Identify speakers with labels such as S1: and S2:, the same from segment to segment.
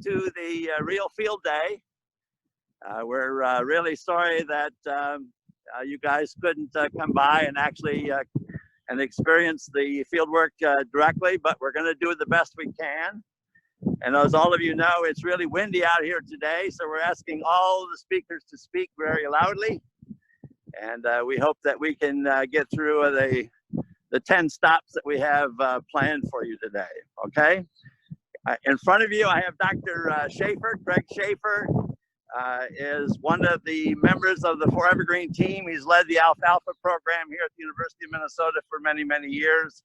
S1: to the real field day. We're really sorry that you guys couldn't come by and actually and experience the field work directly, but we're going to do the best we can. And as all of you know, it's really windy out here today, so we're asking all the speakers to speak very loudly. And we hope that we can get through the 10 stops that we have planned for you today, okay? In front of you, I have Dr. Sheaffer. Greg Sheaffer is one of the members of the For Evergreen team. He's led the alfalfa program here at the University of Minnesota for many, many years.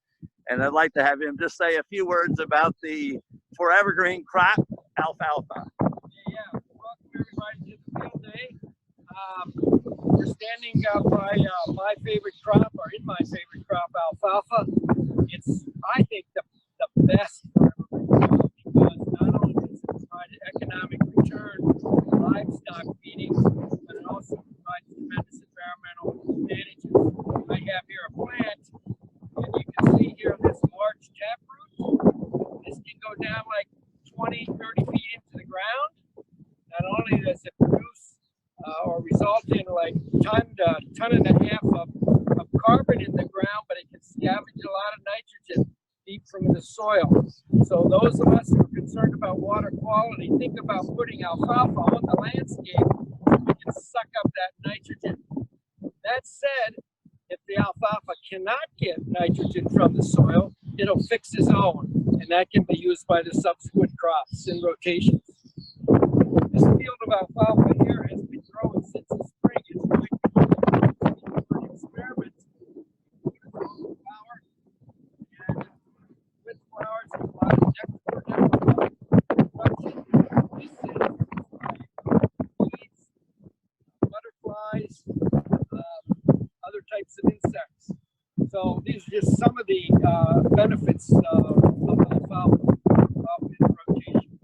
S1: And I'd like to have him just say a few words about the For Evergreen crop, alfalfa.
S2: Yeah, welcome everybody to the field day. We're standing by my favorite crop, or in my favorite crop, alfalfa. It's, I think, the best for evergreen crop, because not only does it provide an economic return for livestock feeding, but it also provides tremendous environmental advantages. I have here a plant, and you can see here this large taproot. This can go down like 20, 30 feet into the ground. Not only does it produce or result in like ton and a half of carbon in the ground, but it can scavenge a lot of nitrogen deep from the soil. So those of us who are concerned about water quality, think about putting alfalfa on the landscape. We can suck up that nitrogen. That said, if the alfalfa cannot get nitrogen from the soil, it'll fix its own, and that can be used by the subsequent crops in rotations. This field of alfalfa here has been growing since the spring. It's going to be an experiment. Flower, and with flowers, a lot of nectar production. This is weeds, butterflies, other types of insects. So these are just some of the benefits of alfalfa in rotation.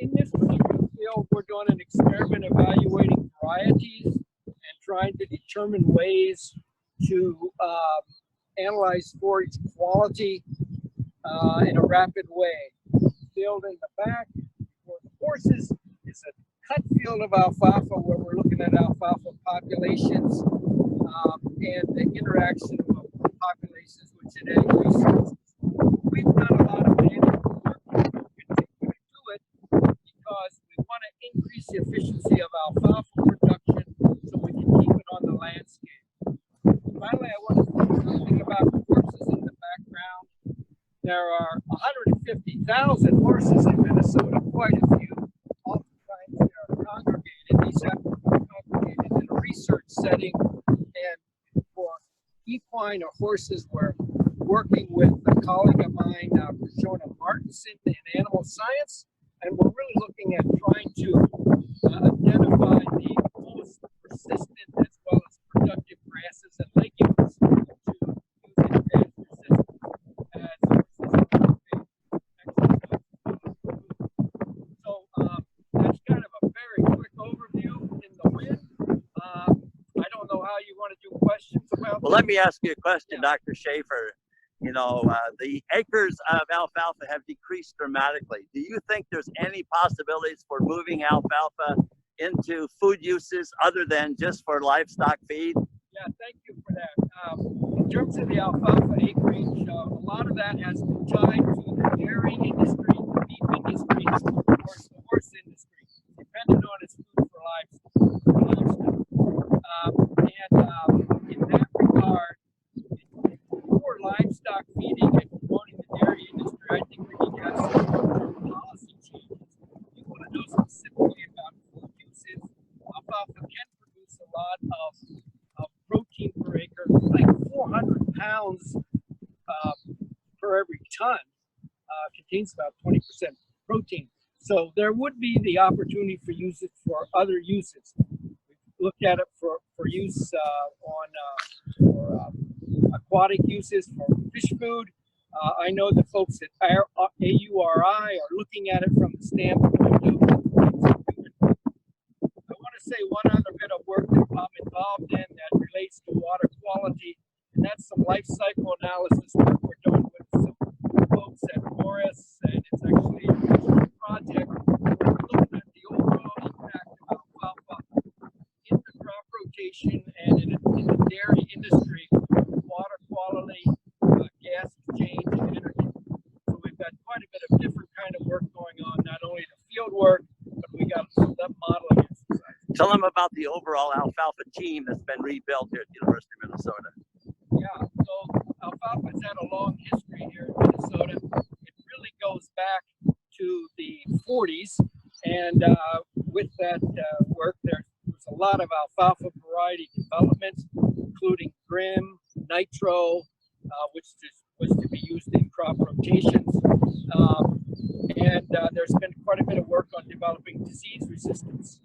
S2: In this particular field, we're doing an experiment evaluating varieties and trying to determine ways to analyze forage quality in a rapid way. Field in the back for the horses is a cut field of alfalfa where we're looking at alfalfa populations and the interaction of populations with genetic resources. We've done a lot of manual work. We're continuing to do it because we want to increase the efficiency of alfalfa production so we can keep it on the landscape. Finally, I want to say something about the horses in the background. There are 150,000 horses in Minnesota, quite a few. Oftentimes they are congregated. These have to be congregated in a research setting, and for equine or horses, we're working with a colleague of mine, Shona Martinson, in animal science, and we're really looking at trying to identify the most persistent as well as productive grasses and legumes to use it as resistant So that's kind of a very quick overview in the wind. I don't know how you want to do questions about.
S1: Well, let me ask you a question, yeah. Dr. Sheaffer. You know, the acres of alfalfa have decreased dramatically. Do you think there's any possibilities for moving alfalfa into food uses other than just for livestock feed?
S2: Yeah, thank you for that. In terms of the alfalfa acreage, a lot of that has been tied to the dairy industry, the beef industry, of course, the horse industry, depending on its food for livestock. In that regard, for livestock feeding and promoting the dairy industry, I think we need to have some policy changes. You want to know specifically about food uses. Alfalfa can produce a lot of protein per acre, like 400 pounds per every ton. Contains about 20% protein. So there would be the opportunity for use it for other uses. We've looked at it for use for aquatic uses, for fish food. I know the folks at AURI are looking at it from the standpoint of. I want to say one other bit of work that I'm involved in that relates to water quality, and that's some life cycle analysis work we're doing with some folks at Morris, and it's actually a project
S1: Tell them about the overall alfalfa team that's been rebuilt here at the University of Minnesota.
S2: Yeah, so alfalfa's had a long history here in Minnesota. It really goes back to the 40s, and with that work, there's a lot of alfalfa variety developments, including Grim, Nitro, which was to be used in crop rotations. And there's been quite a bit of work on developing disease resistance.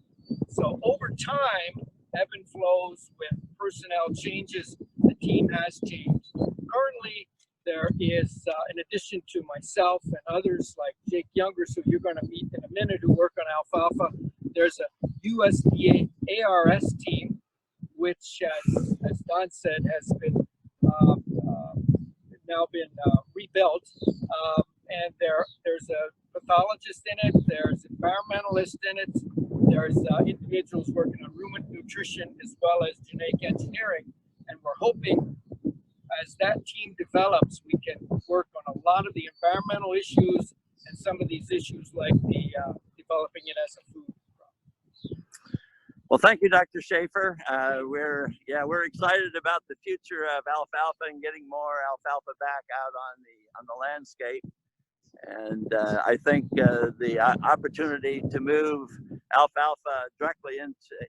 S2: So over time, ebb and flows with personnel changes, the team has changed. Currently, there is, in addition to myself and others like Jake Jungers, who you're going to meet in a minute, who work on alfalfa, there's a USDA ARS team, which, as Don said, has been now been rebuilt. And there's a pathologist in it, there's environmentalist in it, there's individuals working on ruminant nutrition as well as genetic engineering. And we're hoping as that team develops, we can work on a lot of the environmental issues and some of these issues like the developing it as a food.
S1: Well, thank you, Dr. Sheaffer. We're excited about the future of alfalfa and getting more alfalfa back out on the landscape. And I think the opportunity to move alfalfa directly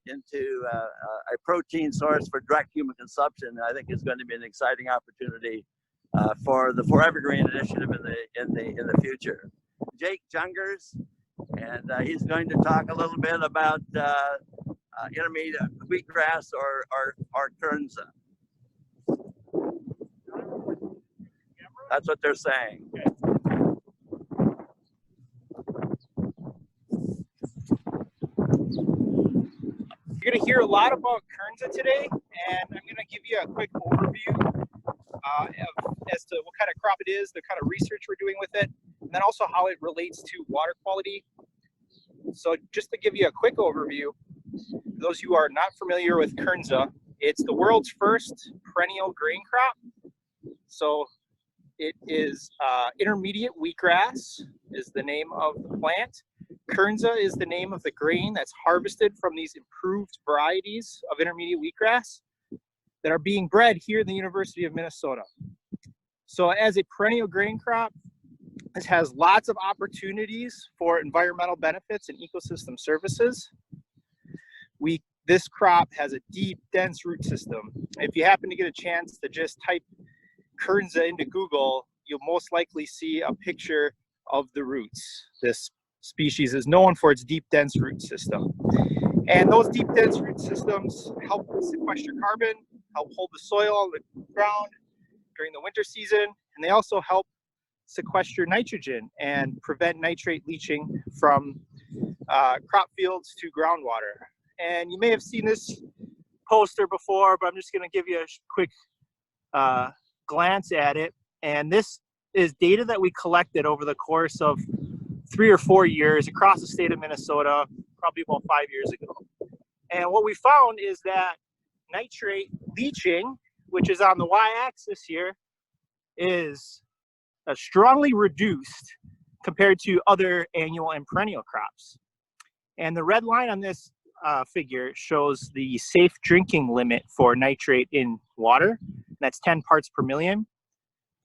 S1: into a protein source for direct human consumption, I think is going to be an exciting opportunity for the Forever Green initiative in the future. Jake Jungers, and he's going to talk a little bit about intermediate wheatgrass or Kernza. That's what they're saying.
S3: Okay. You're going to hear a lot about Kernza today, and I'm going to give you a quick overview as to what kind of crop it is, the kind of research we're doing with it, and then also how it relates to water quality. So just to give you a quick overview, for those who are not familiar with Kernza, it's the world's first perennial grain crop. So it is intermediate wheatgrass is the name of the plant. Kernza is the name of the grain that's harvested from these improved varieties of intermediate wheatgrass that are being bred here in the University of Minnesota. So as a perennial grain crop, this has lots of opportunities for environmental benefits and ecosystem services. This crop has a deep, dense root system. If you happen to get a chance to just type Kernza into Google, you'll most likely see a picture of the roots. This species is known for its deep, dense root system. And those deep, dense root systems help sequester carbon, help hold the soil on the ground during the winter season, and they also help sequester nitrogen and prevent nitrate leaching from crop fields to groundwater. And you may have seen this poster before, but I'm just going to give you a quick glance at it. And this is data that we collected over the course of 3 or 4 years across the state of Minnesota, probably about 5 years ago. And what we found is that nitrate leaching, which is on the y-axis here, is strongly reduced compared to other annual and perennial crops. And the red line on this figure shows the safe drinking limit for nitrate in water. That's 10 parts per million.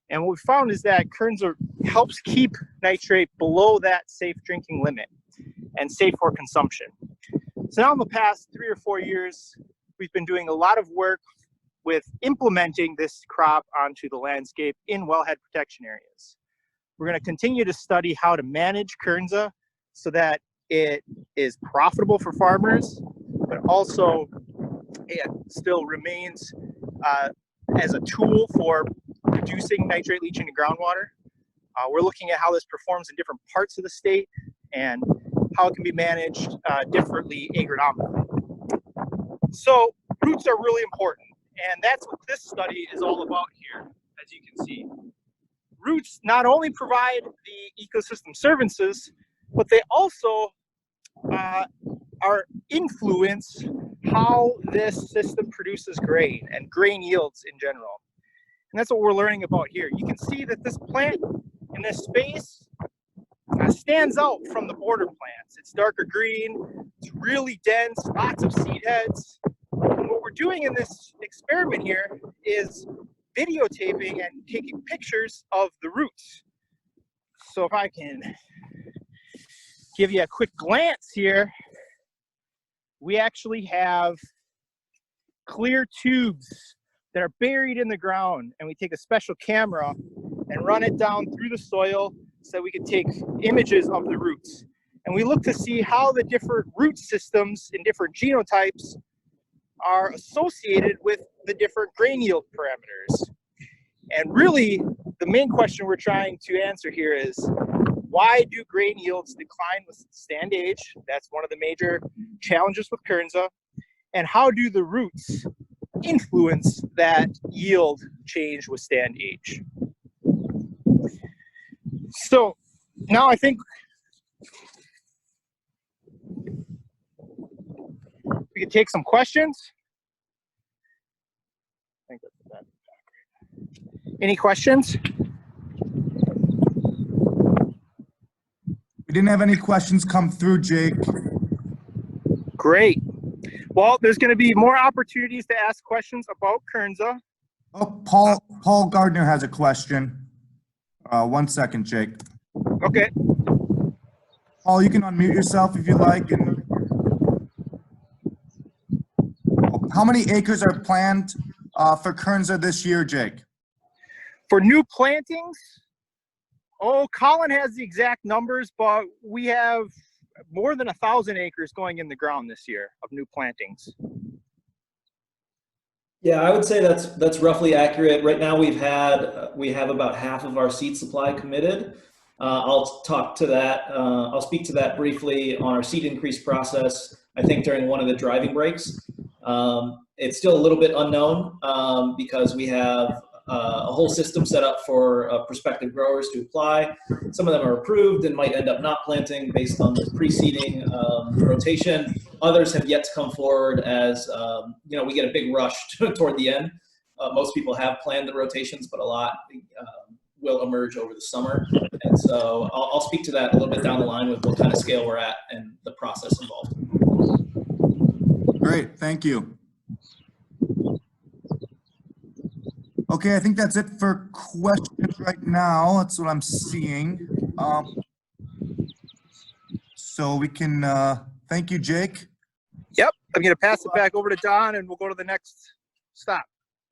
S3: And what we found is that Kernza helps keep nitrate below that safe drinking limit and safe for consumption. So now in the past 3 or 4 years, we've been doing a lot of work with implementing this crop onto the landscape in wellhead protection areas. We're going to continue to study how to manage Kernza so that it is profitable for farmers, but also it still remains as a tool for reducing nitrate leaching to groundwater. We're looking at how this performs in different parts of the state and how it can be managed differently agronomically. So roots are really important, and that's what this study is all about here, as you can see. Roots not only provide the ecosystem services, but they also influence how this system produces grain and grain yields in general. And that's what we're learning about here. You can see that this plant in this space stands out from the border plants. It's darker green, It's really dense, lots of seed heads. And what we're doing in this experiment here is videotaping and taking pictures of the roots. So if I can give you a quick glance here, we actually have clear tubes that are buried in the ground, and we take a special camera and run it down through the soil so we can take images of the roots. And we look to see how the different root systems in different genotypes are associated with the different grain yield parameters. And really, the main question we're trying to answer here is, why do grain yields decline with stand age? That's one of the major challenges with Kernza. And how do the roots influence that yield change with stand age? So now I think we can take some questions. I think that's that. Any questions?
S4: We didn't have any questions come through, Jake.
S3: Great. Well, there's going to be more opportunities to ask questions about Kernza.
S4: Oh, Paul Gardner has a question. 1 second, Jake.
S3: Okay.
S4: Paul, you can unmute yourself if you like. And how many acres are planned for Kernza this year, Jake?
S3: For new plantings, oh, Colin has the exact numbers, but we have more than 1,000 acres going in the ground this year of new plantings.
S5: Yeah, I would say that's roughly accurate. Right now we have about half of our seed supply committed. I'll talk to that. I'll speak to that briefly on our seed increase process, I think during one of the driving breaks. It's still a little bit unknown because we have a whole system set up for prospective growers to apply. Some of them are approved and might end up not planting based on the preceding rotation. Others have yet to come forward as, you know, we get a big rush toward the end. Most people have planned the rotations, but a lot will emerge over the summer. And so I'll speak to that a little bit down the line with what kind of scale we're at and the process involved.
S4: Great, thank you. Okay, I think that's it for questions right now. That's what I'm seeing. So we can, thank you, Jake.
S3: Yep, I'm going to pass it back over to Don and we'll go to the next stop.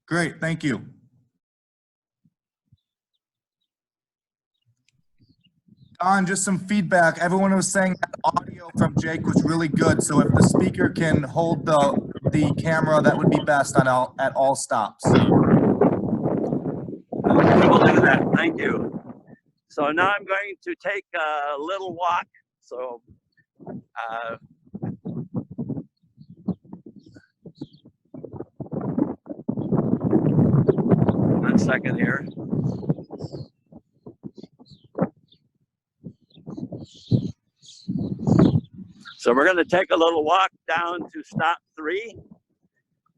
S4: Great, thank you. Don, just some feedback. Everyone was saying that audio from Jake was really good. So if the speaker can hold the camera, that would be best on at all stops.
S1: We will do that. Thank you. So now I'm going to take a little walk. So 1 second here. So we're going to take a little walk down to stop 3,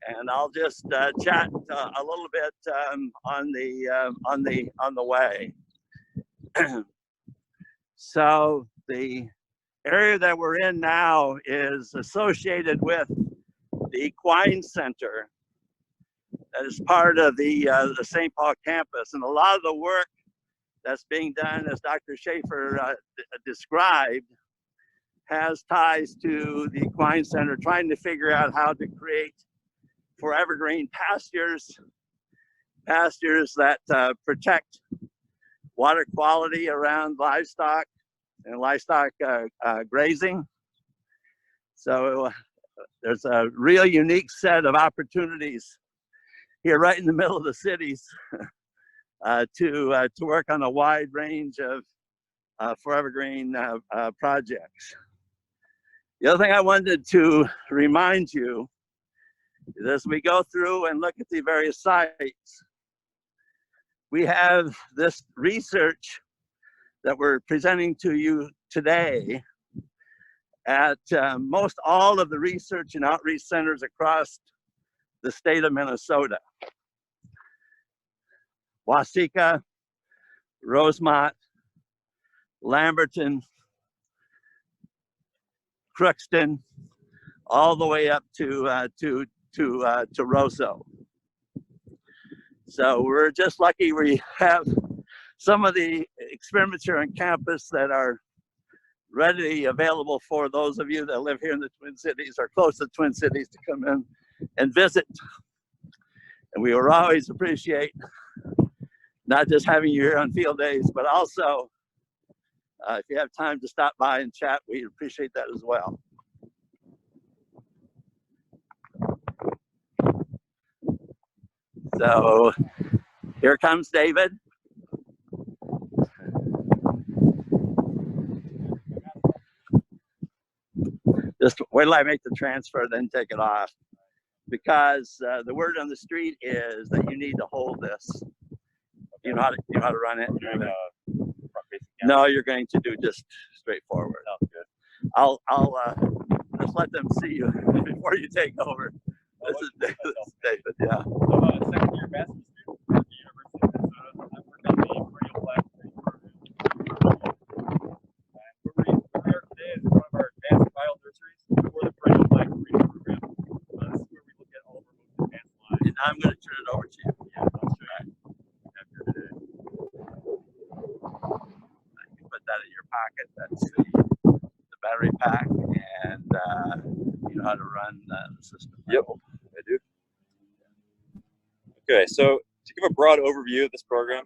S1: and I'll just chat a little bit on the way. So the area that we're in now is associated with the Equine Center that is part of the St. Paul campus, and a lot of the work that's being done, as Dr. Sheaffer described, has ties to the Equine Center, trying to figure out how to create for evergreen pastures that protect water quality around livestock and livestock grazing. So there's a real unique set of opportunities here right in the middle of the cities to work on a wide range of for evergreen projects. The other thing I wanted to remind you is as we go through and look at the various sites, we have this research that we're presenting to you today at most all of the research and outreach centers across the state of Minnesota. Waseca, Rosemont, Lamberton, Crookston, all the way up to Rosso. So we're just lucky we have some of the experiments here on campus that are readily available for those of you that live here in the Twin Cities or close to the Twin Cities to come in and visit. And we will always appreciate not just having you here on field days, but also if you have time to stop by and chat, we appreciate that as well. So here comes David. Just wait till I make the transfer, then take it off. Because the word on the street is that you need to hold this. You know how to run it? No, you're going to do just straightforward. Sounds good. I'll just let them see you before you take over. This is David, yeah.
S6: So, second year master's student at the University of Minnesota. I work on the Perennial Flax program. And where we are today is one of our advanced bio nurseries for the Perennial Flax breeding program. This is where we look at all of our most advanced lines.
S1: And I'm going to turn it over to you.
S6: Yeah, I'll show you after today.
S1: You can put that in your pocket. That's the battery pack, and you know how to run the system.
S6: Yep, I do. Okay, so to give a broad overview of this program,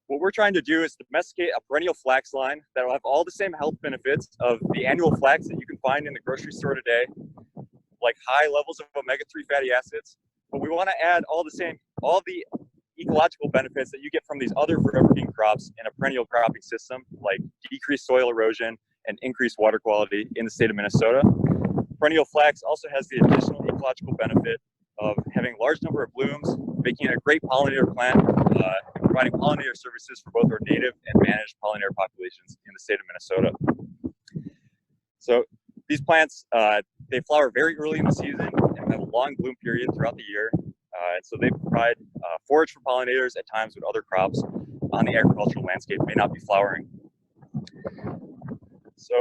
S6: what we're trying to do is domesticate a perennial flax line that will have all the same health benefits of the annual flax that you can find in the grocery store today, like high levels of omega-3 fatty acids. But we want to add all the ecological benefits that you get from these other forever-green crops in a perennial cropping system, like decreased soil erosion and increased water quality in the state of Minnesota. Perennial flax also has the additional ecological benefit of having a large number of blooms, making it a great pollinator plant, and providing pollinator services for both our native and managed pollinator populations in the state of Minnesota. So these plants, they flower very early in the season and have a long bloom period throughout the year. And so they provide forage for pollinators at times when other crops on the agricultural landscape may not be flowering. So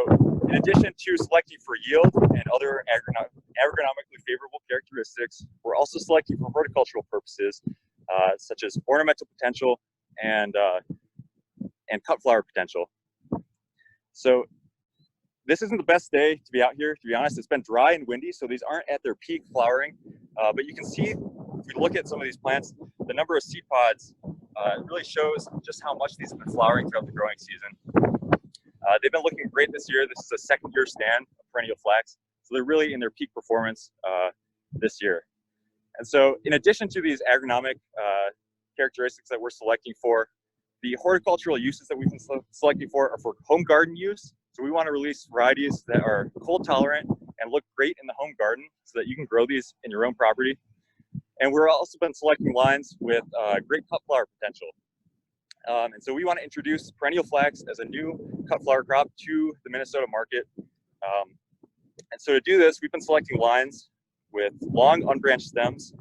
S6: in addition to selecting for yield and other agronomically favorable characteristics, we're also selecting for horticultural purposes, such as ornamental potential and cut flower potential. So this isn't the best day to be out here, to be honest. It's been dry and windy, so these aren't at their peak flowering. But you can see, if we look at some of these plants, the number of seed pods really shows just how much these have been flowering throughout the growing season. They've been looking great this year. This is a second year stand of perennial flax. So they're really in their peak performance this year. And so in addition to these agronomic characteristics that we're selecting for, the horticultural uses that we've been selecting for are for home garden use. So we want to release varieties that are cold tolerant and look great in the home garden so that you can grow these in your own property. And we're also been selecting lines with great cut flower potential. And so we want to introduce perennial flax as a new cut flower crop to the Minnesota market. And so to do this, we've been selecting lines with long unbranched stems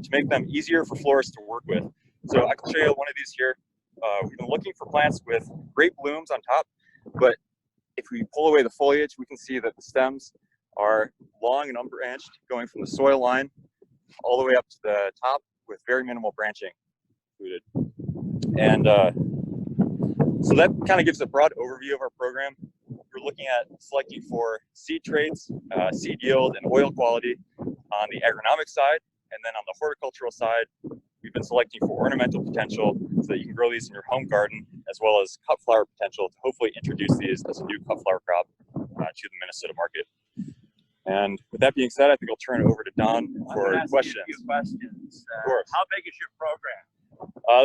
S6: to make them easier for florists to work with. So I can show you one of these here. We've been looking for plants with great blooms on top, but if we pull away the foliage, we can see that the stems are long and unbranched, going from the soil line all the way up to the top with very minimal branching included. And so that kind of gives a broad overview of our program. We're looking at selecting for seed traits, seed yield, and oil quality on the agronomic side. And then on the horticultural side, we've been selecting for ornamental potential so that you can grow these in your home garden, as well as cut flower potential to hopefully introduce these as a new cut flower crop to the Minnesota market. And with that being said, I think I'll turn it over to Don for questions.
S1: A few questions.
S6: Of course.
S1: How big is your program?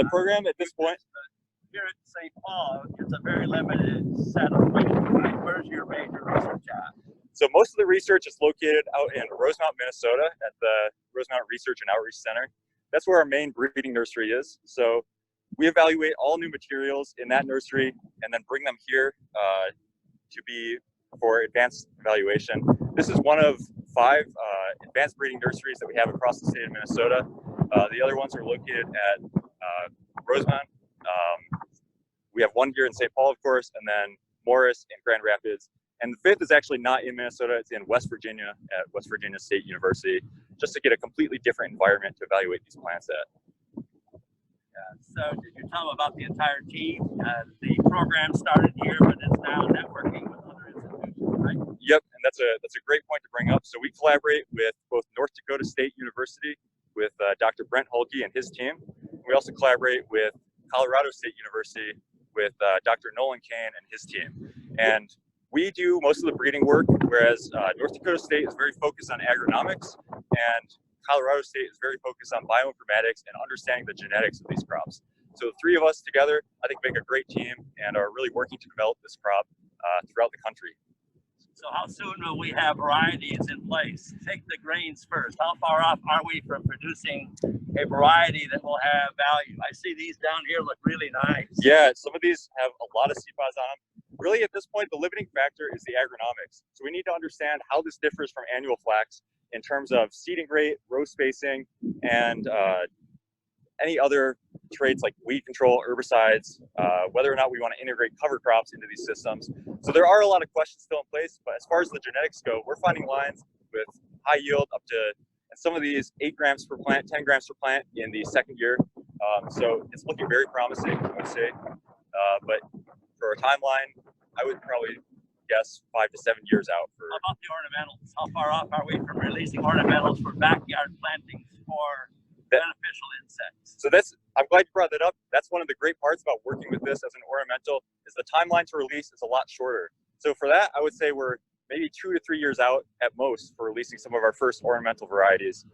S6: The program at this point,
S1: Here at St. Paul, it's a very limited set of right? Where's your major research at?
S6: so most of the research is located out in Rosemount, Minnesota at the Rosemount Research and Outreach Center. That's where our main breeding nursery is. So we evaluate all new materials in that nursery and then bring them here to be for advanced evaluation. This is one of 5 advanced breeding nurseries that we have across the state of Minnesota. The other ones are located at Rosemount. We have one here in St. Paul, of course, and then Morris, and Grand Rapids. And the fifth is actually not in Minnesota, it's in West Virginia at West Virginia State University, just to get a completely different environment to evaluate these plants at.
S1: So did you tell them about the entire team? The program started here, but it's now networking with other institutions, right?
S6: Yep, and that's a great point to bring up. So we collaborate with both North Dakota State University with Dr. Brent Hulke and his team. We also collaborate with Colorado State University with Dr. Nolan Kane and his team. And we do most of the breeding work, whereas North Dakota State is very focused on agronomics, and Colorado State is very focused on bioinformatics and understanding the genetics of these crops. So the three of us together, I think, make a great team and are really working to develop this crop throughout the country.
S1: So how soon will we have varieties in place? Take the grains first. How far off are we from producing a variety that will have value? I see these down here look really nice.
S6: Yeah, some of these have a lot of seed pods on them. Really, at this point, the limiting factor is the agronomics. So we need to understand how this differs from annual flax in terms of seeding rate, row spacing, and any other traits like weed control, herbicides, whether or not we want to integrate cover crops into these systems. So there are a lot of questions still in place, but as far as the genetics go, we're finding lines with high yield up to, and some of these 8 grams per plant, 10 grams per plant in the second year. So it's looking very promising, I would say. But for a timeline, I would probably guess 5 to 7 years out. For
S1: how about the ornamentals? How far off are we from releasing ornamentals for backyard plantings for beneficial insects?
S6: So I'm glad you brought that up. That's one of the great parts about working with this as an ornamental is the timeline to release is a lot shorter. So for that, I would say we're maybe 2 to 3 years out at most for releasing some of our first ornamental varieties.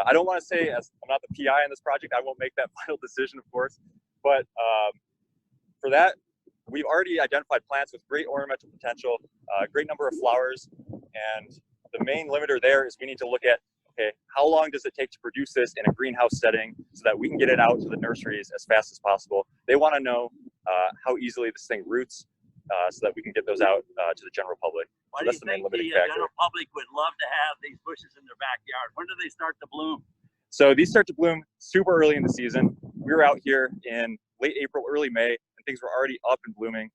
S6: I don't want to say, as I'm not the PI in this project, I won't make that final decision, of course. But for that, we've already identified plants with great ornamental potential, a great number of flowers. And the main limiter there is we need to look at, okay, how long does it take to produce this in a greenhouse setting so that we can get it out to the nurseries as fast as possible? They want to know how easily this thing roots so that we can get those out to the general public.
S1: Why do you think the general public would love to have these bushes in their backyard? When do they start to bloom?
S6: So these start to bloom super early in the season. We were out here in late April, early May, and things were already up and blooming.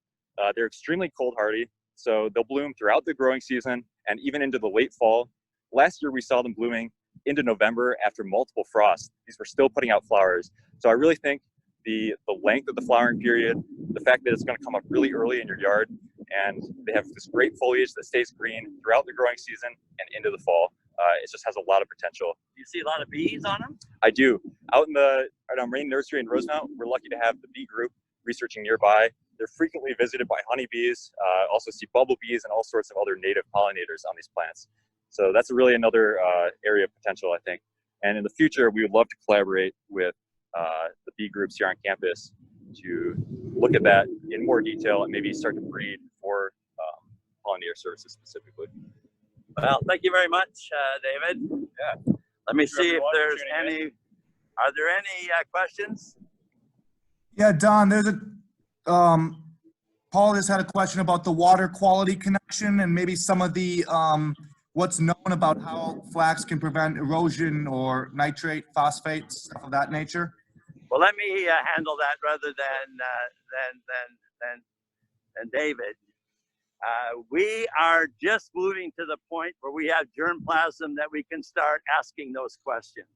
S6: They're extremely cold hardy, so they'll bloom throughout the growing season and even into the late fall. Last year, we saw them blooming into November after multiple frosts. These were still putting out flowers. So I really think the length of the flowering period, the fact that it's going to come up really early in your yard, and they have this great foliage that stays green throughout the growing season and into the fall. It just has a lot of potential.
S1: Do you see a lot of bees on them?
S6: I do. Out in our main nursery in Rosemount, we're lucky to have the bee group researching nearby. They're frequently visited by honeybees, also see bumblebees and all sorts of other native pollinators on these plants. So that's really another area of potential, I think. And in the future, we would love to collaborate with the bee groups here on campus to look at that in more detail and maybe start to breed for pollinator services specifically.
S1: Well, thank you very much, David.
S6: Yeah.
S1: Let me see if there's any. Are there any questions?
S4: Yeah, Don, there's a, Paul just had a question about the water quality connection and maybe some of the, what's known about how flax can prevent erosion or nitrate, phosphate, stuff of that nature.
S1: Well, let me handle that rather than David. We are just moving to the point where we have germplasm that we can start asking those questions.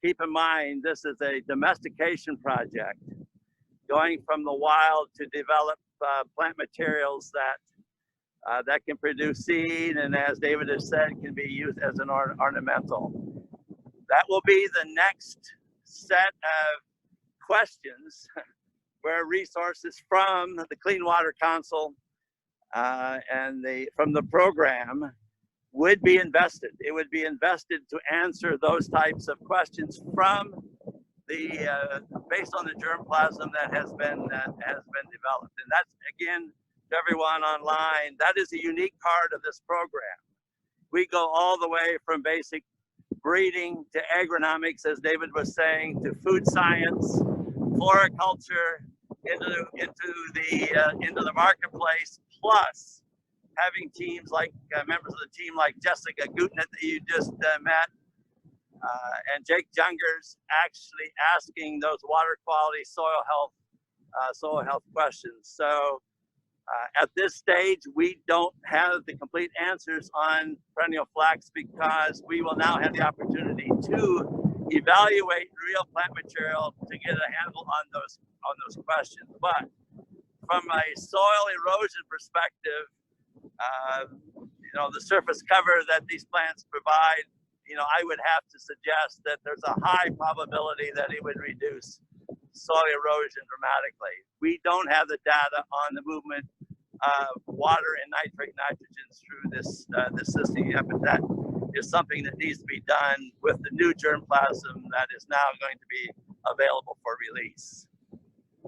S1: Keep in mind, this is a domestication project, going from the wild to develop plant materials that can produce seed, and as David has said, can be used as an ornamental. That will be the next set of questions where resources from the Clean Water Council and from the program would be invested. It would be invested to answer those types of questions from the based on the germplasm that has been developed. And that's, again, to everyone online, that is a unique part of this program. We go all the way from basic breeding to agronomics, as David was saying, to food science, floriculture, into the marketplace, plus having teams like members of the team like Jessica Gutnett that you just met, and Jake Jungers actually asking those water quality, soil health questions. So At this stage, we don't have the complete answers on perennial flax because we will now have the opportunity to evaluate real plant material to get a handle on those questions. But from a soil erosion perspective, you know, the surface cover that these plants provide, you know, I would have to suggest that there's a high probability that it would reduce soil erosion dramatically. We don't have the data on the movement of water and nitrate nitrogens through this system yet, but that is something that needs to be done with the new germplasm that is now going to be available for release.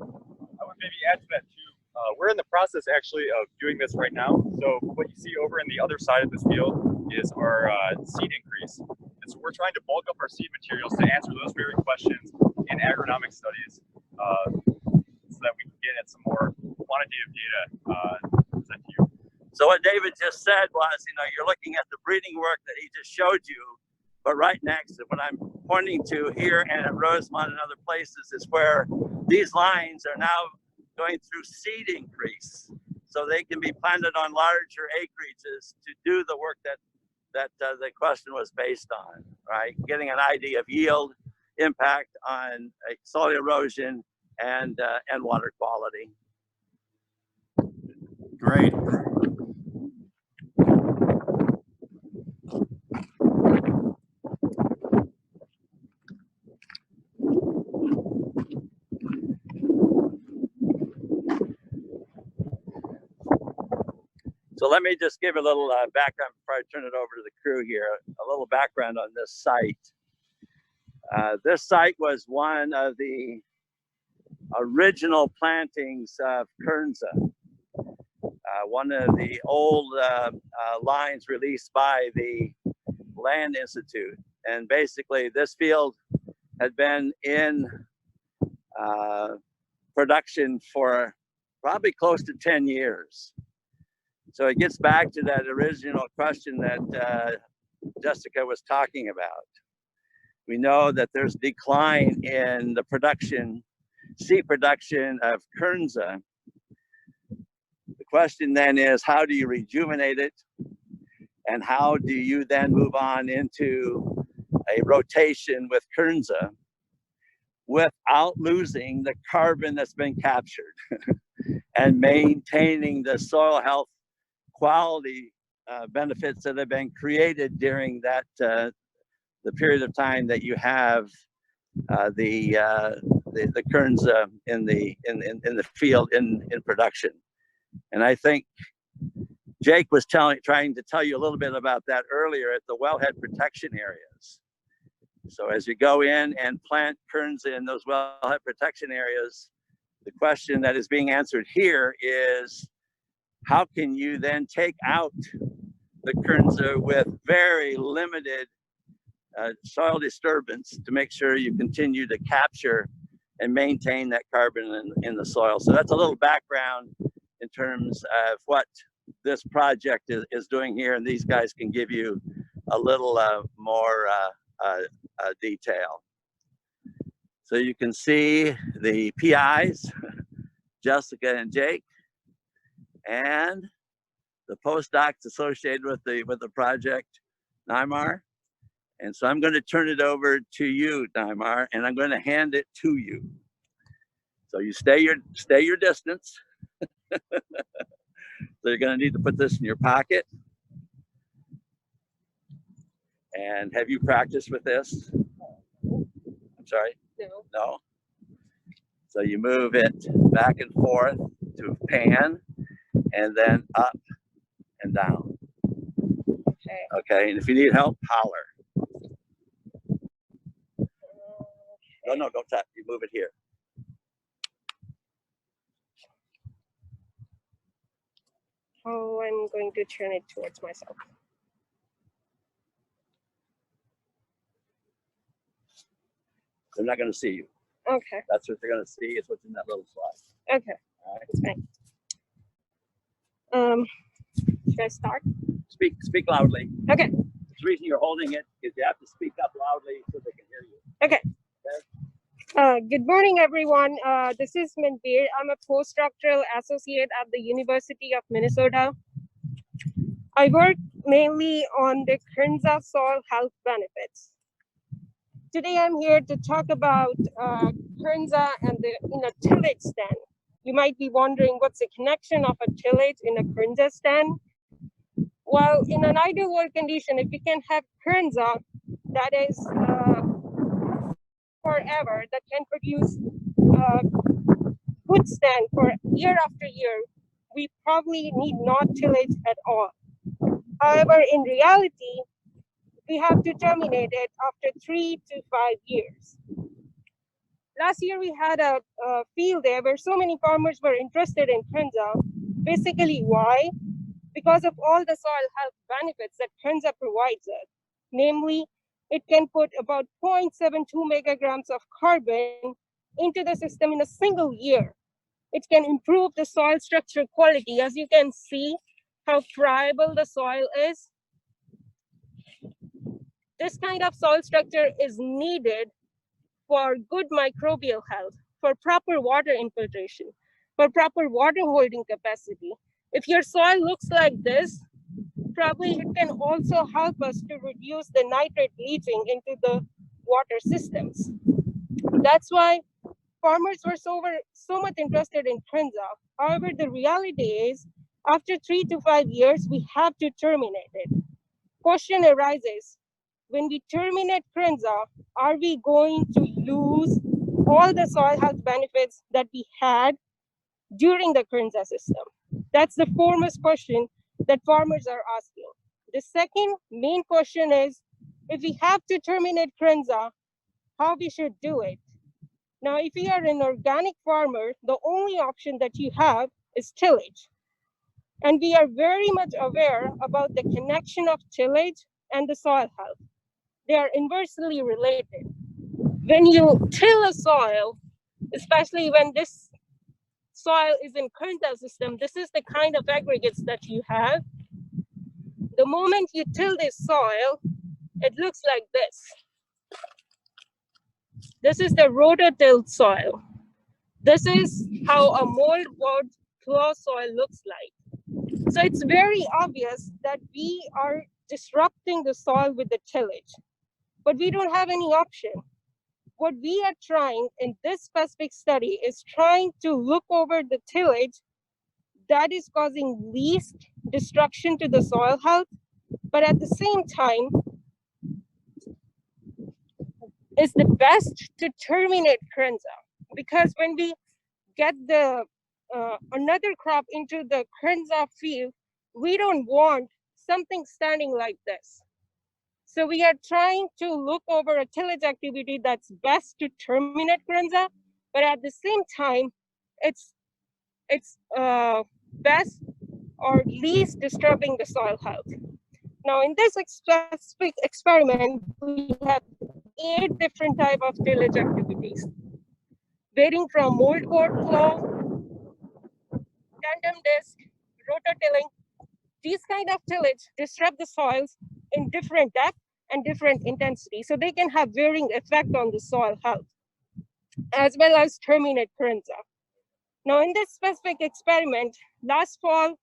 S6: I would maybe add to that too. We're in the process actually of doing this right now. So what you see over in the other side of this field is our seed increase. And so we're trying to bulk up our seed materials to answer those very questions in agronomic studies so that we can get at some more quantitative data sent to you.
S1: So what David just said was, you know, you're looking at the breeding work that he just showed you, but right next to what I'm pointing to here and at Rosemont and other places is where these lines are now going through seed increase. So they can be planted on larger acreages to do the work that the question was based on, right? Getting an idea of yield, impact on soil erosion, and water quality.
S4: Great.
S1: So let me just give a little background before I turn it over to the crew here, a little background on this site. This site was one of the original plantings of Kernza, one of the old lines released by the Land Institute. And basically this field had been in production for probably close to 10 years. So it gets back to that original question that Jessica was talking about. We know that there's decline in the production, seed production of Kernza. The question then is, how do you rejuvenate it? And how do you then move on into a rotation with Kernza without losing the carbon that's been captured and maintaining the soil health quality benefits that have been created during that the period of time that you have the Kernza in the field in production. And I think Jake was trying to tell you a little bit about that earlier at the wellhead protection areas. So as you go in and plant Kernza in those wellhead protection areas, the question that is being answered here is, how can you then take out the Kernza with very limited soil disturbance to make sure you continue to capture and maintain that carbon in the soil? So that's a little background in terms of what this project is doing here, and these guys can give you a little more detail. So you can see the PIs, Jessica and Jake, and the postdocs associated with the project, Nymar. And so I'm going to turn it over to you, Nymar, and I'm going to hand it to you. So you stay your distance. So you're going to need to put this in your pocket. And have you practiced with this? I'm sorry?
S7: No.
S1: No? So you move it back and forth to pan, and then up and down.
S7: Okay.
S1: Okay, and if you need help, holler. No, don't tap. You move it here.
S7: Oh, I'm going to turn it towards myself.
S1: They're not going to see you.
S7: Okay.
S1: That's what they're going to see is what's in that little slide.
S7: Okay.
S1: All right.
S7: That's fine. Should I start?
S1: Speak loudly.
S7: Okay.
S1: The reason you're holding it is you have to speak up loudly so they can hear you.
S7: Okay.
S1: Okay?
S7: Good morning, everyone. This is Manbir. I'm a postdoctoral associate at the University of Minnesota. I work mainly on the Kernza soil health benefits. Today, I'm here to talk about Kernza and in a tillage stand. You might be wondering what's the connection of a tillage in a Kernza stand? Well, in an ideal world condition, if you can have Kernza that is forever, that can produce good stand for year after year, we probably need not tillage at all. However, in reality, we have to terminate it after 3 to 5 years. Last year, we had a field day where so many farmers were interested in Kernza. Basically, why? Because of all the soil health benefits that Kernza provides us. Namely, it can put about 0.72 megagrams of carbon into the system in a single year. It can improve the soil structure quality. As you can see how friable the soil is. This kind of soil structure is needed for good microbial health, for proper water infiltration, for proper water holding capacity. If your soil looks like this, probably it can also help us to reduce the nitrate leaching into the water systems. That's why farmers were so much interested in Kernza. However, the reality is, after 3 to 5 years, we have to terminate it. Question arises, when we terminate Kernza, are we going to lose all the soil health benefits that we had during the Kernza system? That's the foremost question that farmers are asking. The second main question is, if we have to terminate Kernza, how we should do it? Now, if you are an organic farmer, the only option that you have is tillage. And we are very much aware about the connection of tillage and the soil health. They are inversely related. When you till a soil, especially when this soil is in Kernza system, this is the kind of aggregates that you have. The moment you till this soil, it looks like this. This is the rototilled soil. This is how a moldboard clay soil looks like. So it's very obvious that we are disrupting the soil with the tillage, but we don't have any option. What we are trying in this specific study is trying to look over the tillage that is causing least destruction to the soil health, but at the same time, is the best to terminate Kernza. Because when we get the another crop into the Kernza field, we don't want something standing like this. So we are trying to look over a tillage activity that's best to terminate Kernza, but at the same time, it's best or least disturbing the soil health. Now, in this specific experiment, we have 8 different types of tillage activities, varying from moldboard plow, tandem disc, rototilling. These kind of tillage disrupt the soils in different depth and different intensity, so they can have varying effect on the soil health, as well as terminate Kernza. Now, in this specific experiment, last fall,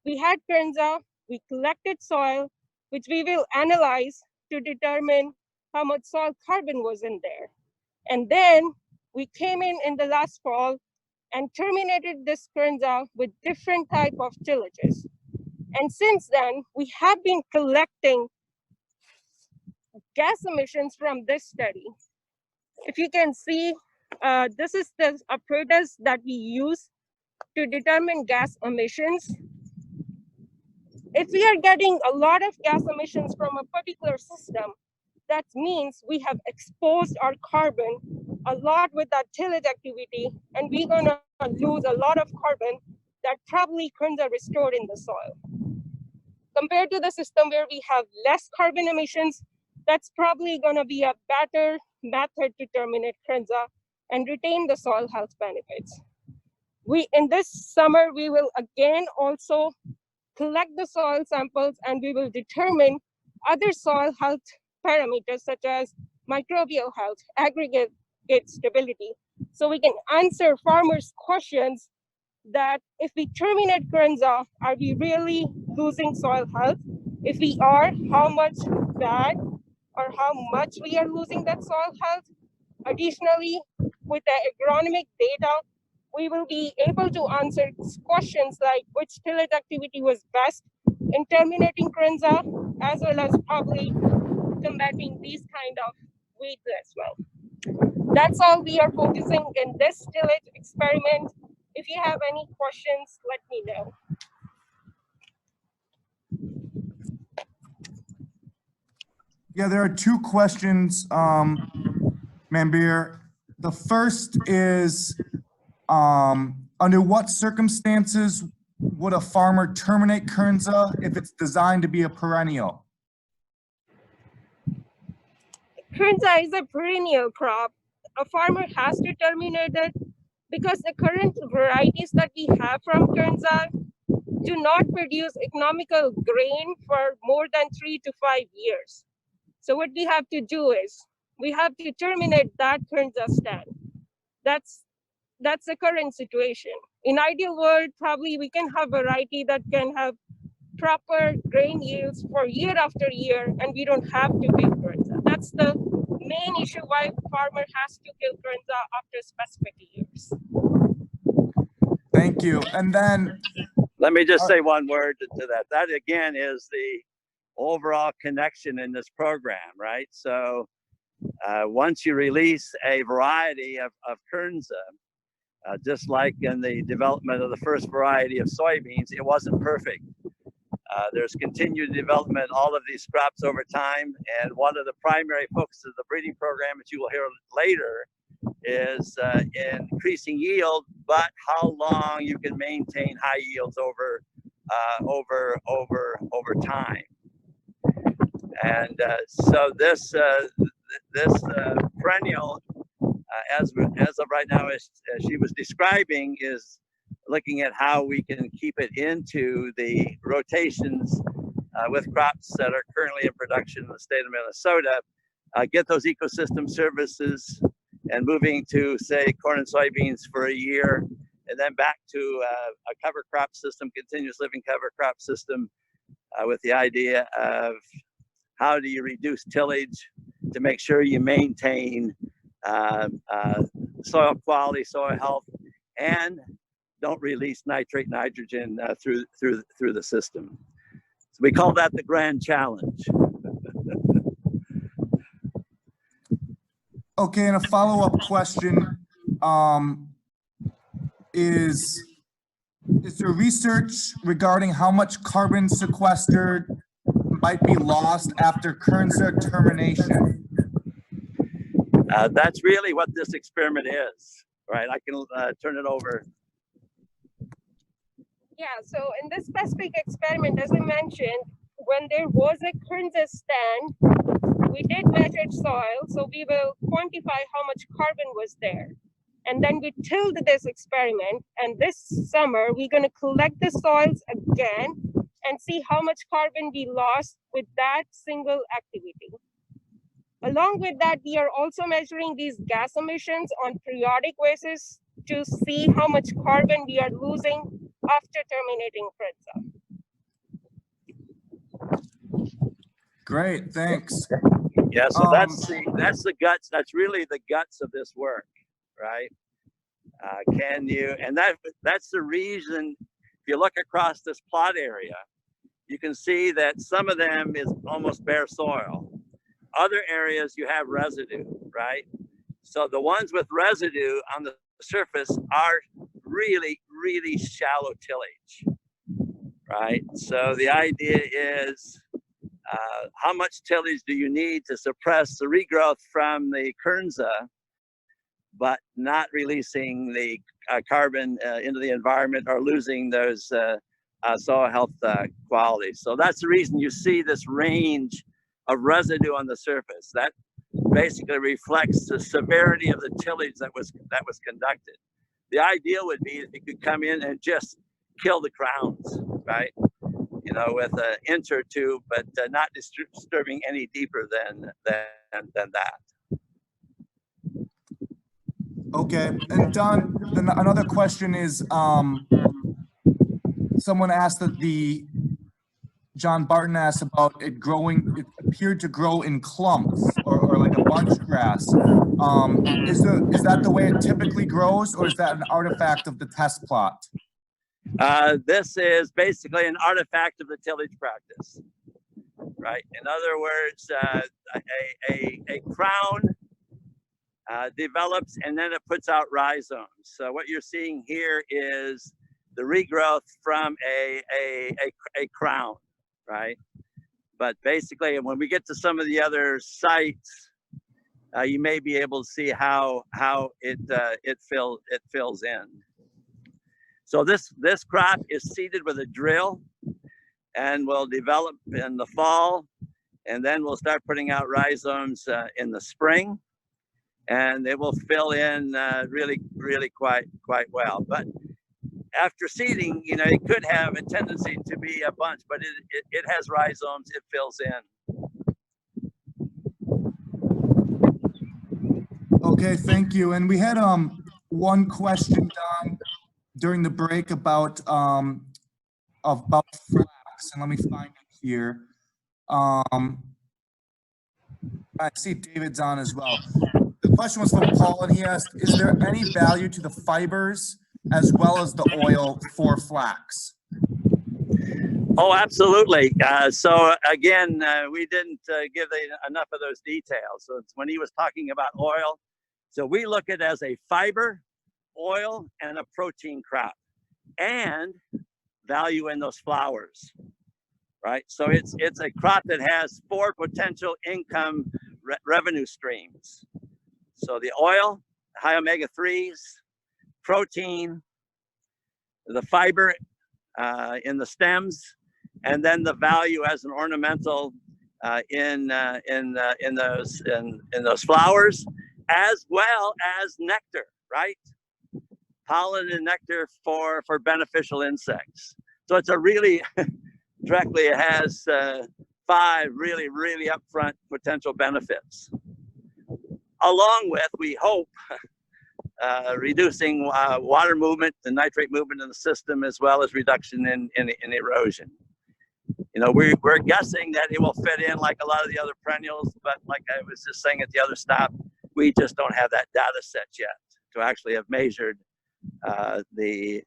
S7: we had Kernza, we collected soil, which we will analyze to determine how much soil carbon was in there. And then we came in the last fall and terminated this Kernza with different type of tillages. And since then, we have been collecting gas emissions from this study. If you can see, this is the apparatus that we use to determine gas emissions. If we are getting a lot of gas emissions from a particular system, that means we have exposed our carbon a lot with that tillage activity, and we're gonna lose a lot of carbon that probably Kernza restored in the soil. Compared to the system where we have less carbon emissions, that's probably gonna be a better method to terminate Kernza and retain the soil health benefits. In this summer, we will again also collect the soil samples, and we will determine other soil health parameters such as microbial health, aggregate gate stability. So we can answer farmers' questions that if we terminate Kernza, are we really losing soil health? If we are, how much bad or how much we are losing that soil health? Additionally, with the agronomic data, we will be able to answer questions like which tillage activity was best in terminating Kernza, as well as probably combating these kind of weeds as well. That's all we are focusing in this tillage experiment. If you have any questions, let me know.
S4: Yeah, there are two questions, Manbir. The first is, under what circumstances would a farmer terminate Kernza if it's designed to be a perennial?
S7: Kernza is a perennial crop. A farmer has to terminate it because the current varieties that we have from Kernza do not produce economical grain for more than 3 to 5 years. So what we have to do is we have to terminate that Kernza stand. That's the current situation. In ideal world, probably we can have variety that can have proper grain yields for year after year, and we don't have to kill Kernza. That's the main issue why farmer has to kill Kernza after specific years.
S4: Thank you. And then,
S1: Let me just say one word to that. That again is the overall connection in this program, right? So once you release a variety of Kernza, just like in the development of the first variety of soybeans, it wasn't perfect. There's continued development, all of these crops over time. And one of the primary focuses of the breeding program, which you will hear later, is increasing yield, but how long you can maintain high yields over time. And so this perennial, as of right now, as she was describing, is looking at how we can keep it into the rotations with crops that are currently in production in the state of Minnesota, get those ecosystem services, and moving to, say, corn and soybeans for a year, and then back to a cover crop system, continuous living cover crop system, with the idea of how do you reduce tillage to make sure you maintain soil quality, soil health, and don't release nitrate, nitrogen through the system. So we call that the grand challenge.
S4: okay, and a follow-up question, is there research regarding how much carbon sequestered might be lost after Kernza termination?
S1: That's really what this experiment is, right? I can turn it over.
S7: Yeah, so in this specific experiment, as I mentioned, when there was a Kernza stand, we did measure soil, so we will quantify how much carbon was there. And then we tilled this experiment, and this summer, we're gonna collect the soils again and see how much carbon we lost with that single activity. Along with that, we are also measuring these gas emissions on periodic basis to see how much carbon we are losing after terminating Kernza.
S4: Great, thanks.
S1: Yeah, so that's the guts. That's really the guts of this work, right? Can you? And that's the reason. If you look across this plot area, you can see that some of them is almost bare soil. Other areas you have residue, right? So the ones with residue on the surface are really, really shallow tillage, right? So the idea is how much tillage do you need to suppress the regrowth from the Kernza, but not releasing the carbon into the environment or losing those soil health qualities. So that's the reason you see this range of residue on the surface. That basically reflects the severity of the tillage that was conducted. The ideal would be if you could come in and just kill the crowns, right? You know, with an inch or two, but not disturbing any deeper than that.
S4: Okay, and Don, another question is, someone asked that John Barton asked about it growing, it appeared to grow in clumps or like a bunch grass. Is that the way it typically grows, or is that an artifact of the test plot?
S1: This is basically an artifact of the tillage practice, right? In other words, a crown develops and then it puts out rhizomes. So what you're seeing here is the regrowth from a crown, right? But basically, when we get to some of the other sites, you may be able to see how it fills in. So this crop is seeded with a drill and will develop in the fall, and then we'll start putting out rhizomes in the spring, and it will fill in really quite well. But after seeding, you know, it could have a tendency to be a bunch, but it has rhizomes, it fills in.
S4: Okay, thank you. And we had one question, Don, during the break about flax, and let me find it here. I see David's on as well. The question was from Paul, and he asked, is there any value to the fibers as well as the oil for flax?
S1: Oh, absolutely. So again, we didn't give enough of those details. So it's when he was talking about oil, so we look at it as a fiber, oil, and a protein crop, and value in those flowers, right? So it's a crop that has 4 potential income revenue streams. So the oil, high omega-3s, protein, the fiber in the stems, and then the value as an ornamental in those flowers, as well as nectar, right? Pollen and nectar for beneficial insects. So it's a really directly, it has 5 really upfront potential benefits, along with, we hope, reducing water movement, the nitrate movement in the system, as well as reduction in erosion. You know, we're guessing that it will fit in like a lot of the other perennials, but like I was just saying at the other stop, we just don't have that data set yet to actually have measured the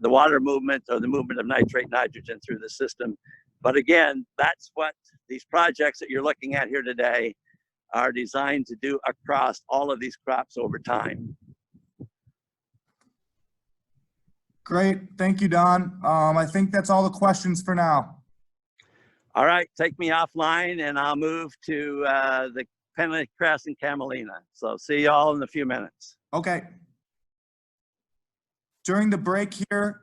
S1: water movement or the movement of nitrate nitrogen through the system. But again, that's what these projects that you're looking at here today are designed to do across all of these crops over time.
S4: Great, thank you, Don. I think that's all the questions for now.
S1: All right, take me offline and I'll move to the Pennycress and Camelina. So see you all in a few minutes.
S4: Okay. During the break here,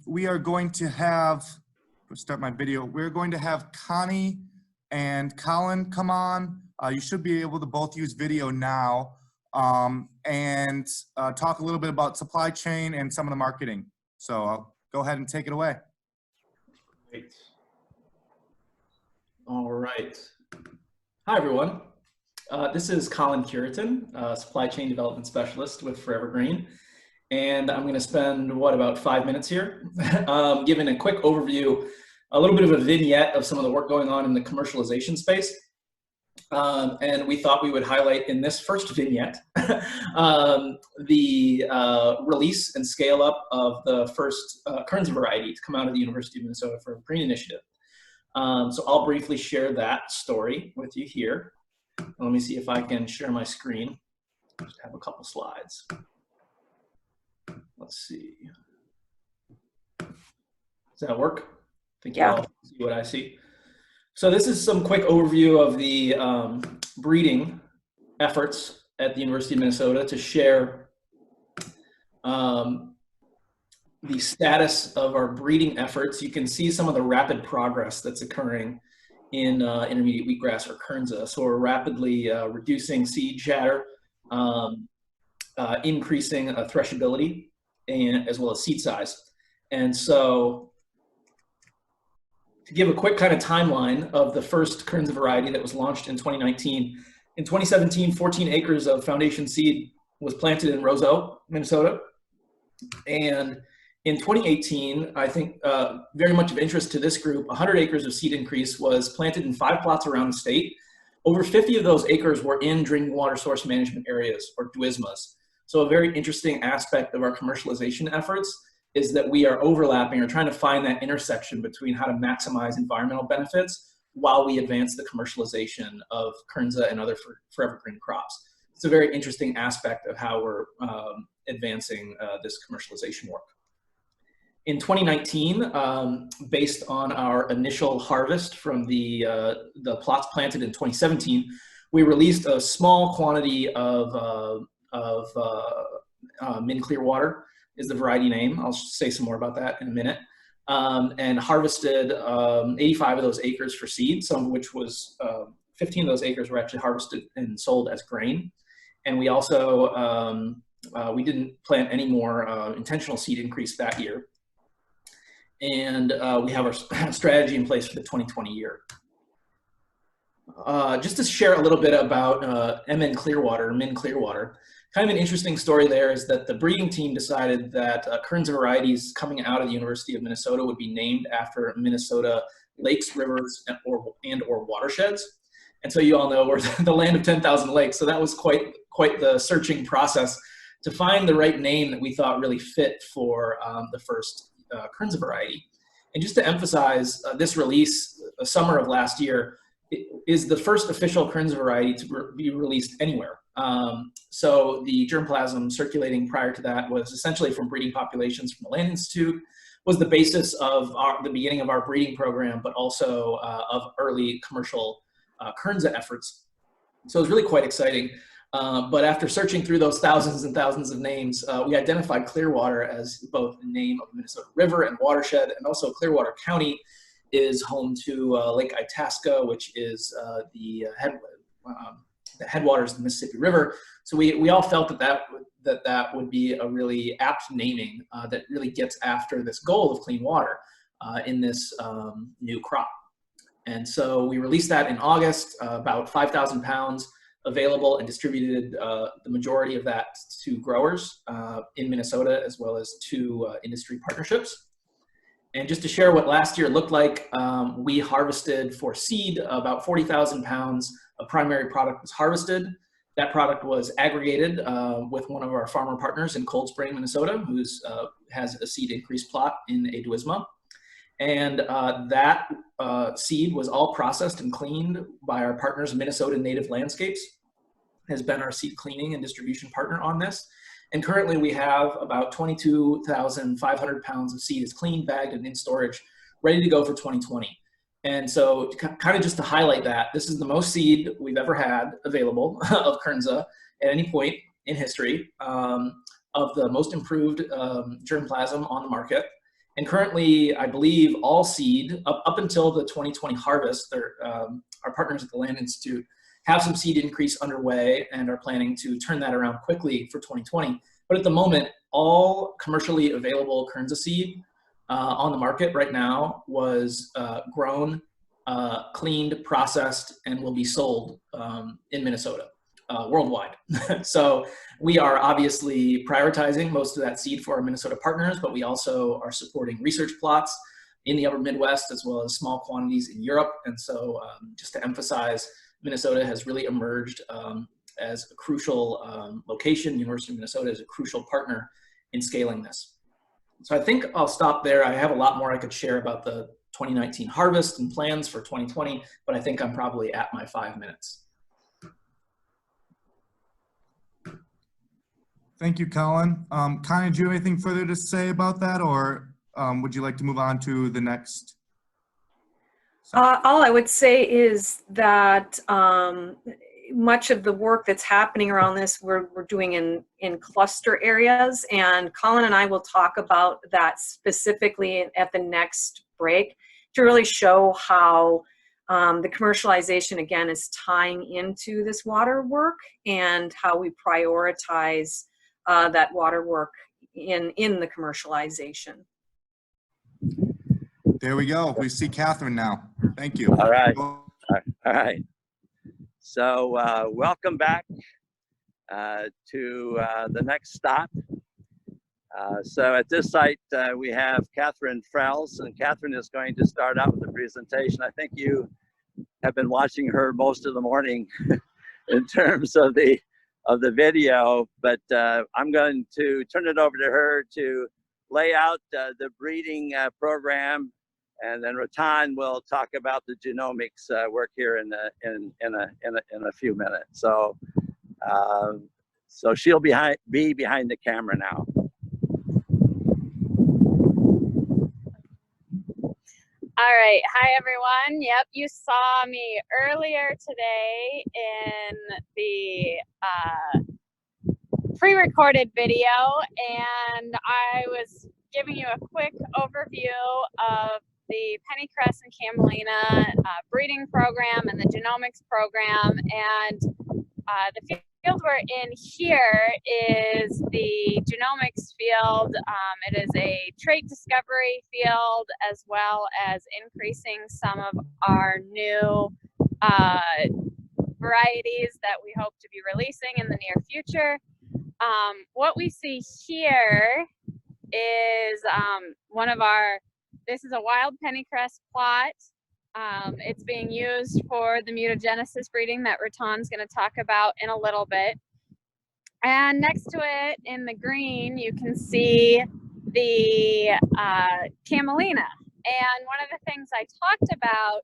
S4: we are going to have, let's start my video. We're going to have Connie and Colin come on. You should be able to both use video now and talk a little bit about supply chain and some of the marketing. So I'll go ahead and take it away.
S5: Great. All right. Hi, everyone. This is Colin Cureton, Supply Chain Development Specialist with Forever Green. And I'm going to spend, about 5 minutes here, giving a quick overview, a little bit of a vignette of some of the work going on in the commercialization space. And we thought we would highlight in this first vignette the release and scale up of the first Kernza variety to come out of the University of Minnesota for a green initiative. So I'll briefly share that story with you here. Let me see if I can share my screen. Just have a couple slides. Let's see. Does that work? I think you all see what I see. So this is some quick overview of the breeding efforts at the University of Minnesota to share the status of our breeding efforts. You can see some of the rapid progress that's occurring in intermediate wheatgrass or Kernza. So we're rapidly reducing seed shatter, increasing threshability, and as well as seed size. And so to give a quick kind of timeline of the first Kernza variety that was launched in 2019, in 2017, 14 acres of foundation seed was planted in Roseau, Minnesota. And in 2018, I think very much of interest to this group, 100 acres of seed increase was planted in 5 plots around the state. Over 50 of those acres were in drinking water source management areas, or DWISMAs. So a very interesting aspect of our commercialization efforts is that we are overlapping or trying to find that intersection between how to maximize environmental benefits while we advance the commercialization of Kernza and other forever green crops. It's a very interesting aspect of how we're advancing this commercialization work. In 2019, based on our initial harvest from the plots planted in 2017, we released a small quantity of Min Clearwater is the variety name. I'll say some more about that in a minute. And harvested 85 of those acres for seed, some of which was 15 of those acres were actually harvested and sold as grain. And we also, we didn't plant any more intentional seed increase that year. And we have our strategy in place for the 2020 year. Just to share a little bit about Min Clearwater, kind of an interesting story there is that the breeding team decided that Kernza varieties coming out of the University of Minnesota would be named after Minnesota lakes, rivers, and or watersheds. And so you all know we're the land of 10,000 lakes. So that was quite the searching process to find the right name that we thought really fit for the first Kernza variety. And just to emphasize, this release, the summer of last year, is the first official Kernza variety to be released anywhere. So the germplasm circulating prior to that was essentially from breeding populations from the Land Institute, was the basis of the beginning of our breeding program, but also of early commercial Kernza efforts. So it was really quite exciting. But after searching through those thousands and thousands of names, we identified Clearwater as both the name of the Minnesota River and watershed, and also Clearwater County is home to Lake Itasca, which is the headwaters of the Mississippi River. So we all felt that would be a really apt naming that really gets after this goal of clean water in this new crop. And so we released that in August, about 5,000 pounds available, and distributed the majority of that to growers in Minnesota, as well as to industry partnerships. And just to share what last year looked like, we harvested for seed about 40,000 pounds of primary product was harvested. That product was aggregated with one of our farmer partners in Cold Spring, Minnesota, who has a seed increase plot in a DWISMA. And that seed was all processed and cleaned by our partners, Minnesota Native Landscapes, has been our seed cleaning and distribution partner on this. And currently we have about 22,500 pounds of seed is clean, bagged, and in storage, ready to go for 2020. And so kind of just to highlight that, this is the most seed we've ever had available of Kernza at any point in history, of the most improved germplasm on the market. And currently, I believe all seed, up until the 2020 harvest, our partners at the Land Institute have some seed increase underway and are planning to turn that around quickly for 2020. But at the moment, all commercially available Kernza seed on the market right now was grown, cleaned, processed, and will be sold in Minnesota, worldwide. So we are obviously prioritizing most of that seed for our Minnesota partners, but we also are supporting research plots in the upper Midwest, as well as small quantities in Europe. And so just to emphasize, Minnesota has really emerged as a crucial location. University of Minnesota is a crucial partner in scaling this. So I think I'll stop there. I have a lot more I could share about the 2019 harvest and plans for 2020, but I think I'm probably at my 5 minutes.
S4: Thank you, Colin. Connie, do you have anything further to say about that, or would you like to move on to the next?
S8: All I would say is that much of the work that's happening around this, we're doing in cluster areas, and Colin and I will talk about that specifically at the next break to really show how the commercialization, again, is tying into this water work and how we prioritize that water work in the commercialization.
S4: There we go. We see Katherine now. Thank you.
S1: All right. All right. So welcome back. to the next stop. So at this site, we have Katherine Frels, and Katherine is going to start out with the presentation. I think you have been watching her most of the morning in terms of the video, but I'm going to turn it over to her to lay out the breeding program, and then Ratan will talk about the genomics work here in a few minutes. So so she'll be behind the camera now.
S9: All right, hi everyone. Yep, you saw me earlier today in the pre-recorded video, and I was giving you a quick overview of the Pennycress and Camelina breeding program and the genomics program. And the field we're in here is the genomics field. It is a trait discovery field, as well as increasing some of our new varieties that we hope to be releasing in the near future. What we see here is this is a wild pennycress plot. It's being used for the mutagenesis breeding that Ratan's going to talk about in a little bit. And next to it in the green, you can see the camelina. And one of the things I talked about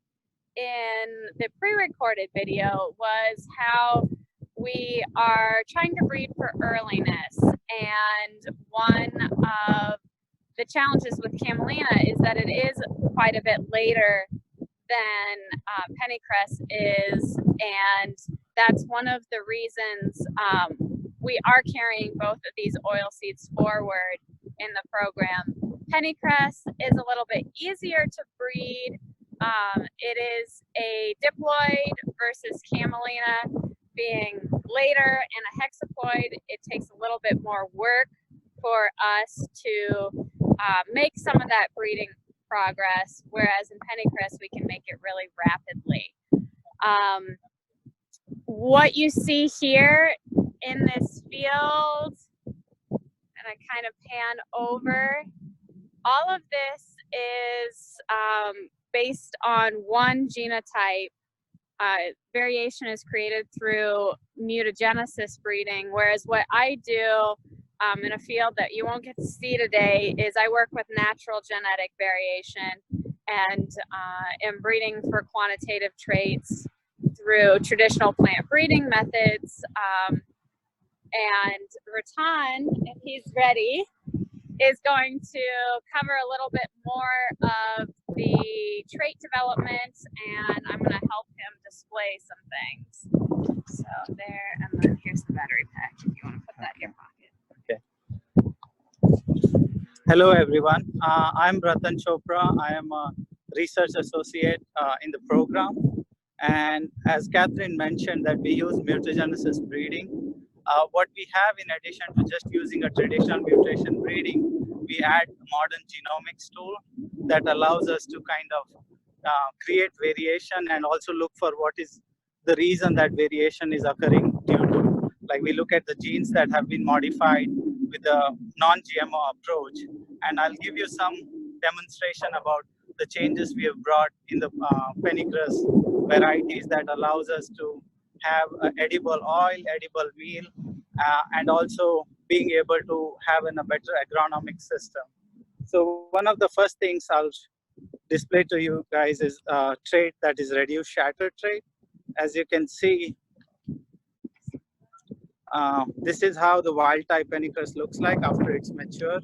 S9: in the pre-recorded video was how we are trying to breed for earliness. And one of the challenges with camelina is that it is quite a bit later than pennycress is, and that's one of the reasons we are carrying both of these oil seeds forward in the program. Pennycress is a little bit easier to breed. It is a diploid versus camelina being later and a hexaploid. It takes a little bit more work for us to make some of that breeding progress, whereas in pennycress we can make it really rapidly. What you see here in this field, and I kind of pan over, all of this is based on one genotype. Variation is created through mutagenesis breeding, whereas what I do in a field that you won't get to see today is I work with natural genetic variation and am breeding for quantitative traits through traditional plant breeding methods. And Ratan, if he's ready, is going to cover a little bit more of the trait development, and I'm going to help him display some things. So there, and then here's the battery pack if you want to put that in your pocket.
S10: Okay. Hello everyone. I'm Ratan Chopra. I am a research associate in the program. And as Katherine mentioned that we use mutagenesis breeding, what we have in addition to just using a traditional mutation breeding, we add a modern genomics tool that allows us to kind of create variation and also look for what is the reason that variation is occurring due to. Like we look at the genes that have been modified with a non-GMO approach. And I'll give you some demonstration about the changes we have brought in the pennycress varieties that allows us to have edible oil, edible meal, and also being able to have a better agronomic system. So one of the first things I'll display to you guys is a trait that is reduced shatter trait. As you can see, this is how the wild type pennycress looks like after it's mature.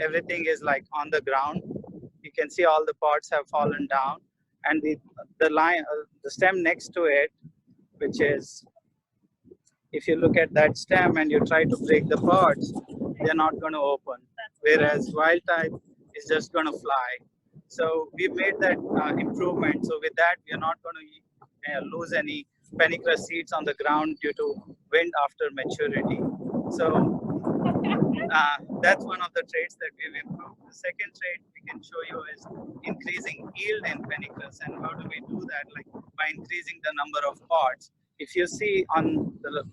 S10: Everything is like on the ground. You can see all the pods have fallen down, and the stem next to it, which is, if you look at that stem and you try to break the pods, they're not going to open. Whereas wild type is just going to fly. So we've made that improvement. So with that, we are not going to lose any pennycress seeds on the ground due to wind after maturity. So that's one of the traits that we've improved. The second trait we can show you is increasing yield in pennycress. And how do we do that? Like by increasing the number of pods. If you see on the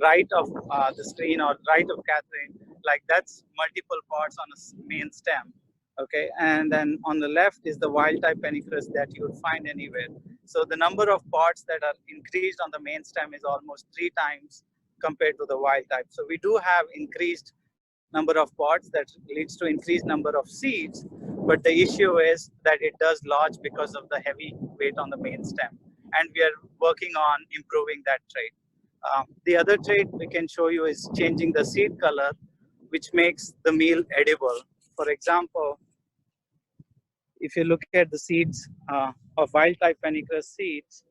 S10: right of the screen or right of Catherine, like that's multiple pods on a main stem. Okay, and then on the left is the wild type pennycress that you would find anywhere. So the number of pods that are increased on the main stem is almost 3 times compared to the wild type. So we do have increased number of pods that leads to increased number of seeds, but the issue is that it does lodge because of the heavy weight on the main stem, and we are working on improving that trait. The other trait we can show you is changing the seed color, which makes the meal edible. For example, if you look at the seeds of wild type pennycress seeds,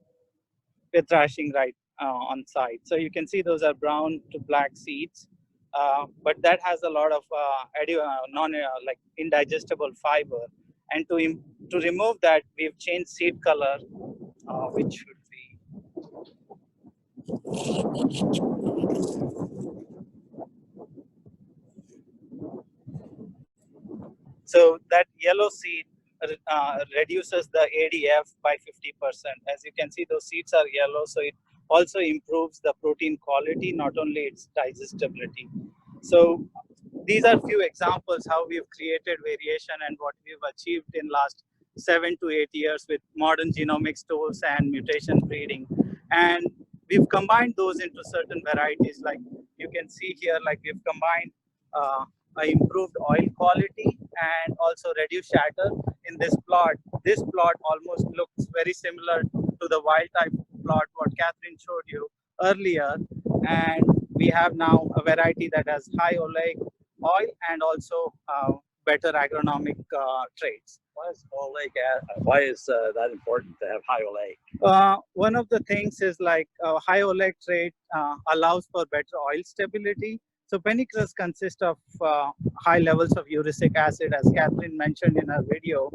S10: we're thrashing right on site. So you can see those are brown to black seeds, but that has a lot of like indigestible fiber. And to remove that, we've changed seed color, which should be so that yellow seed reduces the ADF by 50%. As you can see, those seeds are yellow, so it also improves the protein quality, not only its digestibility. So these are few examples how we've created variation and what we've achieved in last 7 to 8 years with modern genomics tools and mutation breeding. And we've combined those into certain varieties. Like you can see here, like we've combined improved oil quality and also reduced shatter in this plot. This plot almost looks very similar to the wild type plot what Catherine showed you earlier, and we have now a variety that has high oleic oil and also better agronomic traits.
S1: Why is that important to have high oleic?
S10: One of the things is like high oleic trait allows for better oil stability. So pennycress consists of high levels of uric acid, as Catherine mentioned in her video,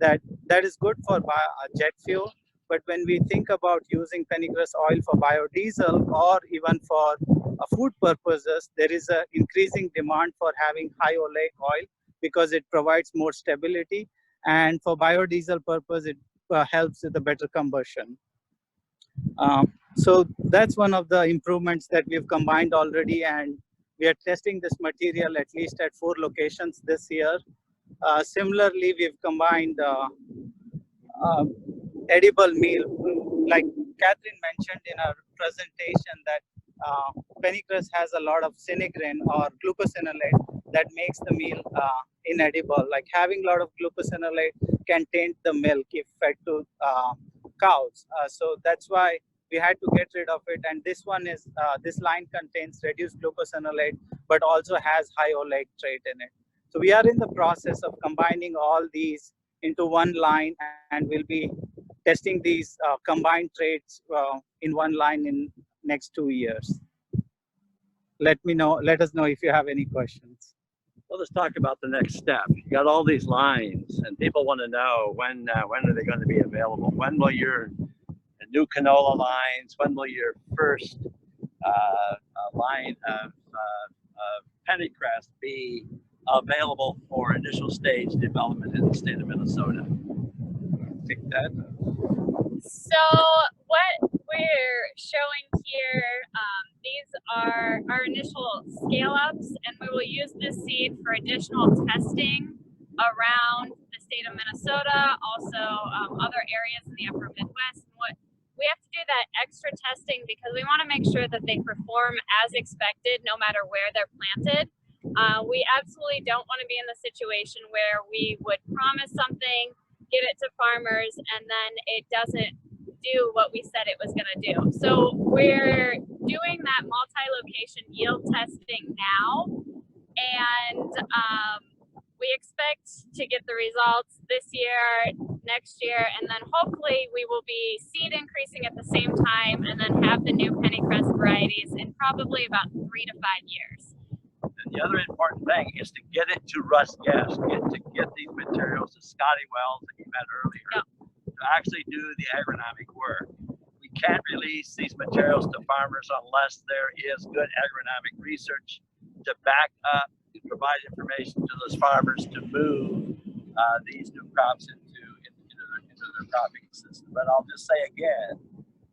S10: that is good for jet fuel. But when we think about using pennycress oil for biodiesel or even for food purposes, there is an increasing demand for having high oleic oil because it provides more stability. And for biodiesel purpose, it helps with the better combustion. So that's one of the improvements that we've combined already, and we are testing this material at least at 4 locations this year. Similarly, we've combined edible meal. Like Catherine mentioned in her presentation that pennycress has a lot of sinigrin or glucosinolate that makes the meal inedible. Like having a lot of glucosinolate can taint the milk if fed to cows. So that's why we had to get rid of it. And this one is, this line contains reduced glucosinolate, but also has high oleic trait in it. So we are in the process of combining all these into one line, and we'll be testing these combined traits in one line in next 2 years. Let us know if you have any questions.
S1: Well, let's talk about the next step. You got all these lines, and people want to know when are they going to be available? When will your new canola lines? When will your first line of pennycress be available for initial stage development in the state of Minnesota? Take that.
S9: So what we're showing here, these are our initial scale-ups, and we will use this seed for additional testing around the state of Minnesota, also other areas in the upper Midwest. And what we have to do that extra testing because we want to make sure that they perform as expected no matter where they're planted. We absolutely don't want to be in the situation where we would promise something, give it to farmers, and then it doesn't do what we said it was going to do. So we're doing that multi-location yield testing now, and we expect to get the results this year, next year, and then hopefully we will be seed increasing at the same time and then have the new pennycress varieties in probably about 3 to 5 years.
S1: And the other important thing is to get it to Russ Guest, get these materials to Scotty Wells that you met earlier, yep, to actually do the agronomic work. We can't release these materials to farmers unless there is good agronomic research to back up and provide information to those farmers to move these new crops into their cropping system. But I'll just say again,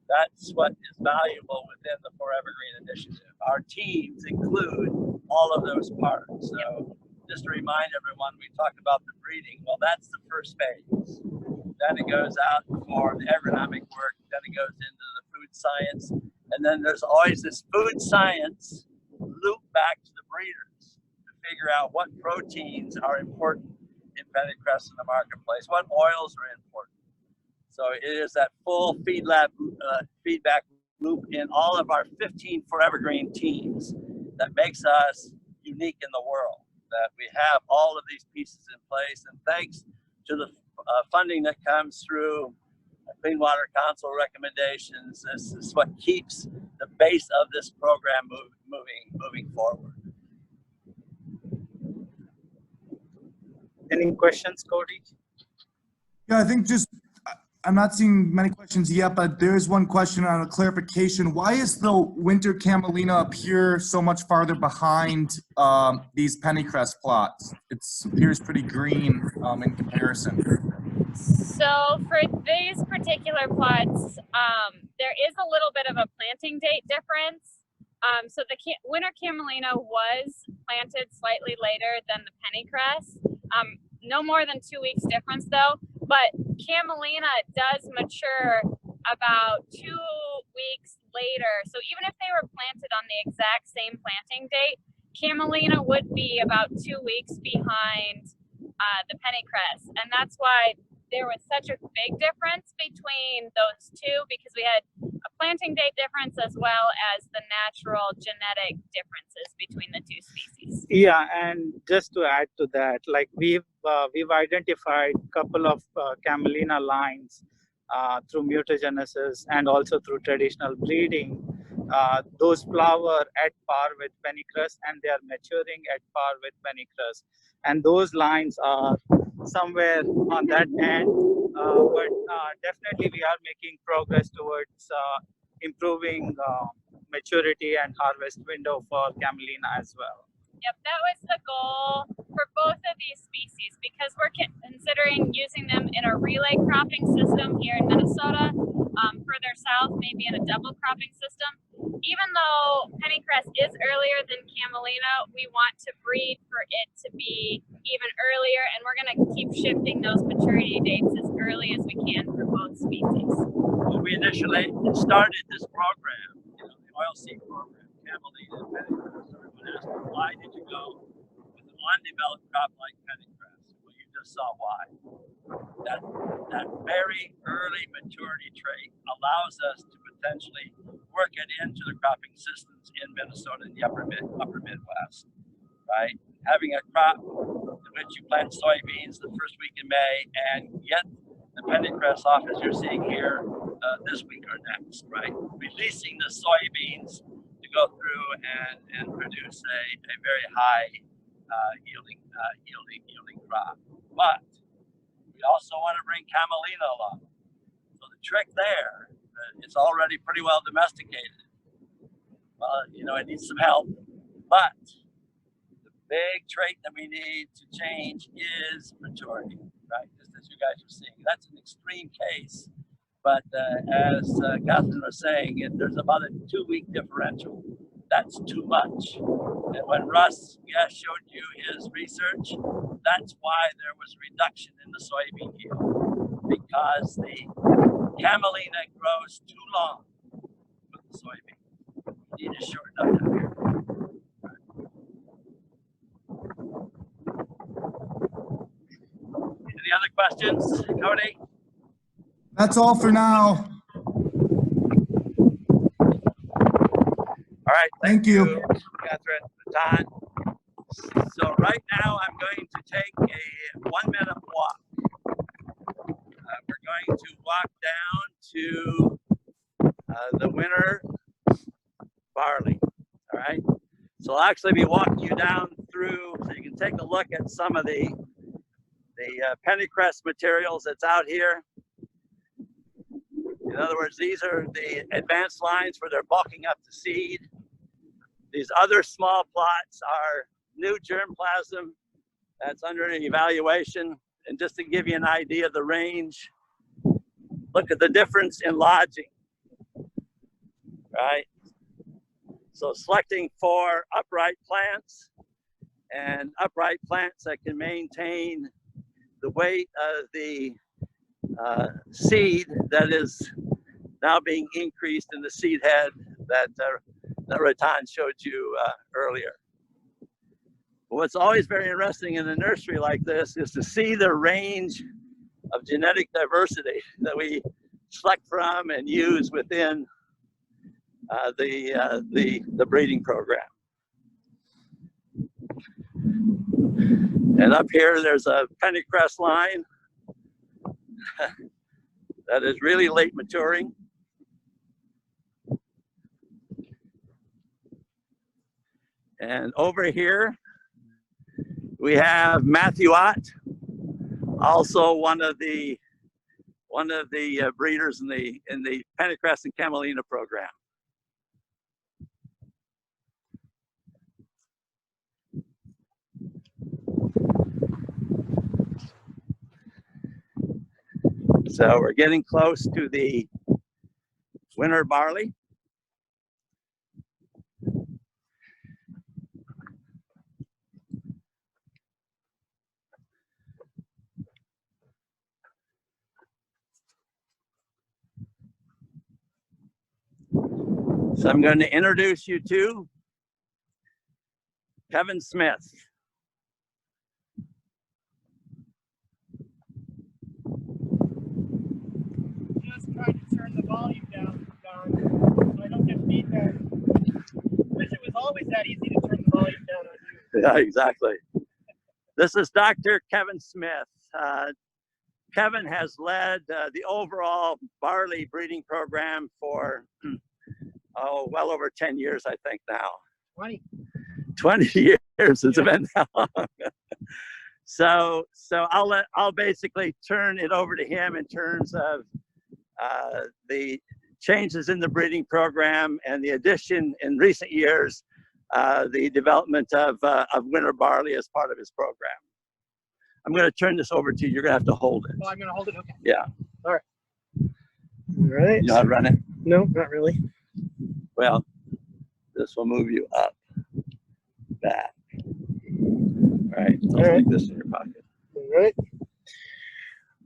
S1: That's what is valuable within the Forever Green Initiative. Our teams include all of those parts. So just to remind everyone, we talked about the breeding. Well, that's the first phase. Then it goes out for the agronomic work. Then it goes into the food science. And then there's always this food science loop back to the breeders to figure out what proteins are important in pennycress in the marketplace, what oils are important. So it is that full feedback loop in all of our 15 Forever Green teams that makes us unique in the world, that we have all of these pieces in place. And thanks to the funding that comes through Clean Water Council recommendations, this is what keeps the base of this program moving forward.
S10: Any questions, Cody?
S4: Yeah, I think just, I'm not seeing many questions yet, but there is one question on a clarification. Why is the winter camelina up here so much farther behind these pennycress plots? It appears pretty green in comparison.
S9: So for these particular plots, there is a little bit of a planting date difference. So the winter camelina was planted slightly later than the pennycress. No more than 2 weeks difference though, but camelina does mature about 2 weeks later. So even if they were planted on the exact same planting date, camelina would be about 2 weeks behind the pennycress. And that's why there was such a big difference between those two, because we had a planting date difference as well as the natural genetic differences between the two species.
S10: Yeah, and just to add to that, like we've identified a couple of camelina lines through mutagenesis and also through traditional breeding. Those flower at par with pennycress and they are maturing at par with pennycress. And those lines are somewhere on that end, but definitely we are making progress towards improving maturity and harvest window for camelina as well.
S9: Yep, that was the goal for both of these species, because we're considering using them in a relay cropping system here in Minnesota, further south, maybe in a double cropping system. Even though pennycress is earlier than camelina, we want to breed for it to be even earlier, and we're going to keep shifting those maturity dates as early as we can for both species.
S1: When we initially started this program, the oilseed program, camelina and pennycress, everyone asked me, why did you go with an undeveloped crop like pennycress? Well, you just saw why. That very early maturity trait allows us to potentially work it into the cropping systems in Minnesota and the upper Midwest, right? Having a crop in which you plant soybeans the first week in May and get the pennycress off, as you're seeing here, this week or next, right? Releasing the soybeans to go through and produce a very high yielding crop. But we also want to bring camelina along. So the trick there, it's already pretty well domesticated. Well, it needs some help, but the big trait that we need to change is maturity, right? Just as you guys are seeing, that's an extreme case. But as Katherine was saying, there's about a 2-week differential. That's too much. And when Russ showed you his research, that's why there was a reduction in the soybean yield, because the camelina grows too long with the soybean. You need to shorten up that. Any other questions, Cody?
S4: That's all for now.
S1: All right,
S4: thank you,
S1: Catherine, Ratan. So right now I'm going to take a 1-minute walk. We're going to walk down to the winter barley, all right? So I'll actually be walking you down through so you can take a look at some of the pennycress materials that's out here. In other words, these are the advanced lines where they're bulking up the seed. These other small plots are new germplasm that's under evaluation. And just to give you an idea of the range, look at the difference in lodging. right? So selecting for upright plants and upright plants that can maintain the weight of the seed that is now being increased in the seed head that Ratan showed you earlier. What's always very interesting in a nursery like this is to see the range of genetic diversity that we select from and use within the breeding program. And up here, there's a Pennycress line that is really late maturing. And over here, we have Matthew Ott, also one of the breeders in the Pennycress and Camelina program. So we're getting close to the winter barley. So I'm going to introduce you to Kevin Smith.
S3: Just trying to turn the volume down, Don, so I don't get feedback. Wish it was always that easy to turn the volume down on you.
S1: Yeah, exactly. This is Dr. Kevin Smith. Kevin has led the overall barley breeding program for well over 10 years, I think now. 20 years it's been that long. So I'll basically turn it over to him in terms of the changes in the breeding program and the addition in recent years, the development of winter barley as part of his program. I'm going to turn this over to you. You're going to have to hold it.
S3: Oh, I'm going to hold it? Okay.
S1: Yeah.
S3: All right. All right.
S1: You know how to run it?
S3: No, not really.
S1: Well, this will move you up, back. All right. I'll stick this in your pocket.
S3: All right.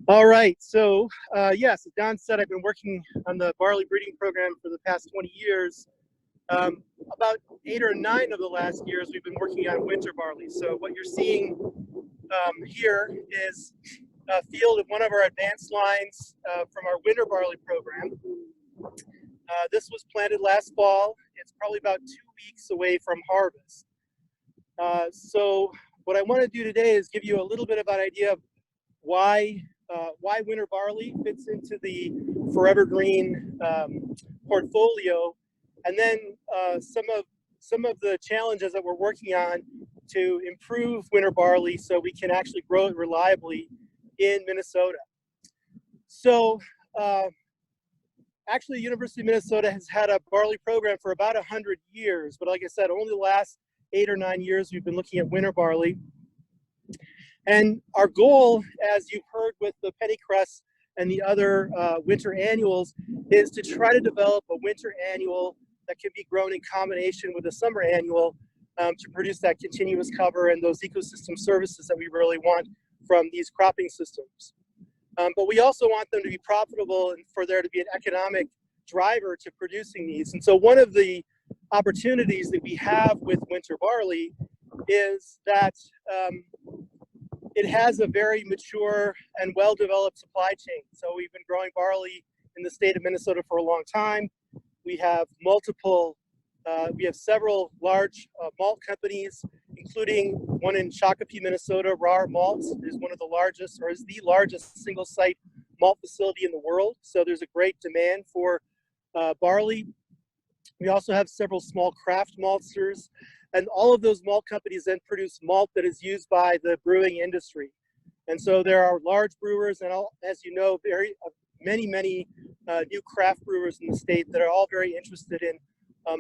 S3: All right. So, yes, as Don said, I've been working on the barley breeding program for the past 20 years. About 8 or 9 of the last years, we've been working on winter barley. So what you're seeing here is a field of one of our advanced lines from our winter barley program. This was planted last fall. It's probably about 2 weeks away from harvest. So what I want to do today is give you a little bit of an idea of why winter barley fits into the Forever Green portfolio, and then some of the challenges that we're working on to improve winter barley so we can actually grow it reliably in Minnesota. So actually, the University of Minnesota has had a barley program for about 100 years, but like I said, only the last 8 or 9 years we've been looking at winter barley. And our goal, as you've heard with the Pennycress and the other winter annuals, is to try to develop a winter annual that can be grown in combination with a summer annual to produce that continuous cover and those ecosystem services that we really want from these cropping systems. But we also want them to be profitable and for there to be an economic driver to producing these. And so one of the opportunities that we have with winter barley is that it has a very mature and well-developed supply chain. So we've been growing barley in the state of Minnesota for a long time. We have several large malt companies, including one in Shakopee, Minnesota. Rahr Malts is one of the largest, or is the largest single-site malt facility in the world. So there's a great demand for barley. We also have several small craft maltsters, and all of those malt companies then produce malt that is used by the brewing industry. And so there are large brewers, and as you know, many new craft brewers in the state that are all very interested in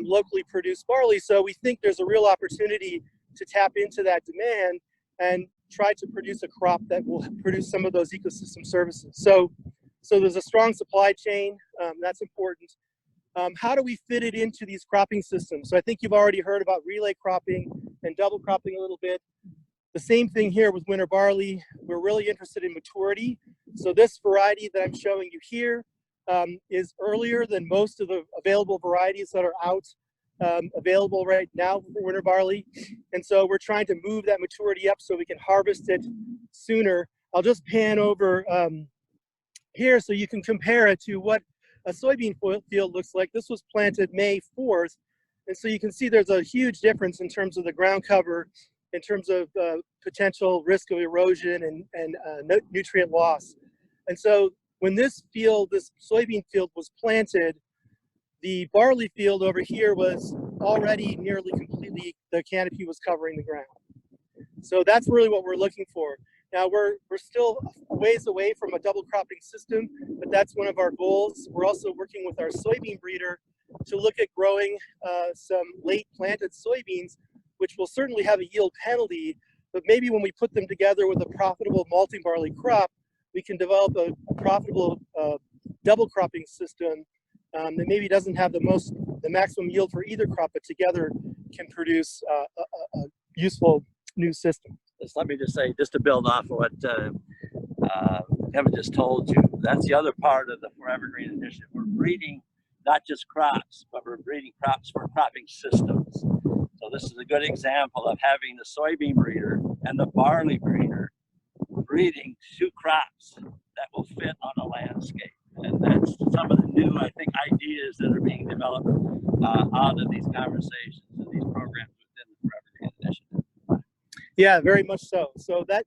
S3: locally produced barley. So we think there's a real opportunity to tap into that demand and try to produce a crop that will produce some of those ecosystem services. So there's a strong supply chain, that's important.
S11: how do we fit it into these cropping systems? So I think you've already heard about relay cropping and double cropping a little bit. The same thing here with winter barley. We're really interested in maturity. So this variety that I'm showing you here is earlier than most of the available varieties that are out available right now for winter barley. And so we're trying to move that maturity up so we can harvest it sooner. I'll just pan over here so you can compare it to what a soybean field looks like. This was planted May 4th. And so you can see there's a huge difference in terms of the ground cover, in terms of potential risk of erosion and nutrient loss. And so when this field, this soybean field was planted, the barley field over here was already nearly completely, the canopy was covering the ground. So that's really what we're looking for. Now we're still a ways away from a double cropping system, but that's one of our goals. We're also working with our soybean breeder to look at growing some late planted soybeans, which will certainly have a yield penalty, but maybe when we put them together with a profitable malting barley crop, we can develop a profitable double cropping system that maybe doesn't have the maximum yield for either crop, but together can produce a useful new system.
S1: Let me just say, just to build off of what Kevin just told you, that's the other part of the Forever Green Initiative. We're breeding not just crops, but we're breeding crops for cropping systems. So this is a good example of having the soybean breeder and the barley breeder breeding two crops that will fit on a landscape. And that's some of the new, I think, ideas that are being developed out of these conversations and these programs within the Forever Green Initiative.
S11: Yeah, very much so. So that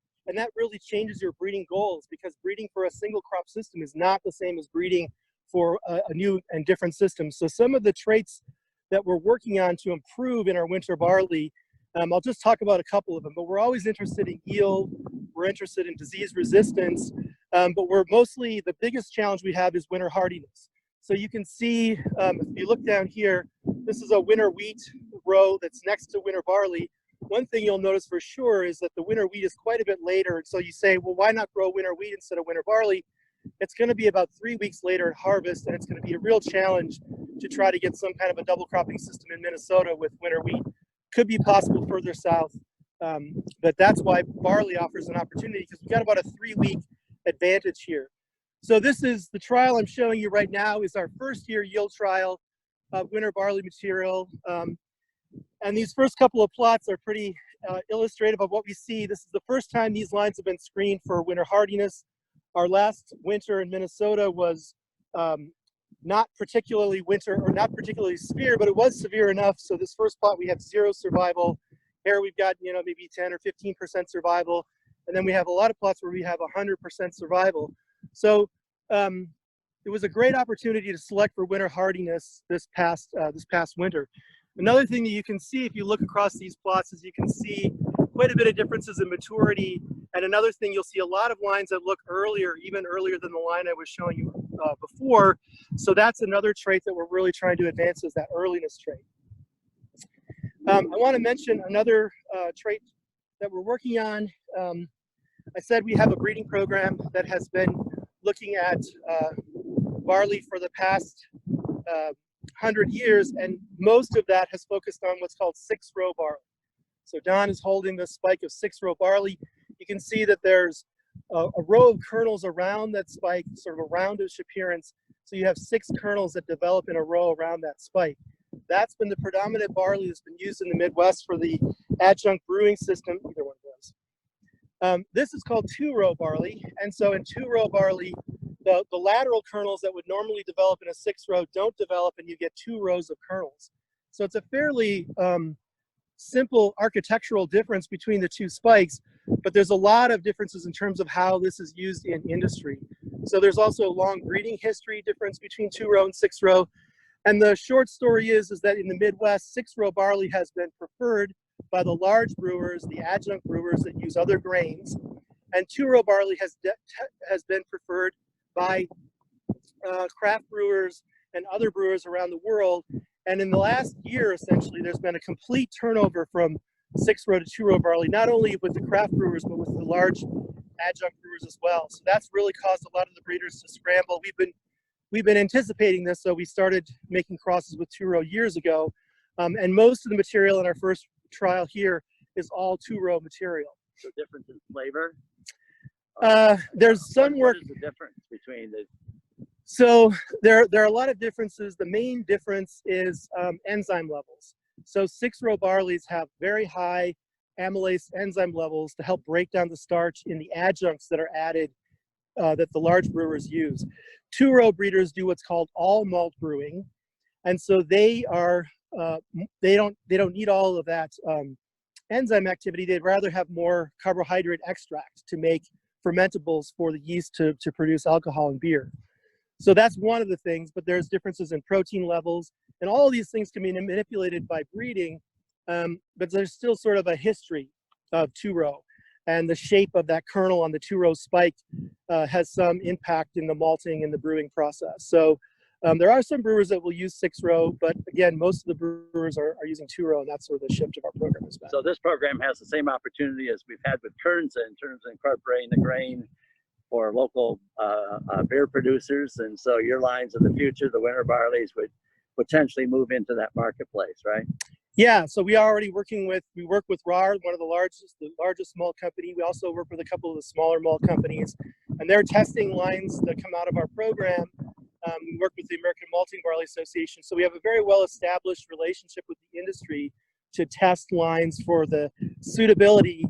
S11: really changes your breeding goals, because breeding for a single crop system is not the same as breeding for a new and different system. So some of the traits that we're working on to improve in our winter barley, I'll just talk about a couple of them, but we're always interested in yield, we're interested in disease resistance, but we're mostly, the biggest challenge we have is winter hardiness. So you can see, if you look down here, this is a winter wheat row that's next to winter barley. One thing you'll notice for sure is that the winter wheat is quite a bit later. So you say, well, why not grow winter wheat instead of winter barley? It's going to be about 3 weeks later at harvest, and it's going to be a real challenge to try to get some kind of a double cropping system in Minnesota with winter wheat. Could be possible further south, but that's why barley offers an opportunity, because we've got about a 3-week advantage here. So this is the trial I'm showing you right now, is our first year yield trial of winter barley material. And these first couple of plots are pretty illustrative of what we see. This is the first time these lines have been screened for winter hardiness. Our last winter in Minnesota was not particularly winter, or not particularly severe, but it was severe enough. So this first plot, we have 0 survival. Here we've got, maybe 10 or 15% survival. And then we have a lot of plots where we have 100% survival. So it was a great opportunity to select for winter hardiness this past winter. Another thing that you can see if you look across these plots is you can see quite a bit of differences in maturity. And another thing, you'll see a lot of lines that look earlier, even earlier than the line I was showing you before. So that's another trait that we're really trying to advance, is that earliness trait. I want to mention another trait that we're working on. I said we have a breeding program that has been looking at barley for the past 100 years, and most of that has focused on what's called 6-row barley. So Don is holding the spike of 6-row barley. You can see that there's a row of kernels around that spike, sort of a roundish appearance. So you have 6 kernels that develop in a row around that spike. That's been the predominant barley that's been used in the Midwest for the adjunct brewing system, either one of those. This is called 2-row barley. And so in 2-row barley, the lateral kernels that would normally develop in a 6-row don't develop, and you get 2 rows of kernels. So it's a fairly simple architectural difference between the 2 spikes, but there's a lot of differences in terms of how this is used in industry. So there's also a long breeding history difference between 2-row and 6-row. And the short story is that in the Midwest, 6-row barley has been preferred by the large brewers, the adjunct brewers that use other grains, and 2-row barley has been preferred by craft brewers and other brewers around the world. And in the last year, essentially, there's been a complete turnover from 6-row to 2-row barley, not only with the craft brewers, but with the large adjunct brewers as well. So that's really caused a lot of the breeders to scramble. we've been anticipating this, so we started making crosses with 2-row years ago. And most of the material in our first trial here is all 2-row material.
S1: So difference in flavor?
S11: There's some work.
S1: What is the difference between the?
S11: So there are a lot of differences. The main difference is enzyme levels. So 6-row barleys have very high amylase enzyme levels to help break down the starch in the adjuncts that are added that the large brewers use. 2-row breeders do what's called all malt brewing, and so they don't need all of that enzyme activity. They'd rather have more carbohydrate extract to make fermentables for the yeast to produce alcohol and beer. So that's one of the things, but there's differences in protein levels, and all of these things can be manipulated by breeding, but there's still sort of a history of 2-row, and the shape of that kernel on the 2-row spike has some impact in the malting and the brewing process. So there are some brewers that will use 6-row, but again, most of the brewers are using 2-row, and that's where the shift of our program has been.
S1: So this program has the same opportunity as we've had with Kernza in terms of incorporating the grain for local beer producers, and so your lines of the future, the winter barleys, would potentially move into that marketplace, right?
S11: Yeah, so we are already we work with RAR, one of the largest malt company. We also work with a couple of the smaller malt companies, and they're testing lines that come out of our program. We work with the American Malting Barley Association, so we have a very well-established relationship with the industry to test lines for the suitability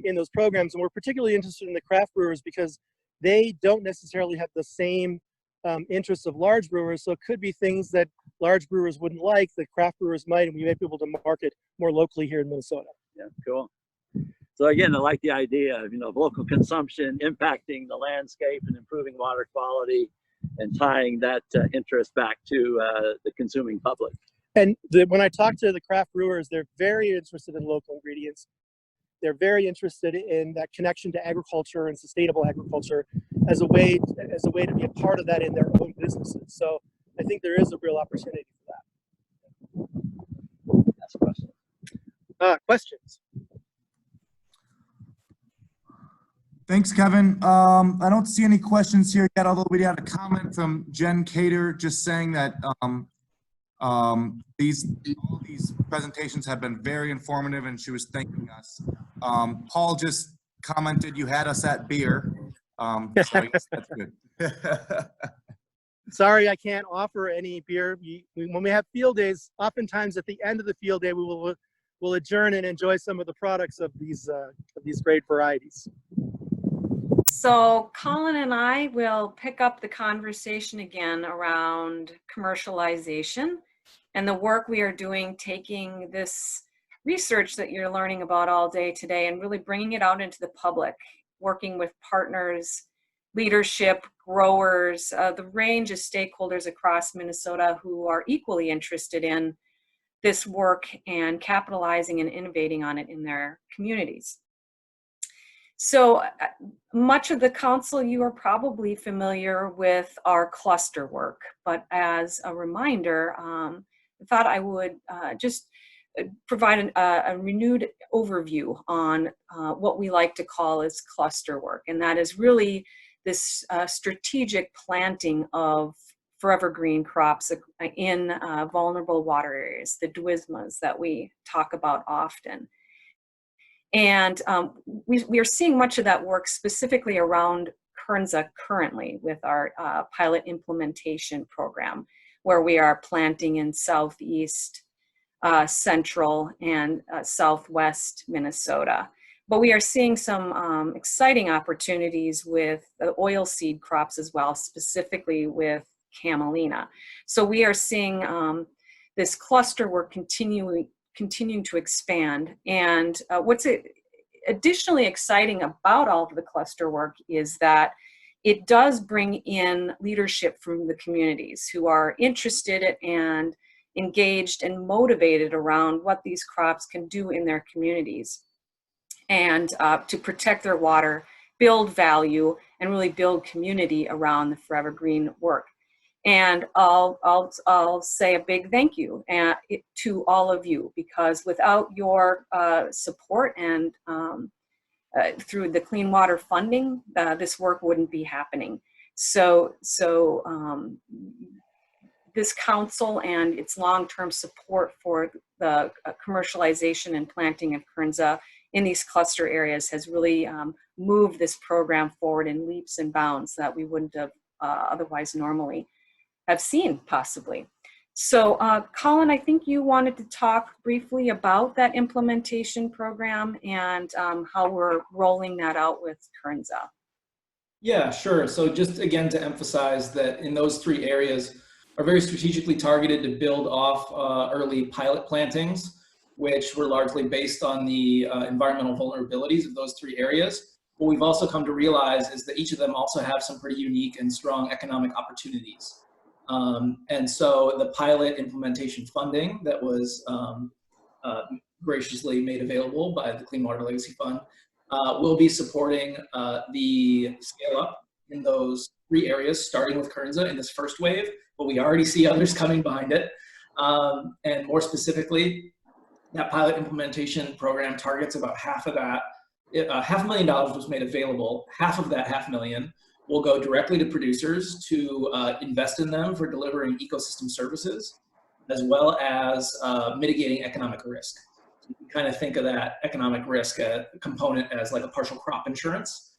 S11: in those programs. And we're particularly interested in the craft brewers because they don't necessarily have the same interests of large brewers, so it could be things that large brewers wouldn't like that craft brewers might, and we may be able to market more locally here in Minnesota.
S1: Yeah, cool. So again, I like the idea of local consumption impacting the landscape and improving water quality, and tying that interest back to the consuming public.
S11: And when I talk to the craft brewers, they're very interested in local ingredients. They're very interested in that connection to agriculture and sustainable agriculture as a way to be a part of that in their own businesses. So I think there is a real opportunity for that.
S1: That's a question.
S11: Questions?
S4: Thanks, Kevin. I don't see any questions here yet, although we had a comment from Jen Cater just saying that all these presentations have been very informative, and she was thanking us. Paul just commented you had us at beer, so I guess that's good.
S11: Sorry, I can't offer any beer. When we have field days, oftentimes at the end of the field day, we'll adjourn and enjoy some of the products of these great varieties.
S8: So Colin and I will pick up the conversation again around commercialization and the work we are doing, taking this research that you're learning about all day today and really bringing it out into the public, working with partners, leadership, growers, the range of stakeholders across Minnesota who are equally interested in this work and capitalizing and innovating on it in their communities. So much of the council, you are probably familiar with our cluster work, but as a reminder, I thought I would just provide a renewed overview on what we like to call as cluster work, and that is really this strategic planting of forever green crops in vulnerable water areas, the duismas that we talk about often. And we are seeing much of that work specifically around Kernza currently with our pilot implementation program, where we are planting in southeast, central, and southwest Minnesota. But we are seeing some exciting opportunities with the oilseed crops as well, specifically with camelina. So we are seeing this cluster work continuing to expand. And what's additionally exciting about all of the cluster work is that it does bring in leadership from the communities who are interested and engaged and motivated around what these crops can do in their communities and to protect their water, build value, and really build community around the forever green work. And I'll say a big thank you to all of you, because without your support and through the clean water funding, this work wouldn't be happening. So this council and its long-term support for the commercialization and planting of Kernza in these cluster areas has really moved this program forward in leaps and bounds that we wouldn't have otherwise normally have seen, possibly. So Colin, I think you wanted to talk briefly about that implementation program and how we're rolling that out with Kernza.
S5: Yeah, sure. So just again to emphasize that in those 3 areas are very strategically targeted to build off early pilot plantings, which were largely based on the environmental vulnerabilities of those 3 areas. What we've also come to realize is that each of them also have some pretty unique and strong economic opportunities. And so the pilot implementation funding that was graciously made available by the Clean Water Legacy Fund will be supporting the scale up in those 3 areas, starting with Kernza in this first wave, but we already see others coming behind it. And more specifically, that pilot implementation program targets about half of that. $500,000 was made available. Half of that $500,000 will go directly to producers to invest in them for delivering ecosystem services, as well as mitigating economic risk. So you can kind of think of that economic risk component as like a partial crop insurance,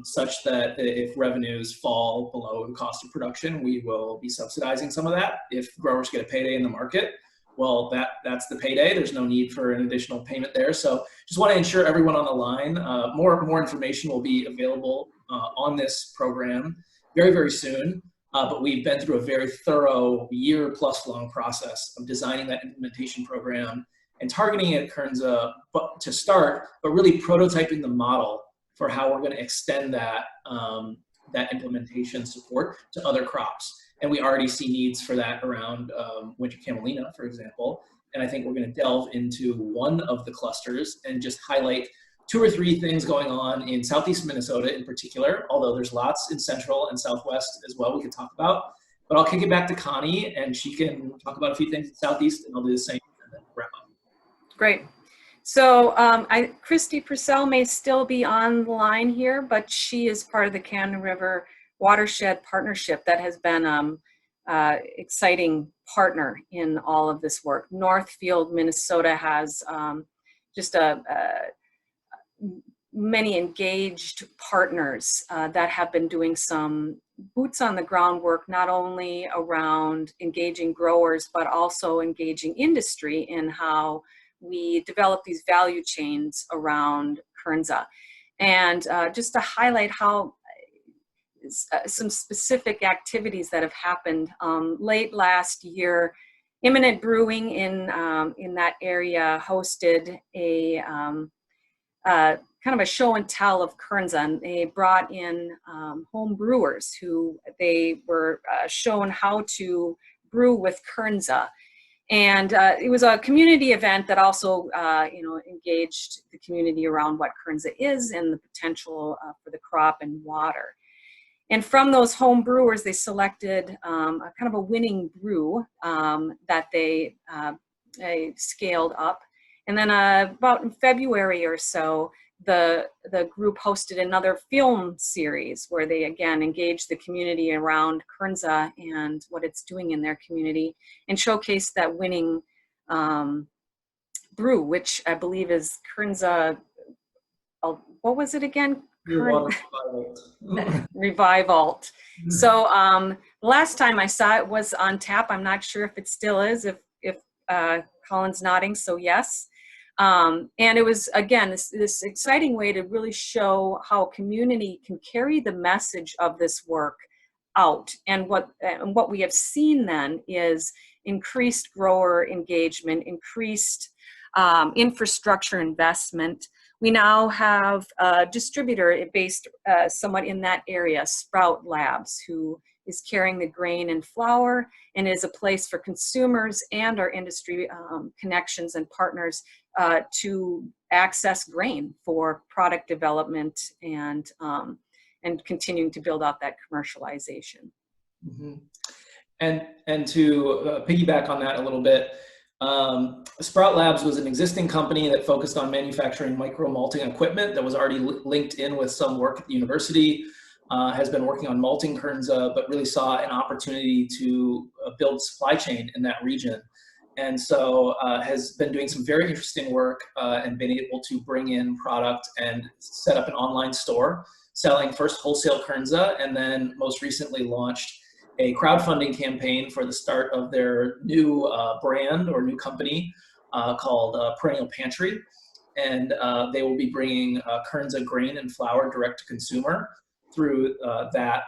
S5: such that if revenues fall below the cost of production, we will be subsidizing some of that. If growers get a payday in the market, well, that's the payday. There's no need for an additional payment there. So just want to ensure everyone on the line, more information will be available on this program very, very soon. But we've been through a very thorough year-plus long process of designing that implementation program and targeting it at Kernza to start, but really prototyping the model for how we're going to extend that, that implementation support to other crops. And we already see needs for that around winter camelina, for example. And I think we're going to delve into one of the clusters and just highlight 2 or 3 things going on in Southeast Minnesota in particular, although there's lots in Central and Southwest as well we could talk about. But I'll kick it back to Connie and she can talk about a few things in Southeast and I'll do the same and then wrap up.
S8: Great. So Christy Purcell may still be on the line here, but she is part of the Cannon River Watershed Partnership that has been exciting partner in all of this work. Northfield, Minnesota has just many engaged partners that have been doing some boots on the ground work, not only around engaging growers, but also engaging industry in how we develop these value chains around Kernza. And just to highlight how some specific activities that have happened. Late last year, Imminent Brewing in that area hosted a kind of a show and tell of Kernza, and they brought in home brewers who they were shown how to brew with Kernza. And it was a community event that also, engaged the community around what Kernza is and the potential for the crop and water. And from those home brewers, they selected a kind of a winning brew that they scaled up. And then about in February or so, the group hosted another film series where they again engaged the community around Kernza and what it's doing in their community and showcased that winning brew, which I believe is Kernza, what was it again? Revivalt. So the last time I saw it was on tap. I'm not sure if it still is, if Colin's nodding, so yes. And it was, again, this exciting way to really show how community can carry the message of this work out. And what we have seen then is increased grower engagement, increased infrastructure investment. We now have a distributor based somewhat in that area, Sprout Labs, who is carrying the grain and flour and is a place for consumers and our industry connections and partners to access grain for product development and continuing to build out that commercialization.
S5: Mm-hmm. And to piggyback on that a little bit, Sprout Labs was an existing company that focused on manufacturing micro malting equipment that was already linked in with some work at the university. has been working on malting Kernza, but really saw an opportunity to build supply chain in that region. And so has been doing some very interesting work and been able to bring in product and set up an online store selling first wholesale Kernza, and then most recently launched a crowdfunding campaign for the start of their new brand or new company called Perennial Pantry. And they will be bringing Kernza grain and flour direct to consumer through that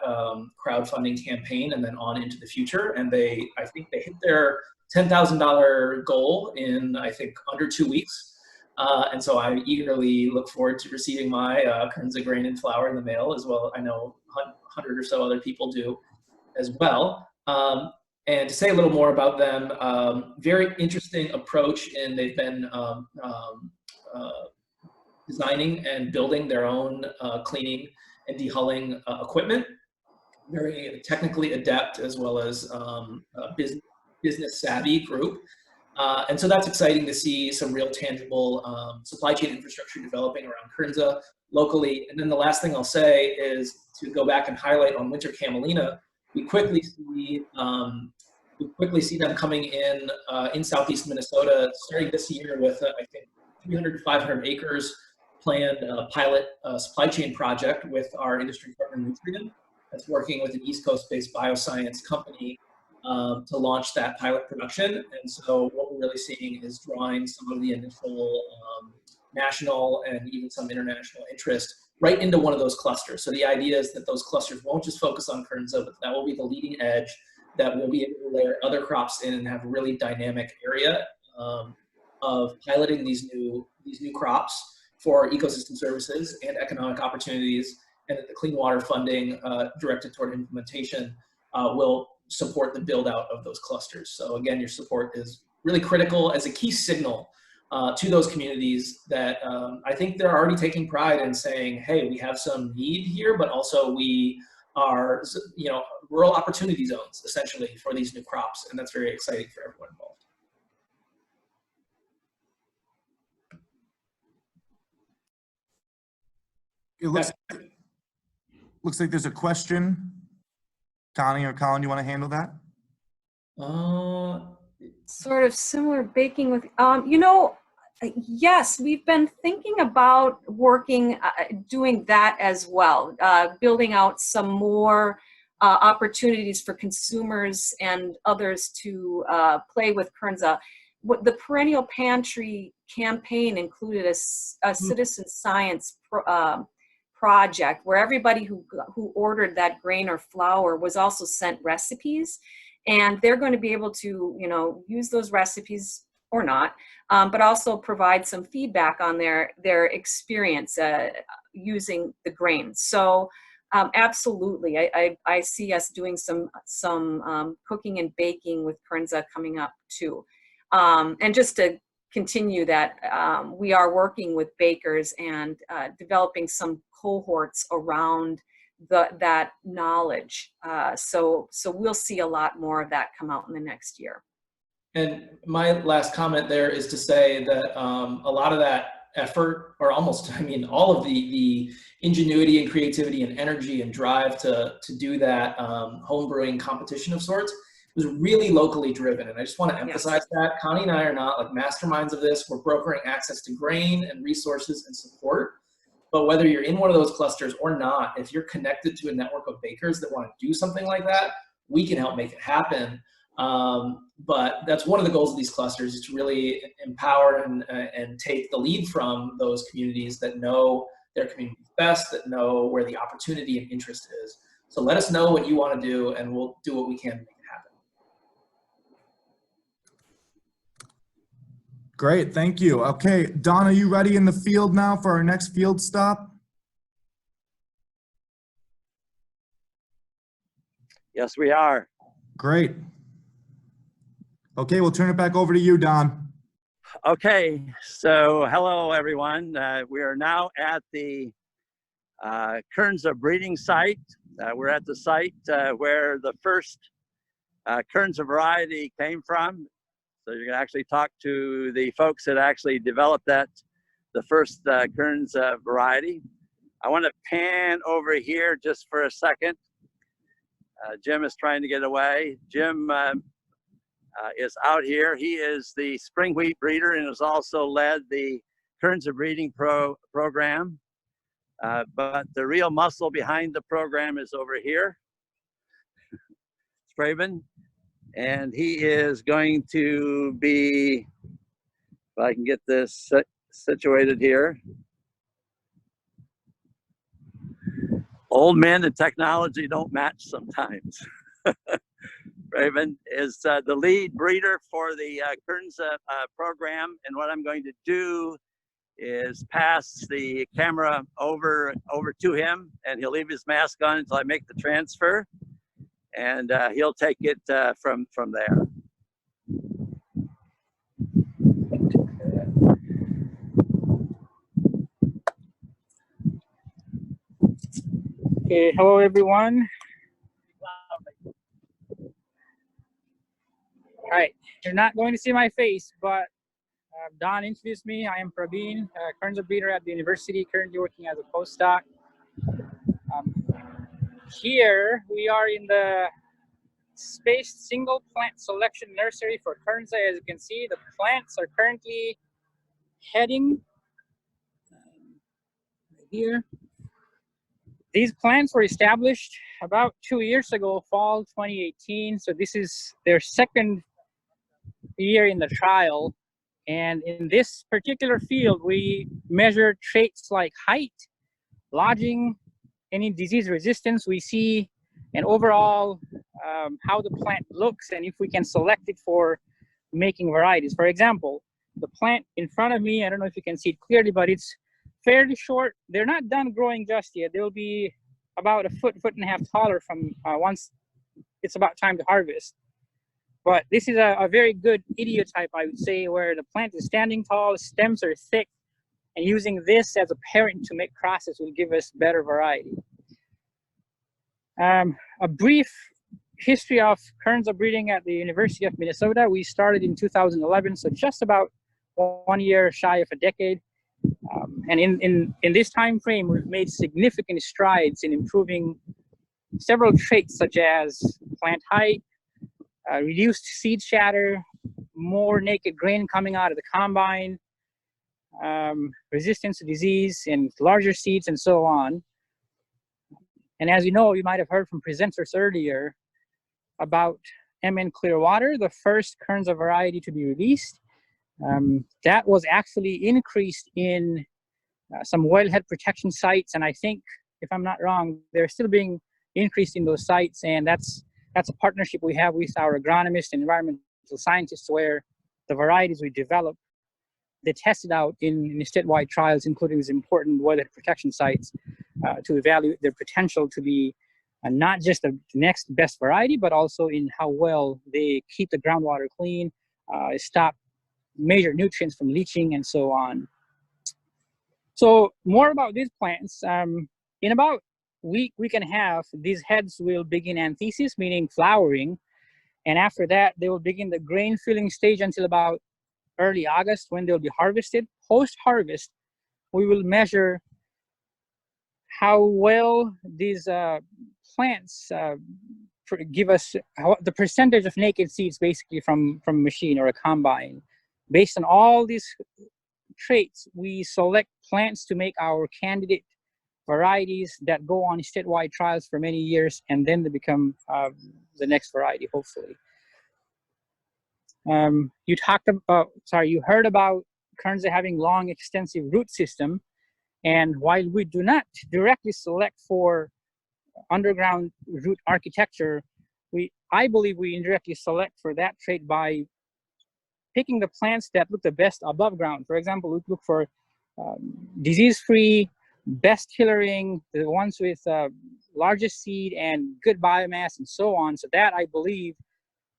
S5: crowdfunding campaign and then on into the future. And I think they hit their $10,000 goal in, I think, under 2 weeks. And so I eagerly look forward to receiving my Kernza grain and flour in the mail as well. I know 100 or so other people do as well. And to say a little more about them, very interesting approach in they've been designing and building their own cleaning and dehulling equipment. Very technically adept as well as business savvy group. And so that's exciting to see some real tangible supply chain infrastructure developing around Kernza locally. And then the last thing I'll say is to go back and highlight on Winter Camelina. We quickly see them coming in southeast Minnesota, starting this year with I think 300 to 500 acres planned pilot supply chain project with our industry partner Nutrien, that's working with an East Coast-based bioscience company to launch that pilot production. And so what we're really seeing is drawing some of the initial national and even some international interest right into one of those clusters. So the idea is that those clusters won't just focus on Kernza, but that will be the leading edge, that we'll be able to layer other crops in and have a really dynamic area of piloting these new crops for ecosystem services and economic opportunities, and that the clean water funding directed toward implementation will support the build out of those clusters. So again, your support is really critical as a key signal to those communities that I think they're already taking pride in saying, hey, we have some need here, but also we are, rural opportunity zones essentially for these new crops. And that's very exciting for everyone involved.
S4: It looks like there's a question. Connie or Colin, you want to handle that?
S8: Sort of similar baking with, yes, we've been thinking about working, doing that as well, building out some more opportunities for consumers and others to play with Kernza. The Perennial Pantry campaign included a citizen science project where everybody who ordered that grain or flour was also sent recipes, and they're going to be able to use those recipes or not, but also provide some feedback on their experience using the grains. So absolutely, I see us doing some cooking and baking with Kernza coming up too. And just to continue that, we are working with bakers and developing some cohorts around that knowledge. So we'll see a lot more of that come out in the next year.
S5: And my last comment there is to say that a lot of that effort, or almost, all of the ingenuity and creativity and energy and drive to do that home brewing competition of sorts was really locally driven. And I just want to emphasize that. Connie and I are not like masterminds of this. We're brokering access to grain and resources and support. But whether you're in one of those clusters or not, if you're connected to a network of bakers that want to do something like that, we can help make it happen. But that's one of the goals of these clusters, is to really empower and take the lead from those communities that know their communities best, that know where the opportunity and interest is. So let us know what you want to do, and we'll do what we can to make it happen.
S4: Great, thank you. Okay, Don, are you ready in the field now for our next field stop?
S1: Yes, we are.
S4: Great. Okay, we'll turn it back over to you, Don.
S1: Okay, so hello everyone. We are now at the Kernza breeding site. We're at the site where the first Kernza variety came from. So you're gonna actually talk to the folks that actually developed the first Kernza variety. I want to pan over here just for a second. Jim is trying to get away. Jim is out here. He is the spring wheat breeder and has also led the Kernza breeding program. But the real muscle behind the program is over here, Prabin, and he is going to be, if I can get this situated here. Old men and technology don't match sometimes. Prabin is the lead breeder for the Kernza program, and what I'm going to do is pass the camera over to him, and he'll leave his mask on until I make the transfer, and he'll take it from there.
S12: Okay, hello everyone. All right, you're not going to see my face, but Don introduced me. I am Prabin, Kernza breeder at the university, currently working as a postdoc. Here we are in the spaced single plant selection nursery for Kernza. As you can see, the plants are currently heading here. These plants were established about 2 years ago, fall 2018. So this is their second year in the trial. And in this particular field, we measure traits like height, lodging, any disease resistance. We see an overall how the plant looks and if we can select it for making varieties. For example, the plant in front of me, I don't know if you can see it clearly, but it's fairly short. They're not done growing just yet. They'll be about a foot and a half taller from once it's about time to harvest. But this is a very good idiotype, I would say, where the plant is standing tall, stems are thick, and using this as a parent to make crosses will give us better variety. A brief history of Kernza breeding at the University of Minnesota. We started in 2011, so just about 1 year shy of a decade. And in this time frame, we've made significant strides in improving several traits such as plant height, reduced seed shatter, more naked grain coming out of the combine, resistance to disease and larger seeds, and so on. And as you know, you might have heard from presenters earlier about MN Clearwater, the first Kernza variety to be released. That was actually increased in some wellhead protection sites, and I think, if I'm not wrong, they're still being increased in those sites, and that's a partnership we have with our agronomists and environmental scientists, where the varieties we develop, they tested out in statewide trials, including these important wellhead protection sites, to evaluate their potential to be not just the next best variety, but also in how well they keep the groundwater clean, stop major nutrients from leaching, and so on. So more about these plants. In about week and a half, these heads will begin anthesis, meaning flowering. And after that, they will begin the grain filling stage until about early August, when they'll be harvested. Post-harvest, we will measure how well these plants give us the percentage of naked seeds basically from a machine or a combine. Based on all these traits, we select plants to make our candidate varieties that go on statewide trials for many years, and then they become the next variety, hopefully. You heard about Kernza having long, extensive root system, and while we do not directly select for underground root architecture, I believe we indirectly select for that trait by picking the plants that look the best above ground. For example, we look for disease-free, best tillering, the ones with largest seed and good biomass, and so on. So that, I believe,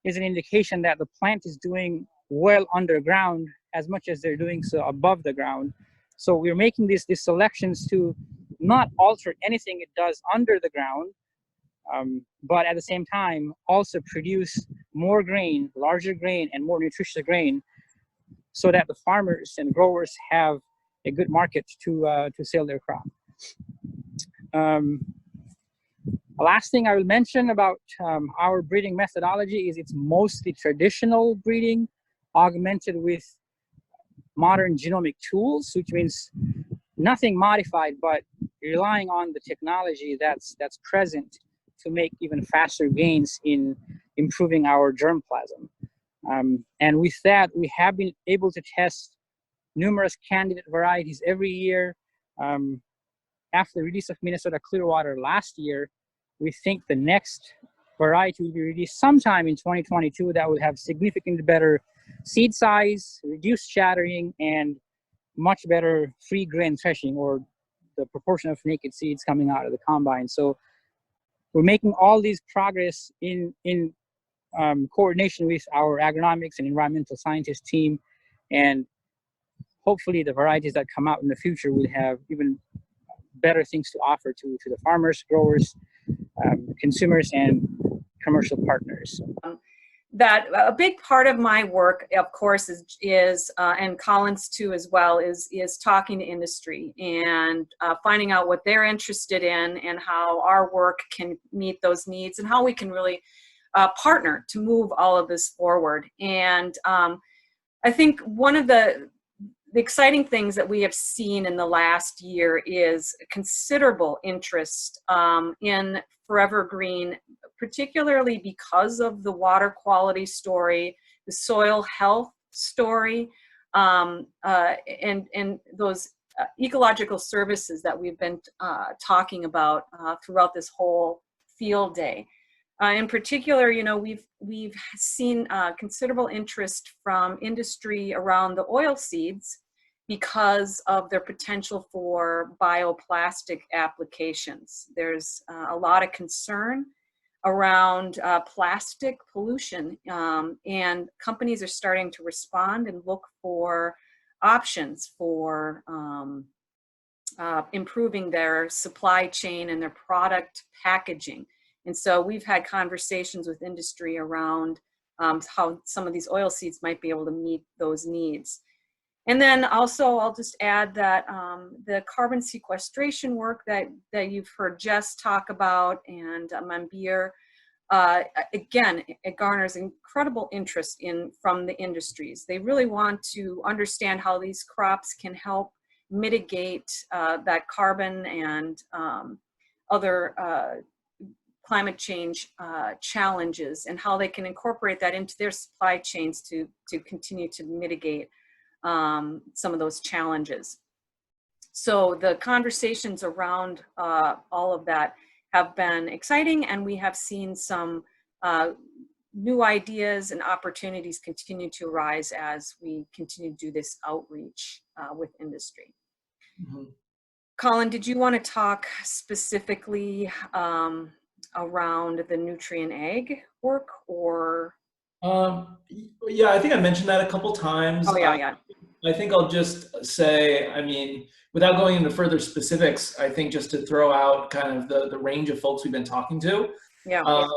S12: is an indication that the plant is doing well underground as much as they're doing so above the ground. So we're making these selections to not alter anything it does under the ground, but at the same time also produce more grain, larger grain, and more nutritious grain, so that the farmers and growers have a good market to sell their crop. The last thing I will mention about our breeding methodology is it's mostly traditional breeding, augmented with modern genomic tools, which means nothing modified, but relying on the technology that's present to make even faster gains in improving our germplasm. And with that, we have been able to test numerous candidate varieties every year. After the release of Minnesota Clearwater last year, we think the next variety will be released sometime in 2022 that will have significantly better seed size, reduced shattering, and much better free grain threshing, or the proportion of naked seeds coming out of the combine. So we're making all these progress in coordination with our agronomics and environmental scientist team, and hopefully the varieties that come out in the future will have even better things to offer to the farmers, growers, consumers, and commercial partners.
S8: That a big part of my work, of course, is and Colin's too as well, is talking to industry and finding out what they're interested in and how our work can meet those needs and how we can really partner to move all of this forward. And I think one of the exciting things that we have seen in the last year is considerable interest in Forever Green, particularly because of the water quality story, the soil health story, and those ecological services that we've been talking about throughout this whole field day. In particular, you know, we've seen considerable interest from industry around the oil seeds because of their potential for bioplastic applications. There's a lot of concern around plastic pollution, and companies are starting to respond and look for options for improving their supply chain and their product packaging. And so we've had conversations with industry around how some of these oil seeds might be able to meet those needs. And then also, I'll just add that the carbon sequestration work that you've heard Jess talk about and Manbir, again, it garners incredible interest from the industries. They really want to understand how these crops can help mitigate that carbon and other climate change challenges, and how they can incorporate that into their supply chains to continue to mitigate some of those challenges. So the conversations around all of that have been exciting, and we have seen some new ideas and opportunities continue to arise as we continue to do this outreach with industry. Mm-hmm. Colin, did you want to talk specifically around the nutrient ag work, or?
S5: Yeah, I think I mentioned that a couple times.
S8: Oh, yeah.
S5: I think I'll just say, I mean, without going into further specifics, I think just to throw out kind of the range of folks we've been talking to. Yeah.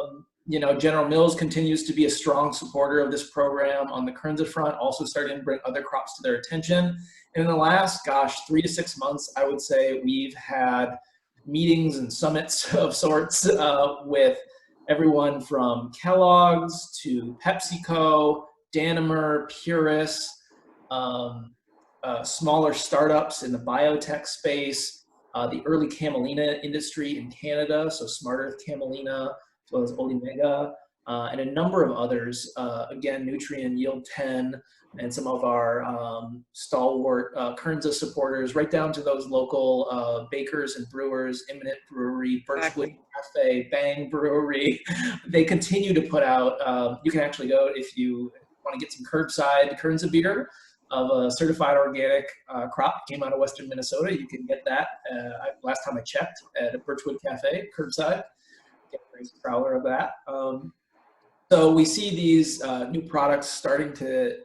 S5: You know, General Mills continues to be a strong supporter of this program on the Kernza front, also starting to bring other crops to their attention. And in the last, 3 to 6 months, I would say we've had meetings and summits of sorts with everyone from Kellogg's to PepsiCo, Danimer, Purus, smaller startups in the biotech space, the early camelina industry in Canada, so Smart Earth Camelina, as well as Olimega, and a number of others, again, Nutrien, Yield 10, and some of our stalwart Kernza supporters, right down to those local bakers and brewers, Imminent Brewery, Birchwood Cafe, Bang Brewery. They continue to put out, you can actually go if you want to get some curbside Kernza beer of a certified organic crop, came out of Western Minnesota. You can get that, last time I checked, at a Birchwood Cafe, curbside. Get a nice growler of that. So we see these new products starting to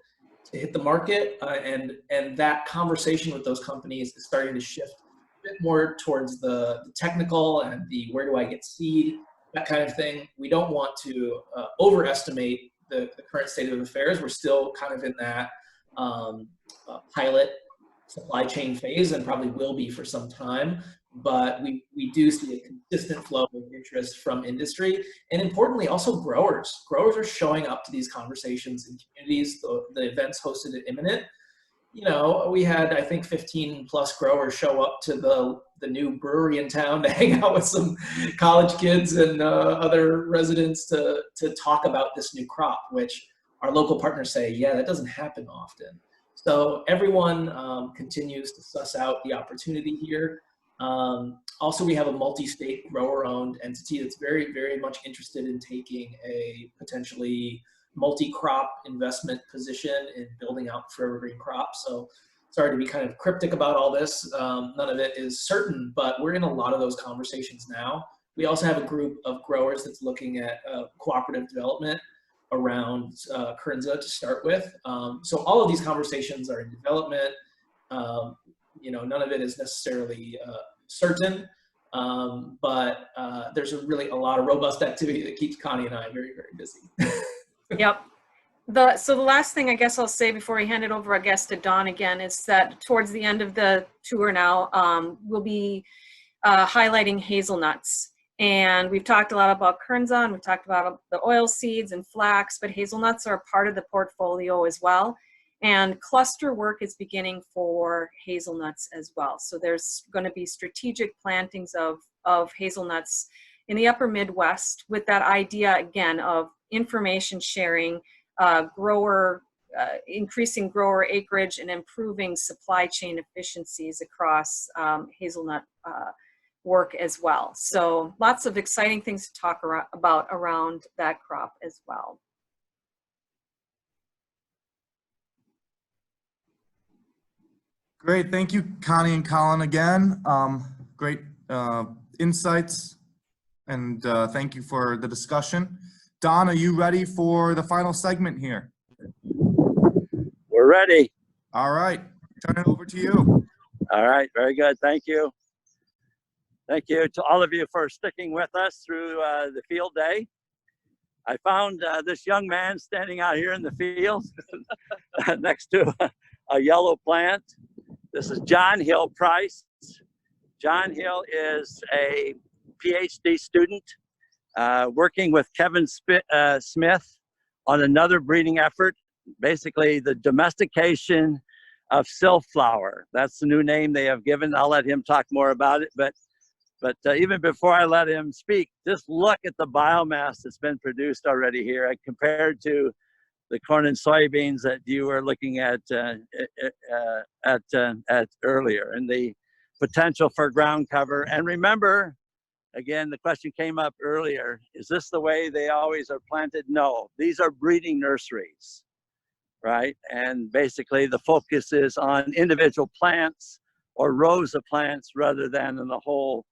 S5: hit the market, and that conversation with those companies is starting to shift a bit more towards the technical and the where do I get seed, that kind of thing. We don't want to overestimate the current state of affairs. We're still kind of in that pilot supply chain phase, and probably will be for some time. but we do see a consistent flow of interest from industry, and importantly, also growers. Growers are showing up to these conversations in communities. The events hosted at Imminent, you know, we had, I think, 15 plus growers show up to the new brewery in town to hang out with some college kids and other residents to talk about this new crop, which our local partners say, yeah, that doesn't happen often. So everyone continues to suss out the opportunity here. Also, we have a multi-state grower-owned entity that's very, very much interested in taking a potentially multi-crop investment position in building out forever green crops. So sorry to be kind of cryptic about all this. None of it is certain, but we're in a lot of those conversations now. We also have a group of growers that's looking at cooperative development around Kernza to start with. So all of these conversations are in development. You know, none of it is necessarily certain, but there's a lot of robust activity that keeps Connie and I very, very busy.
S8: Yep. So the last thing I guess I'll say before we hand it over, I guess, to Don again, is that towards the end of the tour now, we'll be highlighting hazelnuts. And we've talked a lot about Kernza, and we've talked about the oil seeds and flax, but hazelnuts are part of the portfolio as well. And cluster work is beginning for hazelnuts as well. So there's going to be strategic plantings of hazelnuts in the upper Midwest with that idea, again, of information sharing, increasing grower acreage, and improving supply chain efficiencies across hazelnut work as well. So lots of exciting things to talk about around that crop as well.
S4: Great, thank you, Connie and Colin, again. Great insights, and thank you for the discussion. Don, are you ready for the final segment here?
S1: We're ready.
S4: All right, turn it over to you.
S1: All right, very good. Thank you. Thank you to all of you for sticking with us through the field day. I found this young man standing out here in the field next to a yellow plant. This is John Hill Price. John Hill is a PhD student working with Kevin Smith on another breeding effort, basically the domestication of Silflower. That's the new name they have given. I'll let him talk more about it, but even before I let him speak, just look at the biomass that's been produced already here compared to the corn and soybeans that you were looking at earlier, and the potential for ground cover. And remember, again, the question came up earlier, is this the way they always are planted? No, these are breeding nurseries, right? And basically the focus is on individual plants or rows of plants rather than in the whole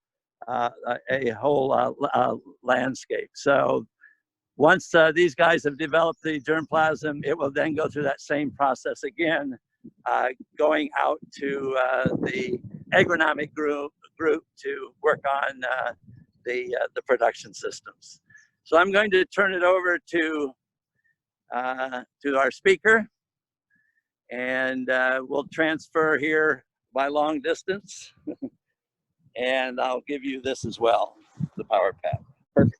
S1: landscape. So once these guys have developed the germplasm, it will then go through that same process again, going out to the agronomic group to work on the production systems. So I'm going to turn it over to our speaker, and we'll transfer here by long distance. And I'll give you this as well, the power pad. Perfect.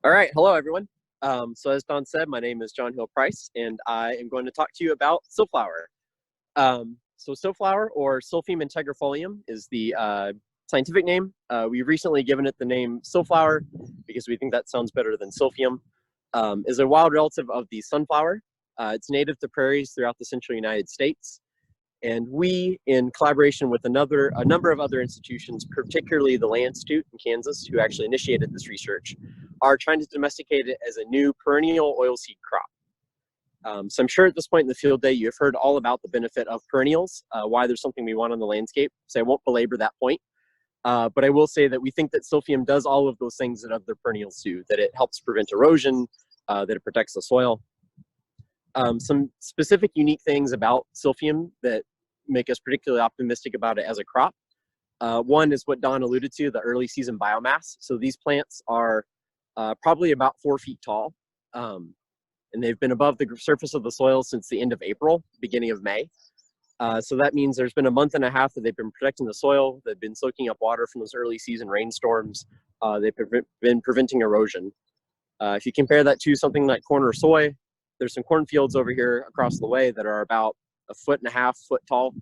S13: All right, hello everyone. So as Don said, my name is John Hill Price, and I am going to talk to you about Silflower. So Silflower, or Silphium integrifolium, is the scientific name. We've recently given it the name Silflower because we think that sounds better than Silphium. Is a wild relative of the sunflower. It's native to prairies throughout the central United States. And we, in collaboration with a number of other institutions, particularly the Land Institute in Kansas, who actually initiated this research, are trying to domesticate it as a new perennial oilseed crop. So I'm sure at this point in the field day, you've heard all about the benefit of perennials, why there's something we want on the landscape. So I won't belabor that point. But I will say that we think that Silphium does all of those things that other perennials do, that it helps prevent erosion, that it protects the soil. Some specific unique things about Silphium that make us particularly optimistic about it as a crop. One is what Don alluded to, the early season biomass. So these plants are probably about 4 feet tall, and they've been above the surface of the soil since the end of April, beginning of May. So that means there's been a month and a half that they've been protecting the soil. They've been soaking up water from those early season rainstorms. They've been preventing erosion. If you compare that to something like corn or soy, there's some cornfields over here across the way that are about 1.5 foot tall.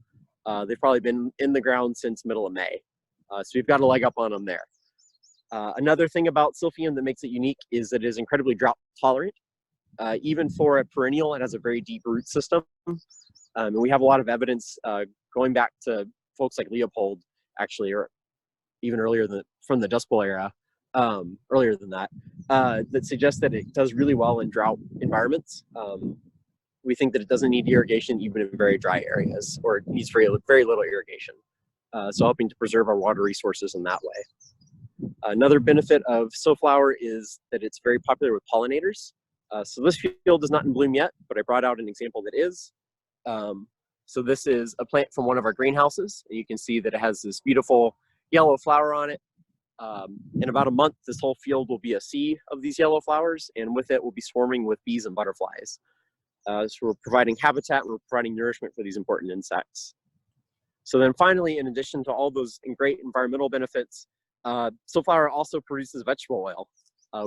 S13: They've probably been in the ground since middle of May. So we've got a leg up on them there. Another thing about Silphium that makes it unique is that it is incredibly drought tolerant. Even for a perennial, it has a very deep root system. And we have a lot of evidence going back to folks like Leopold, actually, or even earlier from the Dust Bowl era, earlier than that, that suggests that it does really well in drought environments. We think that it doesn't need irrigation even in very dry areas, or it needs very little irrigation. So helping to preserve our water resources in that way. Another benefit of Silflower is that it's very popular with pollinators. So this field is not in bloom yet, but I brought out an example that is. So this is a plant from one of our greenhouses, and you can see that it has this beautiful yellow flower on it. In about a month, this whole field will be a sea of these yellow flowers, and with it will be swarming with bees and butterflies. So we're providing habitat, we're providing nourishment for these important insects. So then finally, in addition to all those great environmental benefits, Silflower also produces vegetable oil.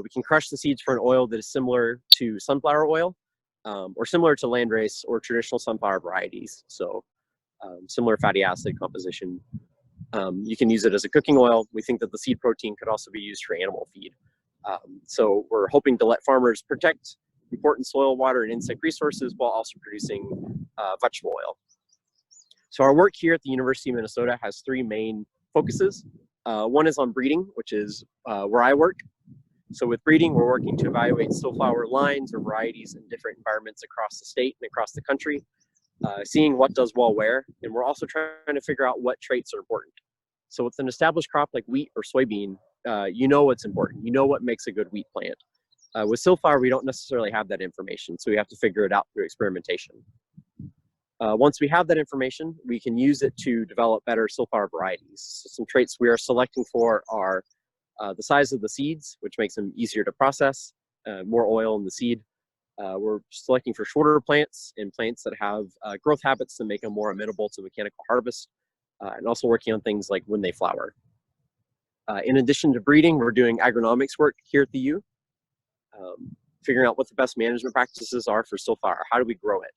S13: We can crush the seeds for an oil that is similar to sunflower oil, or similar to landrace or traditional sunflower varieties. So similar fatty acid composition. You can use it as a cooking oil. We think that the seed protein could also be used for animal feed. So we're hoping to let farmers protect important soil, water, and insect resources while also producing vegetable oil. So our work here at the University of Minnesota has 3 main focuses. One is on breeding, which is where I work. So with breeding, we're working to evaluate Silflower lines or varieties in different environments across the state and across the country, seeing what does well where, and we're also trying to figure out what traits are important. So with an established crop like wheat or soybean, you know what's important. You know what makes a good wheat plant. With Silflower, we don't necessarily have that information, so we have to figure it out through experimentation. Once we have that information, we can use it to develop better Silflower varieties. So some traits we are selecting for are the size of the seeds, which makes them easier to process, more oil in the seed. We're selecting for shorter plants and plants that have growth habits that make them more amenable to mechanical harvest, and also working on things like when they flower. In addition to breeding, we're doing agronomics work here at the U, figuring out what the best management practices are for Silflower. How do we grow it?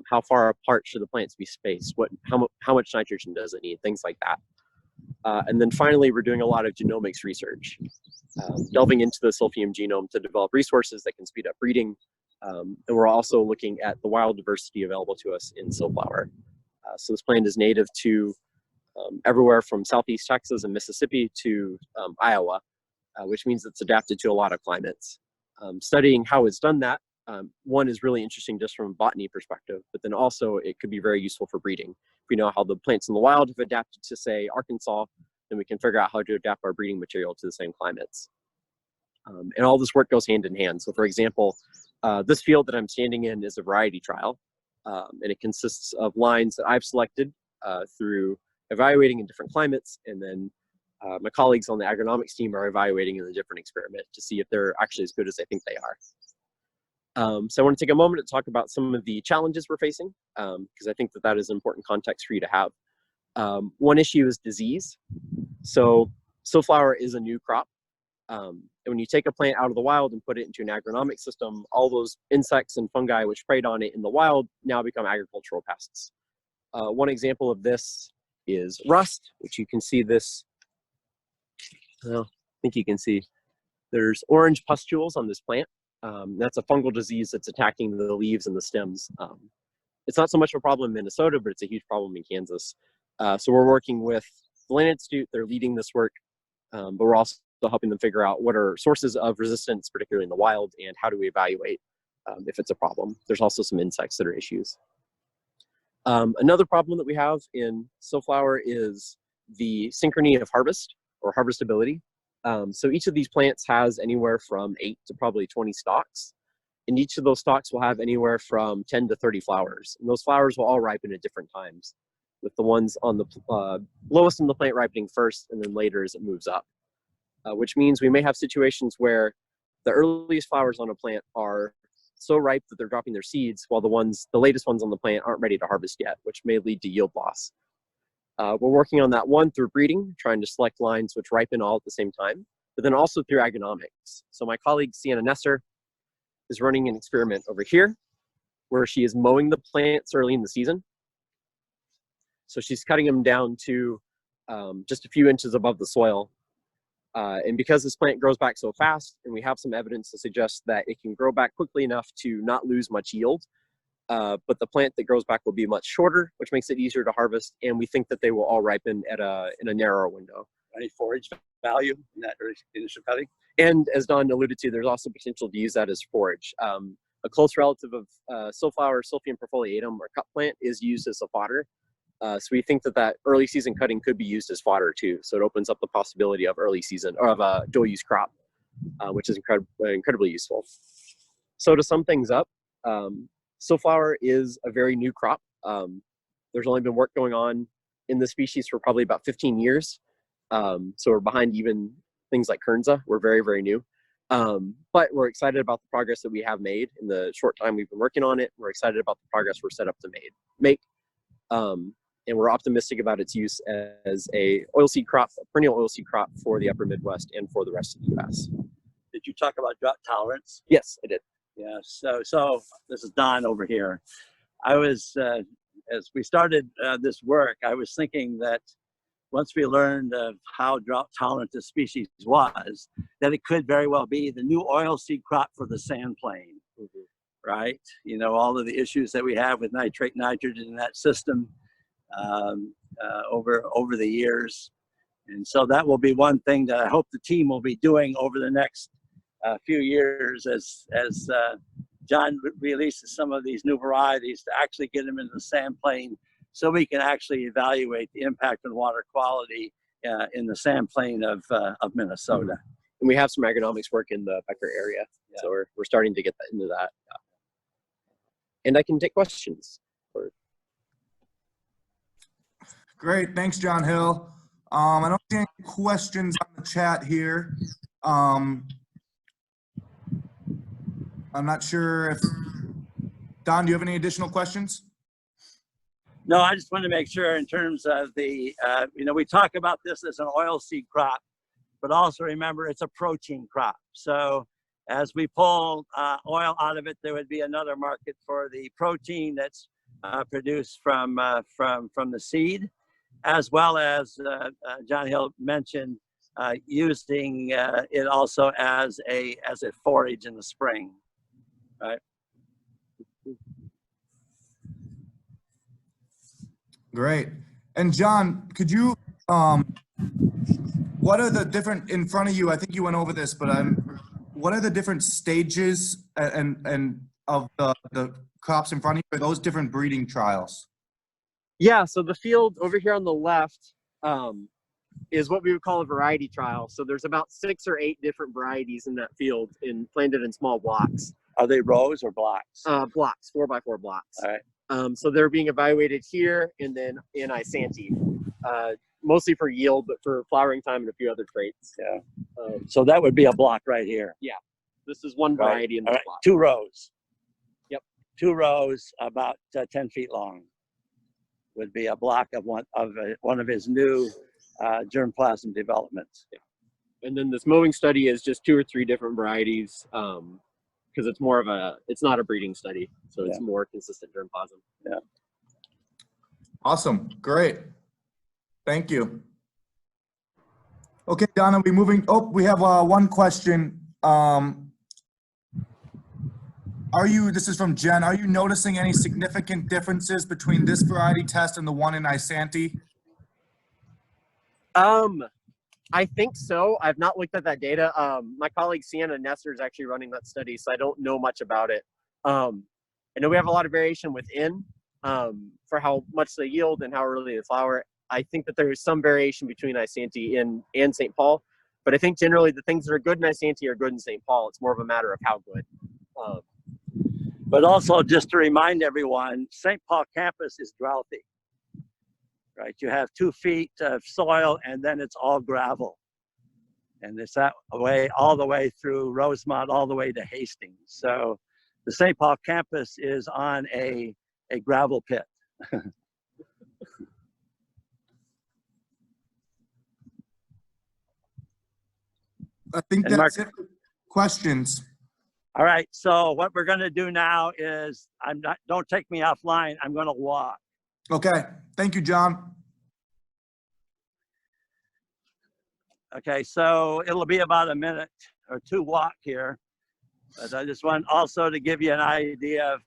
S13: How far apart should the plants be spaced? How much nitrogen does it need? Things like that. And then finally, we're doing a lot of genomics research, delving into the Silphium genome to develop resources that can speed up breeding. And we're also looking at the wild diversity available to us in Silflower. So this plant is native to everywhere from Southeast Texas and Mississippi to Iowa, which means it's adapted to a lot of climates. Studying how it's done that, one is really interesting just from a botany perspective, but then also it could be very useful for breeding. If we know how the plants in the wild have adapted to, say, Arkansas, then we can figure out how to adapt our breeding material to the same climates. And all this work goes hand in hand. So for example, this field that I'm standing in is a variety trial, and it consists of lines that I've selected through evaluating in different climates, and then my colleagues on the agronomics team are evaluating in a different experiment to see if they're actually as good as I think they are. So I want to take a moment to talk about some of the challenges we're facing, because I think that that is an important context for you to have. One issue is disease. So Silflower is a new crop. And when you take a plant out of the wild and put it into an agronomic system, all those insects and fungi which preyed on it in the wild now become agricultural pests. One example of this is rust, which you can see this, well, I think you can see, there's orange pustules on this plant. That's a fungal disease that's attacking the leaves and the stems. It's not so much a problem in Minnesota, but it's a huge problem in Kansas. So we're working with the Land Institute. They're leading this work, but we're also helping them figure out what are sources of resistance, particularly in the wild, and how do we evaluate if it's a problem. There's also some insects that are issues. Another problem that we have in Silflower is the synchrony of harvest or harvestability. So each of these plants has anywhere from 8 to probably 20 stalks, and each of those stalks will have anywhere from 10 to 30 flowers, and those flowers will all ripen at different times, with the ones on the lowest in the plant ripening first and then later as it moves up, which means we may have situations where the earliest flowers on a plant are so ripe that they're dropping their seeds, while the latest ones on the plant aren't ready to harvest yet, which may lead to yield loss. We're working on that one through breeding, trying to select lines which ripen all at the same time, but then also through agronomics. So my colleague Sienna Nestor is running an experiment over here where she is mowing the plants early in the season. So she's cutting them down to just a few inches above the soil. And because this plant grows back so fast, and we have some evidence to suggest that it can grow back quickly enough to not lose much yield, but the plant that grows back will be much shorter, which makes it easier to harvest, and we think that they will all ripen in a narrower window.
S1: Any forage value in that initial cutting?
S13: And as Don alluded to, there's also potential to use that as forage. A close relative of Silflower, Silphium perfoliatum, or cut plant, is used as a fodder. So we think that early season cutting could be used as fodder too. So it opens up the possibility of early season, or of a dual use crop, which is incredibly useful. So to sum things up, Silflower is a very new crop. There's only been work going on in the species for probably about 15 years. So we're behind even things like Kernza. We're very, very new. But we're excited about the progress that we have made in the short time we've been working on it. We're excited about the progress we're set up to make. And we're optimistic about its use as a oilseed crop, a perennial oilseed crop for the upper Midwest and for the rest of the U.S.
S1: Did you talk about drought tolerance?
S13: Yes, I did.
S1: Yeah, so this is Don over here. I was, as we started this work, I was thinking that once we learned how drought tolerant this species was, that it could very well be the new oilseed crop for the sand plain, right? You know, all of the issues that we have with nitrate, nitrogen in that system over the years. And so that will be one thing that I hope the team will be doing over the next few years as John releases some of these new varieties to actually get them into the sand plain, so we can actually evaluate the impact on water quality in the sand plain of Minnesota.
S13: And we have some agronomics work in the Becker area, so we're starting to get into that. And I can take questions.
S4: Great, thanks, John Hill. I don't see any questions on the chat here. I'm not sure if, Don, do you have any additional questions?
S1: No, I just want to make sure in terms of the, you know, we talk about this as an oilseed crop, but also remember it's a protein crop. So as we pull oil out of it, there would be another market for the protein that's produced from the seed, as well as John Hill mentioned, using it also as a forage in the spring, right?
S4: Great. And John, could you, what are the different, in front of you, I think you went over this, but what are the different stages and of the crops in front of you? Are those different breeding trials?
S13: Yeah, so the field over here on the left is what we would call a variety trial. So there's about 6 or 8 different varieties in that field planted in small blocks.
S1: Are they rows or blocks?
S13: Blocks, 4x4 blocks.
S1: All right.
S13: So they're being evaluated here and then in Isanti, mostly for yield, but for flowering time and a few other traits.
S1: Yeah. So that would be a block right here.
S13: Yeah. This is one variety in this block.
S1: 2 rows.
S13: Yep.
S1: 2 rows about 10 feet long would be a block of one of his new germplasm developments.
S13: Yeah. And then this mowing study is just 2 or 3 different varieties, because it's more of it's not a breeding study, so it's more consistent germplasm.
S1: Yeah.
S4: Awesome. Great. Thank you. Okay, Donna, we moving. Oh, we have one question. This is from Jen. Are you noticing any significant differences between this variety test and the one in Isanti?
S13: I think so. I've not looked at that data. My colleague Sienna Nestor is actually running that study, so I don't know much about it. I know we have a lot of variation within for how much they yield and how early they flower. I think that there is some variation between Isanti and St. Paul, but I think generally the things that are good in Isanti are good in St. Paul. It's more of a matter of how good.
S1: But also, just to remind everyone, St. Paul campus is drouthy, right? You have 2 feet of soil and then it's all gravel. And it's that way all the way through Rosemont, all the way to Hastings. So the St. Paul campus is on a gravel pit.
S4: I think
S1: And
S4: that's it for questions.
S1: All right, so what we're gonna do now is, don't take me offline, I'm gonna walk.
S4: Okay, thank you, John.
S1: Okay, so it'll be about a minute or two walk here. But I just want also to give you an idea of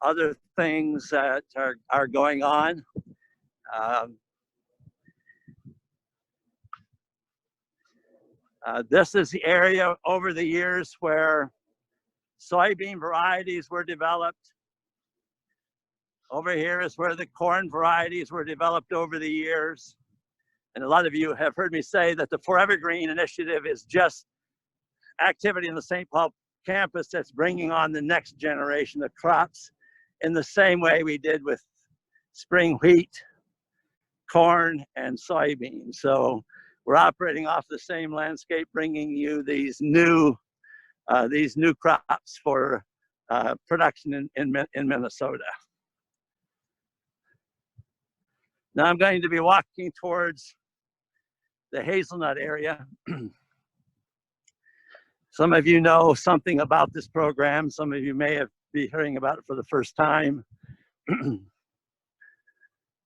S1: other things that are going on. This is the area over the years where soybean varieties were developed. Over here is where the corn varieties were developed over the years. And a lot of you have heard me say that the Forever Green initiative is just activity in the St. Paul campus that's bringing on the next generation of crops in the same way we did with spring wheat, corn, and soybeans. So we're operating off the same landscape, bringing you these new crops for production in Minnesota. Now I'm going to be walking towards the Hazelnut area. Some of you know something about this program. Some of you may be hearing about it for the first time.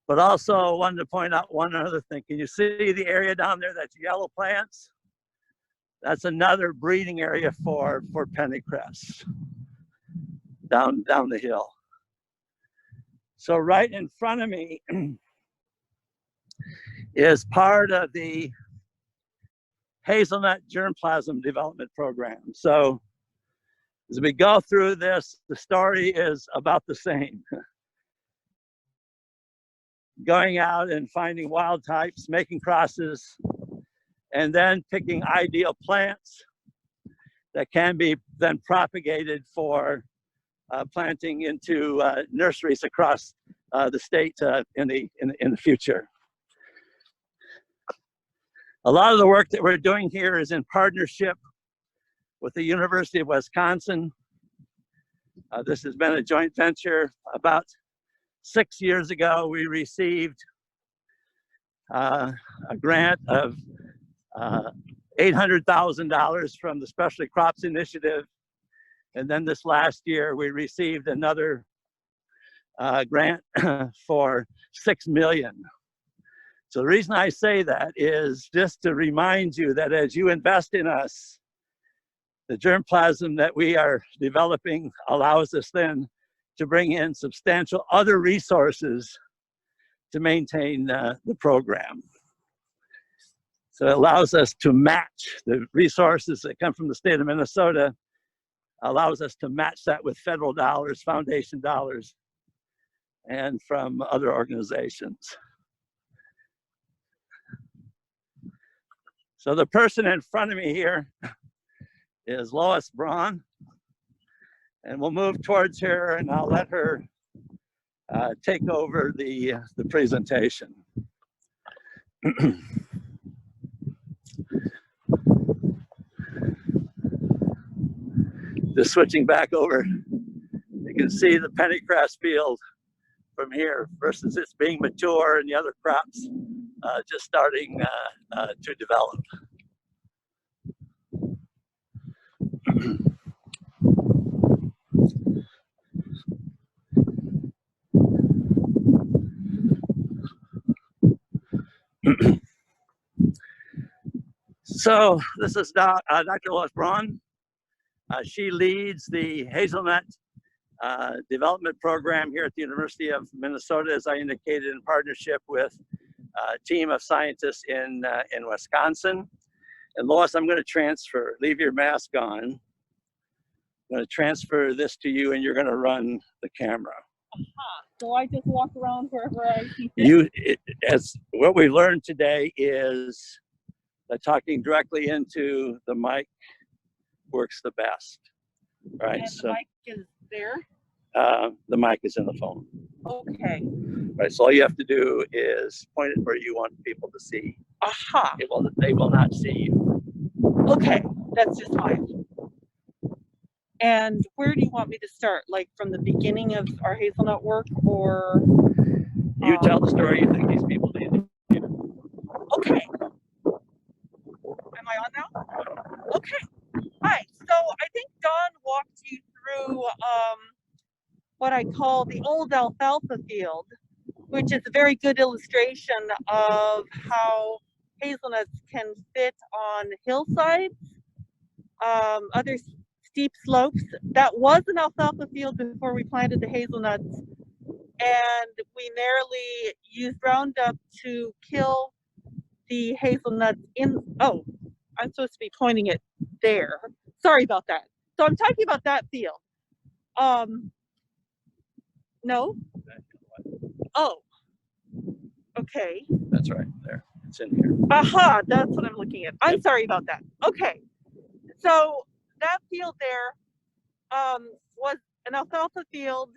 S1: But also wanted to point out one other thing. Can you see the area down there that's yellow plants? That's another breeding area for pennycress down the hill. So right in front of me is part of the Hazelnut germplasm development program. So as we go through this, the story is about the same. Going out and finding wild types, making crosses, and then picking ideal plants that can be then propagated for planting into nurseries across the state in the future. A lot of the work that we're doing here is in partnership with the University of Wisconsin. This has been a joint venture. About 6 years ago, we received a grant of $800,000 from the Specialty Crops Initiative. And then this last year, we received another grant for $6 million. So the reason I say that is just to remind you that as you invest in us, the germplasm that we are developing allows us then to bring in substantial other resources to maintain the program. So it allows us to match the resources that come from the state of Minnesota, allows us to match that with federal dollars, foundation dollars, and from other organizations. So the person in front of me here is Lois Braun, and we'll move towards her and I'll let her take over the presentation. Just switching back over, you can see the pennycress field from here versus it's being mature and the other crops just starting to develop. So this is Dr. Lois Braun. She leads the Hazelnut development program here at the University of Minnesota, as I indicated, in partnership with a team of scientists in Wisconsin. And Lois, I'm going to transfer, leave your mask on. I'm going to transfer this to you and you're going to run the camera.
S14: So I just walk around wherever I see fit?
S1: As what we learned today is that talking directly into the mic works the best. Right.
S14: And
S1: So
S14: the mic is there?
S1: the mic is in the phone.
S14: Okay.
S1: Right. So all you have to do is point it where you want people to see.
S14: Aha.
S1: They will not see you.
S14: Okay. That's just fine. And where do you want me to start? Like from the beginning of our hazelnut work, or?
S1: You tell the story you think these people need.
S14: Okay. Am I on now? Okay. Hi. So I think Don walked you through what I call the old alfalfa field, which is a very good illustration of how hazelnuts can fit on hillsides, other steep slopes. That was an alfalfa field before we planted the hazelnuts, and we narrowly used Roundup to kill the hazelnuts in, oh, I'm supposed to be pointing it there. Sorry about that. So I'm talking about that field. No? Oh, okay.
S1: That's right, there, it's in here.
S14: Aha, that's what I'm looking at. I'm sorry about that. Okay, so that field there was an alfalfa field,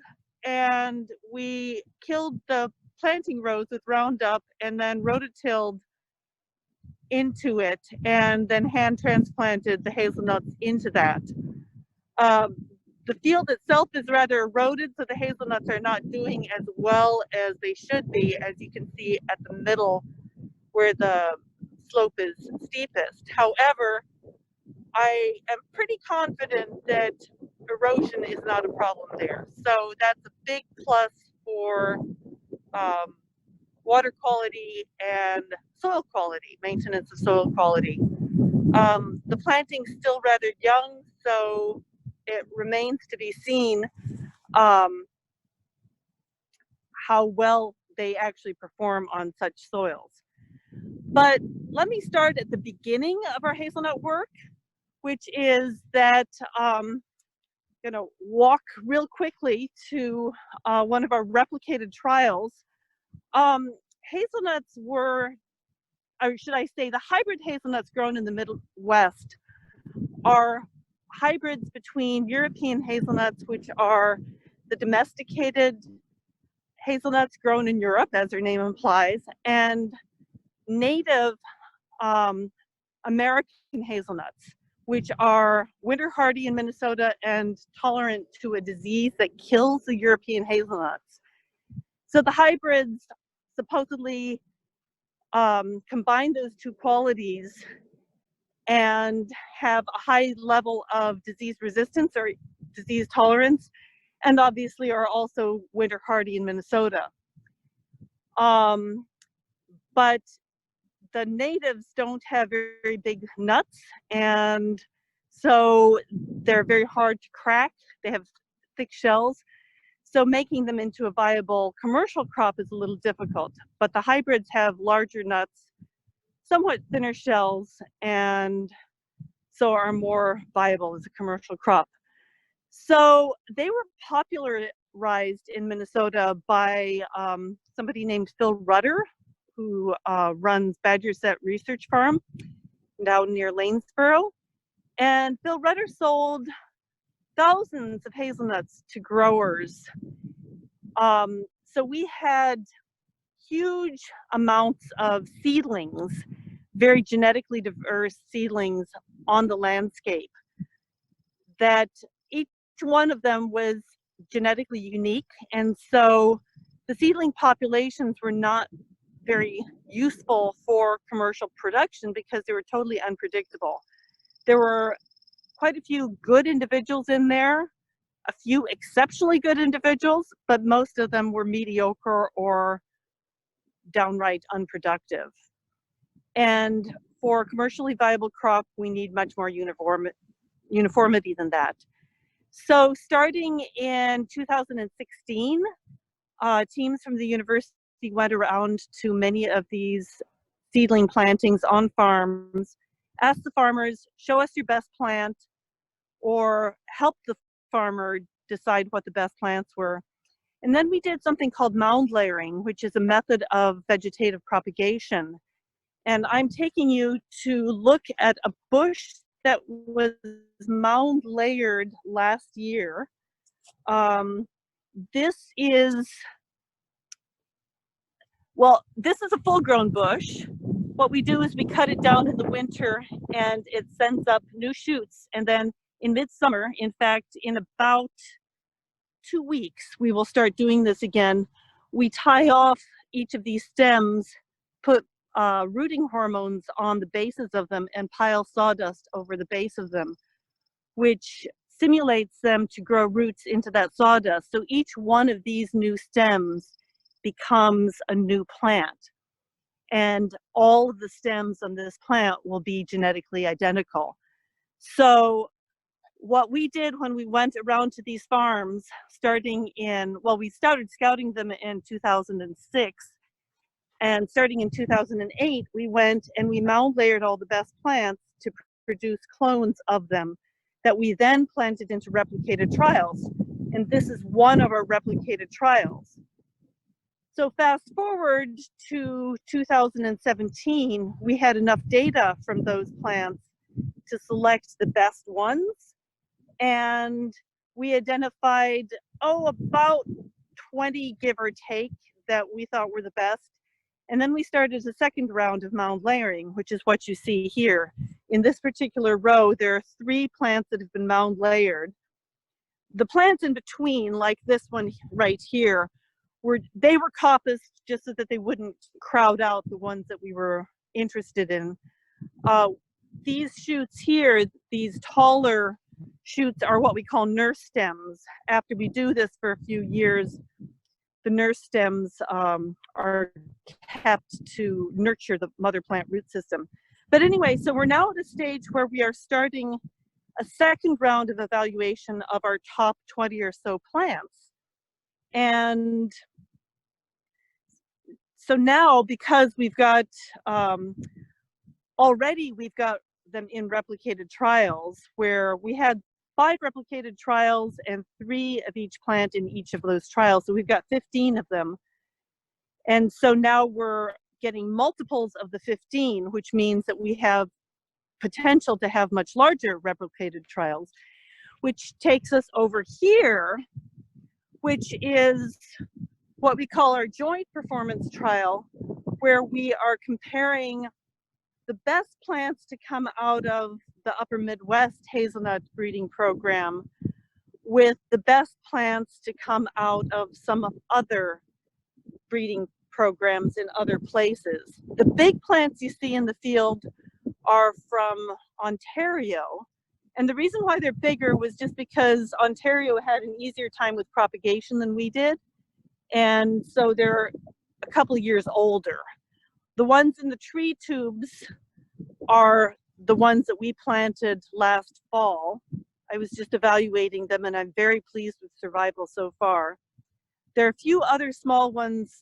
S14: and we killed the planting rows with Roundup and then rototilled into it and then hand transplanted the hazelnuts into that. The field itself is rather eroded, so the hazelnuts are not doing as well as they should be, as you can see at the middle where the slope is steepest. However, I am pretty confident that erosion is not a problem there. So that's a big plus for water quality and soil quality, maintenance of soil quality. The planting's still rather young, so it remains to be seen how well they actually perform on such soils. But let me start at the beginning of our hazelnut work, which is that I'm going to walk real quickly to one of our replicated trials. Hazelnuts were, or should I say, the hybrid hazelnuts grown in the Midwest are hybrids between European hazelnuts, which are the domesticated hazelnuts grown in Europe, as their name implies, and native American hazelnuts, which are winter hardy in Minnesota and tolerant to a disease that kills the European hazelnuts. So the hybrids supposedly combine those two qualities and have a high level of disease resistance or disease tolerance, and obviously are also winter hardy in Minnesota. But the natives don't have very big nuts, and so they're very hard to crack. They have thick shells. So making them into a viable commercial crop is a little difficult, but the hybrids have larger nuts, somewhat thinner shells, and so are more viable as a commercial crop. So they were popularized in Minnesota by somebody named Phil Rutter, who runs Badger Set Research Farm down near Lanesboro. And Phil Rutter sold thousands of hazelnuts to growers. So we had huge amounts of seedlings, very genetically diverse seedlings on the landscape, that each one of them was genetically unique. And so the seedling populations were not very useful for commercial production because they were totally unpredictable. There were quite a few good individuals in there, a few exceptionally good individuals, but most of them were mediocre or downright unproductive. And for a commercially viable crop, we need much more uniformity than that. So starting in 2016, teams from the university went around to many of these seedling plantings on farms, asked the farmers, show us your best plant, or help the farmer decide what the best plants were. And then we did something called mound layering, which is a method of vegetative propagation. And I'm taking you to look at a bush that was mound layered last year. This is a full-grown bush. What we do is we cut it down in the winter and it sends up new shoots, and then in midsummer. In fact, in about 2 weeks, we will start doing this again. We tie off each of these stems, put rooting hormones on the bases of them, and pile sawdust over the base of them, which stimulates them to grow roots into that sawdust. So each one of these new stems becomes a new plant. And all of the stems on this plant will be genetically identical. So what we did when we went around to these farms, starting in, well, we started scouting them in 2006, and starting in 2008, we went and we mound layered all the best plants to produce clones of them that we then planted into replicated trials. And this is one of our replicated trials. So fast forward to 2017, we had enough data from those plants to select the best ones. And we identified, about 20, give or take, that we thought were the best. And then we started a second round of mound layering, which is what you see here. In this particular row, there are 3 plants that have been mound layered. The plants in between, like this one right here, were coppiced just so that they wouldn't crowd out the ones that we were interested in. These shoots here, these taller shoots, are what we call nurse stems. After we do this for a few years, the nurse stems are kept to nurture the mother plant root system. But anyway, so we're now at a stage where we are starting a second round of evaluation of our top 20 or so plants. And so now, because we've got, already we've got them in replicated trials, where we had 5 replicated trials and 3 of each plant in each of those trials. So we've got 15 of them. And so now we're getting multiples of the 15, which means that we have potential to have much larger replicated trials, which takes us over here, which is what we call our joint performance trial, where we are comparing the best plants to come out of the Upper Midwest hazelnut breeding program with the best plants to come out of some other breeding programs in other places. The big plants you see in the field are from Ontario. And the reason why they're bigger was just because Ontario had an easier time with propagation than we did. And so they're a couple of years older. The ones in the tree tubes are the ones that we planted last fall. I was just evaluating them and I'm very pleased with survival so far. There are a few other small ones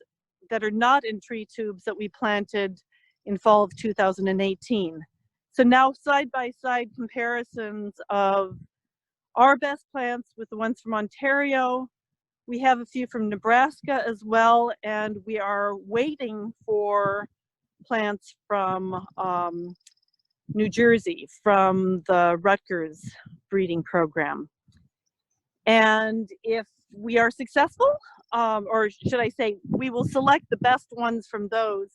S14: that are not in tree tubes that we planted in fall of 2018. So now side-by-side comparisons of our best plants with the ones from Ontario. We have a few from Nebraska as well, and we are waiting for plants from New Jersey, from the Rutgers breeding program. And if we are successful, or should I say, we will select the best ones from those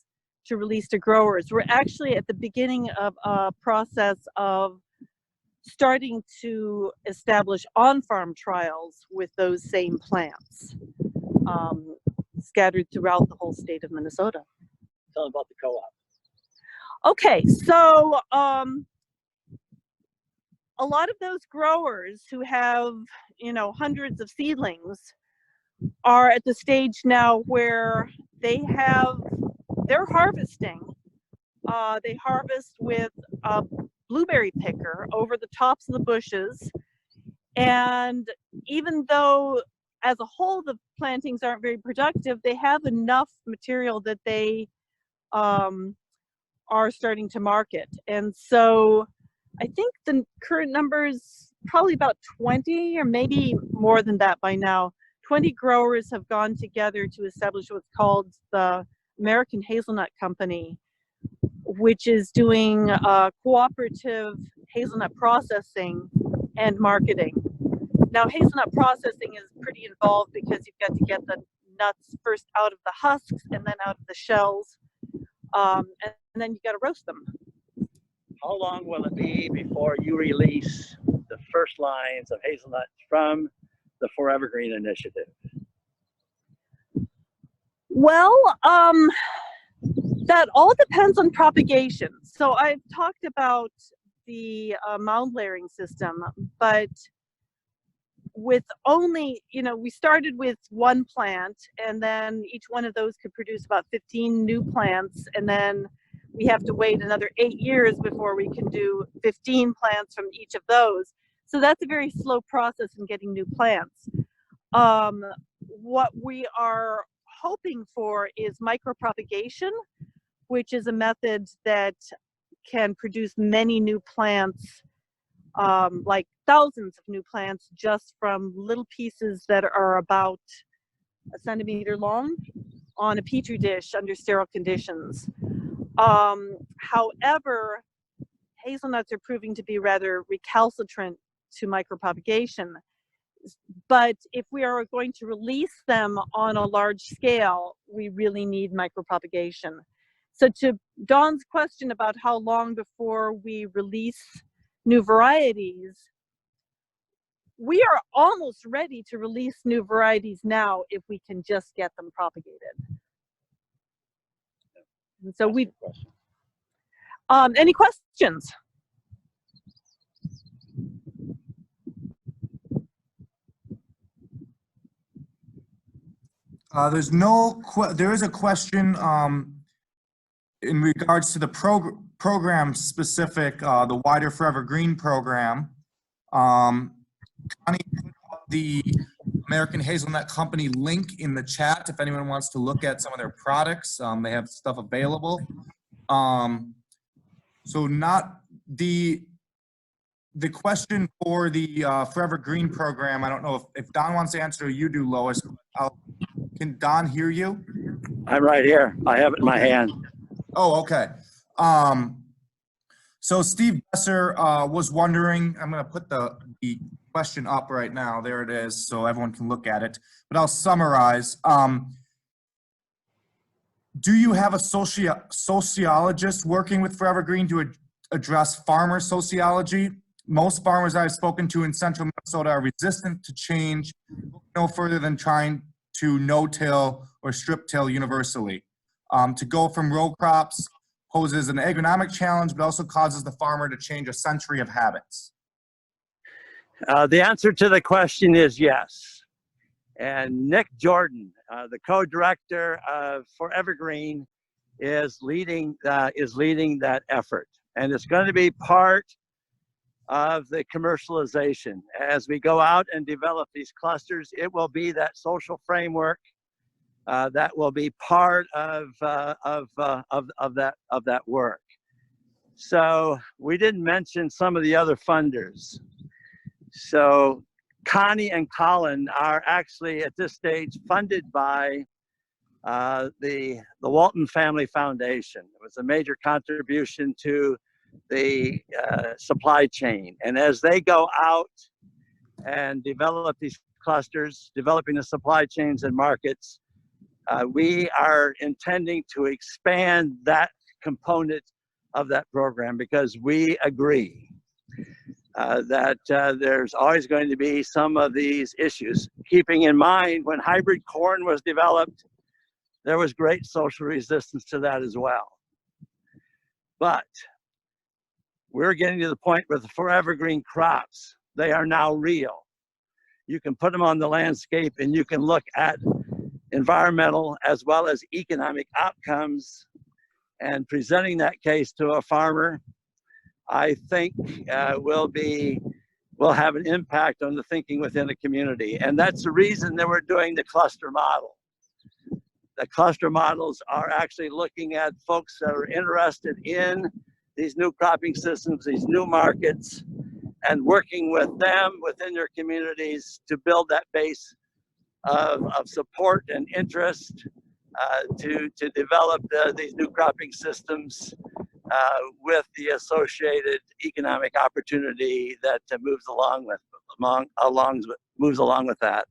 S14: to release to growers. We're actually at the beginning of a process of starting to establish on-farm trials with those same plants, scattered throughout the whole state of Minnesota.
S2: Tell them about the co-op.
S14: Okay, so a lot of those growers who have, hundreds of seedlings are at the stage now where they're harvesting. They harvest with a blueberry picker over the tops of the bushes. And even though as a whole the plantings aren't very productive, they have enough material that they are starting to market. And so I think the current numbers, probably about 20 or maybe more than that by now. 20 growers have gone together to establish what's called the American Hazelnut Company, which is doing cooperative hazelnut processing and marketing. Now, hazelnut processing is pretty involved because you've got to get the nuts first out of the husks and then out of the shells, and then you got to roast them.
S1: How long will it be before you release the first lines of hazelnut from the Forever Green initiative?
S14: Well, that all depends on propagation. So I've talked about the mound layering system, but with only, we started with one plant, and then each one of those could produce about 15 new plants, and then we have to wait another 8 years before we can do 15 plants from each of those. So that's a very slow process in getting new plants. What we are hoping for is micropropagation, which is a method that can produce many new plants, like thousands of new plants, just from little pieces that are about a centimeter long on a petri dish under sterile conditions. However, hazelnuts are proving to be rather recalcitrant to micropropagation. But if we are going to release them on a large scale, we really need micropropagation. So to Dawn's question about how long before we release new varieties, we are almost ready to release new varieties now if we can just get them propagated. And so any questions?
S4: There is a question in regards to the program specific, the Wider Forever Green program. Connie put the American Hazelnut Company link in the chat if anyone wants to look at some of their products. They have stuff available. So not the question for the Forever Green program, I don't know if Don wants to answer or you do, Lois. Can Don hear you?
S1: I'm right here. I have it in my hand.
S4: Oh, okay. So Steve Besser was wondering, I'm going to put the question up right now. There it is, so everyone can look at it. But I'll summarize. Do you have a sociologist working with Forever Green to address farmer sociology? Most farmers I've spoken to in central Minnesota are resistant to change, no further than trying to no-till or strip-till universally. To go from row crops poses an agronomic challenge, but also causes the farmer to change a century of habits.
S1: The answer to the question is yes. And Nick Jordan, the co-director of Forever Green, is leading that effort. And it's going to be part of the commercialization. As we go out and develop these clusters, it will be that social framework that will be part of that work. So we didn't mention some of the other funders. So Connie and Colin are actually at this stage funded by the Walton Family Foundation. It was a major contribution to the supply chain. And as they go out and develop these clusters, developing the supply chains and markets, we are intending to expand that component of that program because we agree that there's always going to be some of these issues. Keeping in mind, when hybrid corn was developed, there was great social resistance to that as well. But we're getting to the point with the Forever Green crops. They are now real. You can put them on the landscape and you can look at environmental as well as economic outcomes, and presenting that case to a farmer, I think will have an impact on the thinking within a community. And that's the reason that we're doing the cluster model. The cluster models are actually looking at folks that are interested in these new cropping systems, these new markets, and working with them within their communities to build that base of support and interest to develop these new cropping systems with the associated economic opportunity that moves along with that.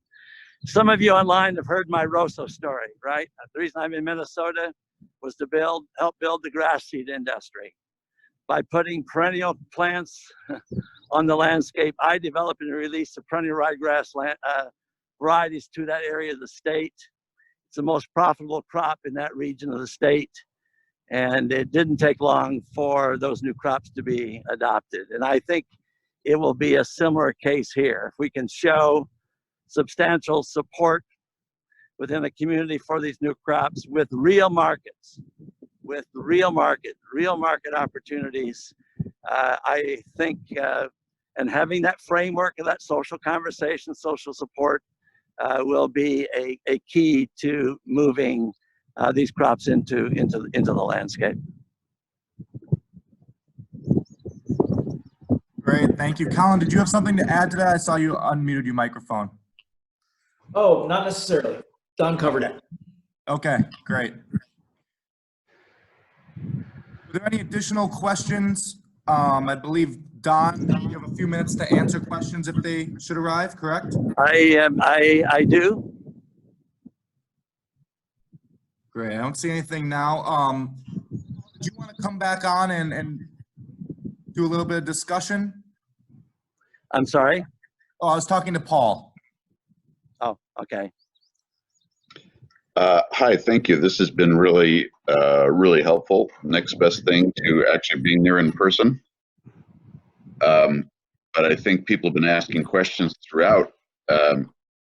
S1: Some of you online have heard my Rosso story, right? The reason I'm in Minnesota was to help build the grass seed industry by putting perennial plants on the landscape. I developed and released the perennial ryegrass varieties to that area of the state. It's the most profitable crop in that region of the state. And it didn't take long for those new crops to be adopted. And I think it will be a similar case here. If we can show substantial support within the community for these new crops with real markets, with real market opportunities, I think, and having that framework of that social conversation, social support will be a key to moving these crops into the landscape.
S4: Great, thank you. Colin, did you have something to add to that? I saw you unmuted your microphone.
S5: Oh, not necessarily. Don covered it.
S4: Okay, great. Are there any additional questions? I believe, Don, you have a few minutes to answer questions if they should arrive, correct?
S1: I do.
S4: Great, I don't see anything now. Do you want to come back on and do a little bit of discussion?
S1: I'm sorry?
S4: Oh, I was talking to Paul.
S1: Oh, okay.
S15: Hi, thank you. This has been really, really helpful. Next best thing to actually being there in person. But I think people have been asking questions throughout.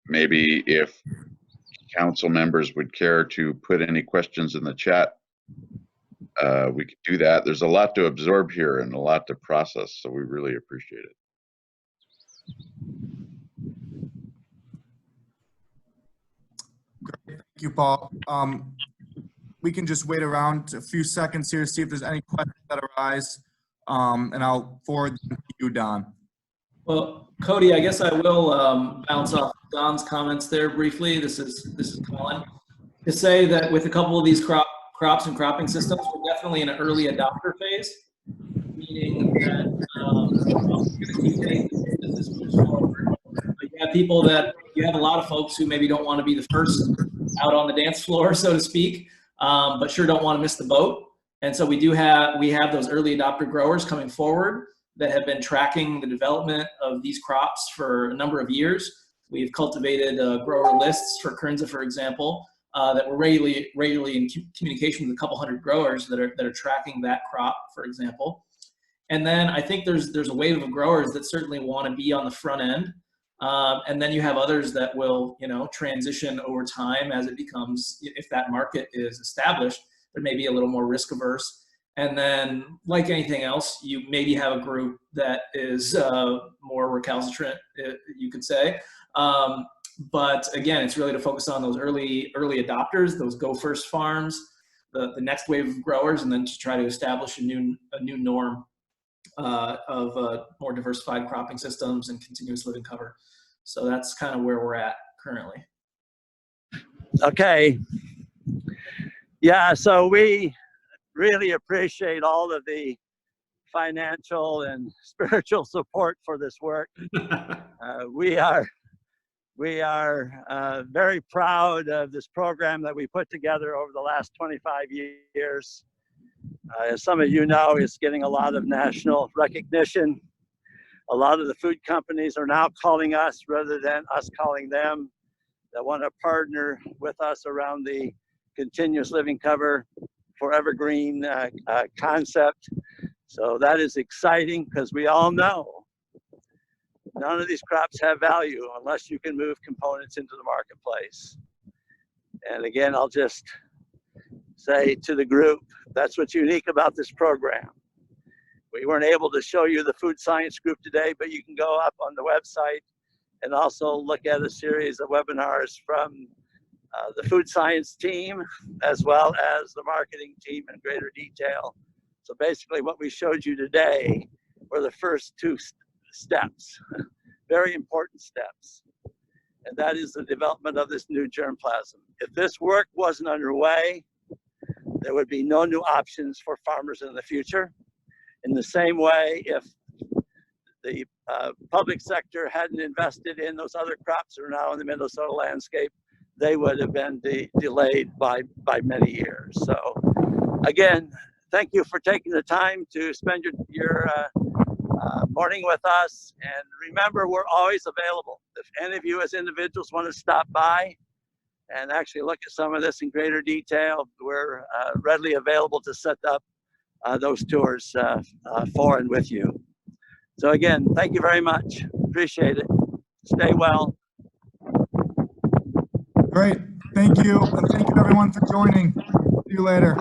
S15: Maybe if council members would care to put any questions in the chat, we could do that. There's a lot to absorb here and a lot to process, so we really appreciate it.
S4: Great, thank you, Paul. We can just wait around a few seconds here to see if there's any questions that arise, and I'll forward them to you, Don.
S5: Well, Cody, I guess I will bounce off Don's comments there briefly. This is Colin. To say that with a couple of these crops and cropping systems, we're definitely in an early adopter phase, meaning that this moves forward. But you have a lot of folks who maybe don't want to be the first out on the dance floor, so to speak, but sure don't want to miss the boat. And so we have those early adopter growers coming forward that have been tracking the development of these crops for a number of years. We've cultivated grower lists for Kernza, for example, that we're regularly in communication with a couple hundred growers that are tracking that crop, for example. And then I think there's a wave of growers that certainly want to be on the front end. And then you have others that will, transition over time as it becomes, if that market is established, there may be a little more risk averse. And then, like anything else, you maybe have a group that is more recalcitrant, you could say. But again, it's really to focus on those early adopters, those go first farms, the next wave of growers, and then to try to establish a new norm of more diversified cropping systems and continuous living cover. So that's kind of where we're at currently.
S1: Okay. Yeah, so we really appreciate all of the financial and spiritual support for this work. We are very proud of this program that we put together over the last 25 years. As some of you know, it's getting a lot of national recognition. A lot of the food companies are now calling us rather than us calling them, that want to partner with us around the continuous living cover for evergreen concept. So that is exciting because we all know none of these crops have value unless you can move components into the marketplace. And again, I'll just say to the group, that's what's unique about this program. We weren't able to show you the food science group today, but you can go up on the website and also look at a series of webinars from the food science team, as well as the marketing team in greater detail. So basically what we showed you today were the first two steps, very important steps. And that is the development of this new germplasm. If this work wasn't underway, there would be no new options for farmers in the future. In the same way, if the public sector hadn't invested in those other crops that are now in the Minnesota landscape, they would have been delayed by many years. So again, thank you for taking the time to spend your morning with us. And remember, we're always available. If any of you as individuals want to stop by and actually look at some of this in greater detail, we're readily available to set up those tours for and with you. So again, thank you very much. Appreciate it. Stay well.
S4: Great. Thank you. And thank you everyone for joining. See you later.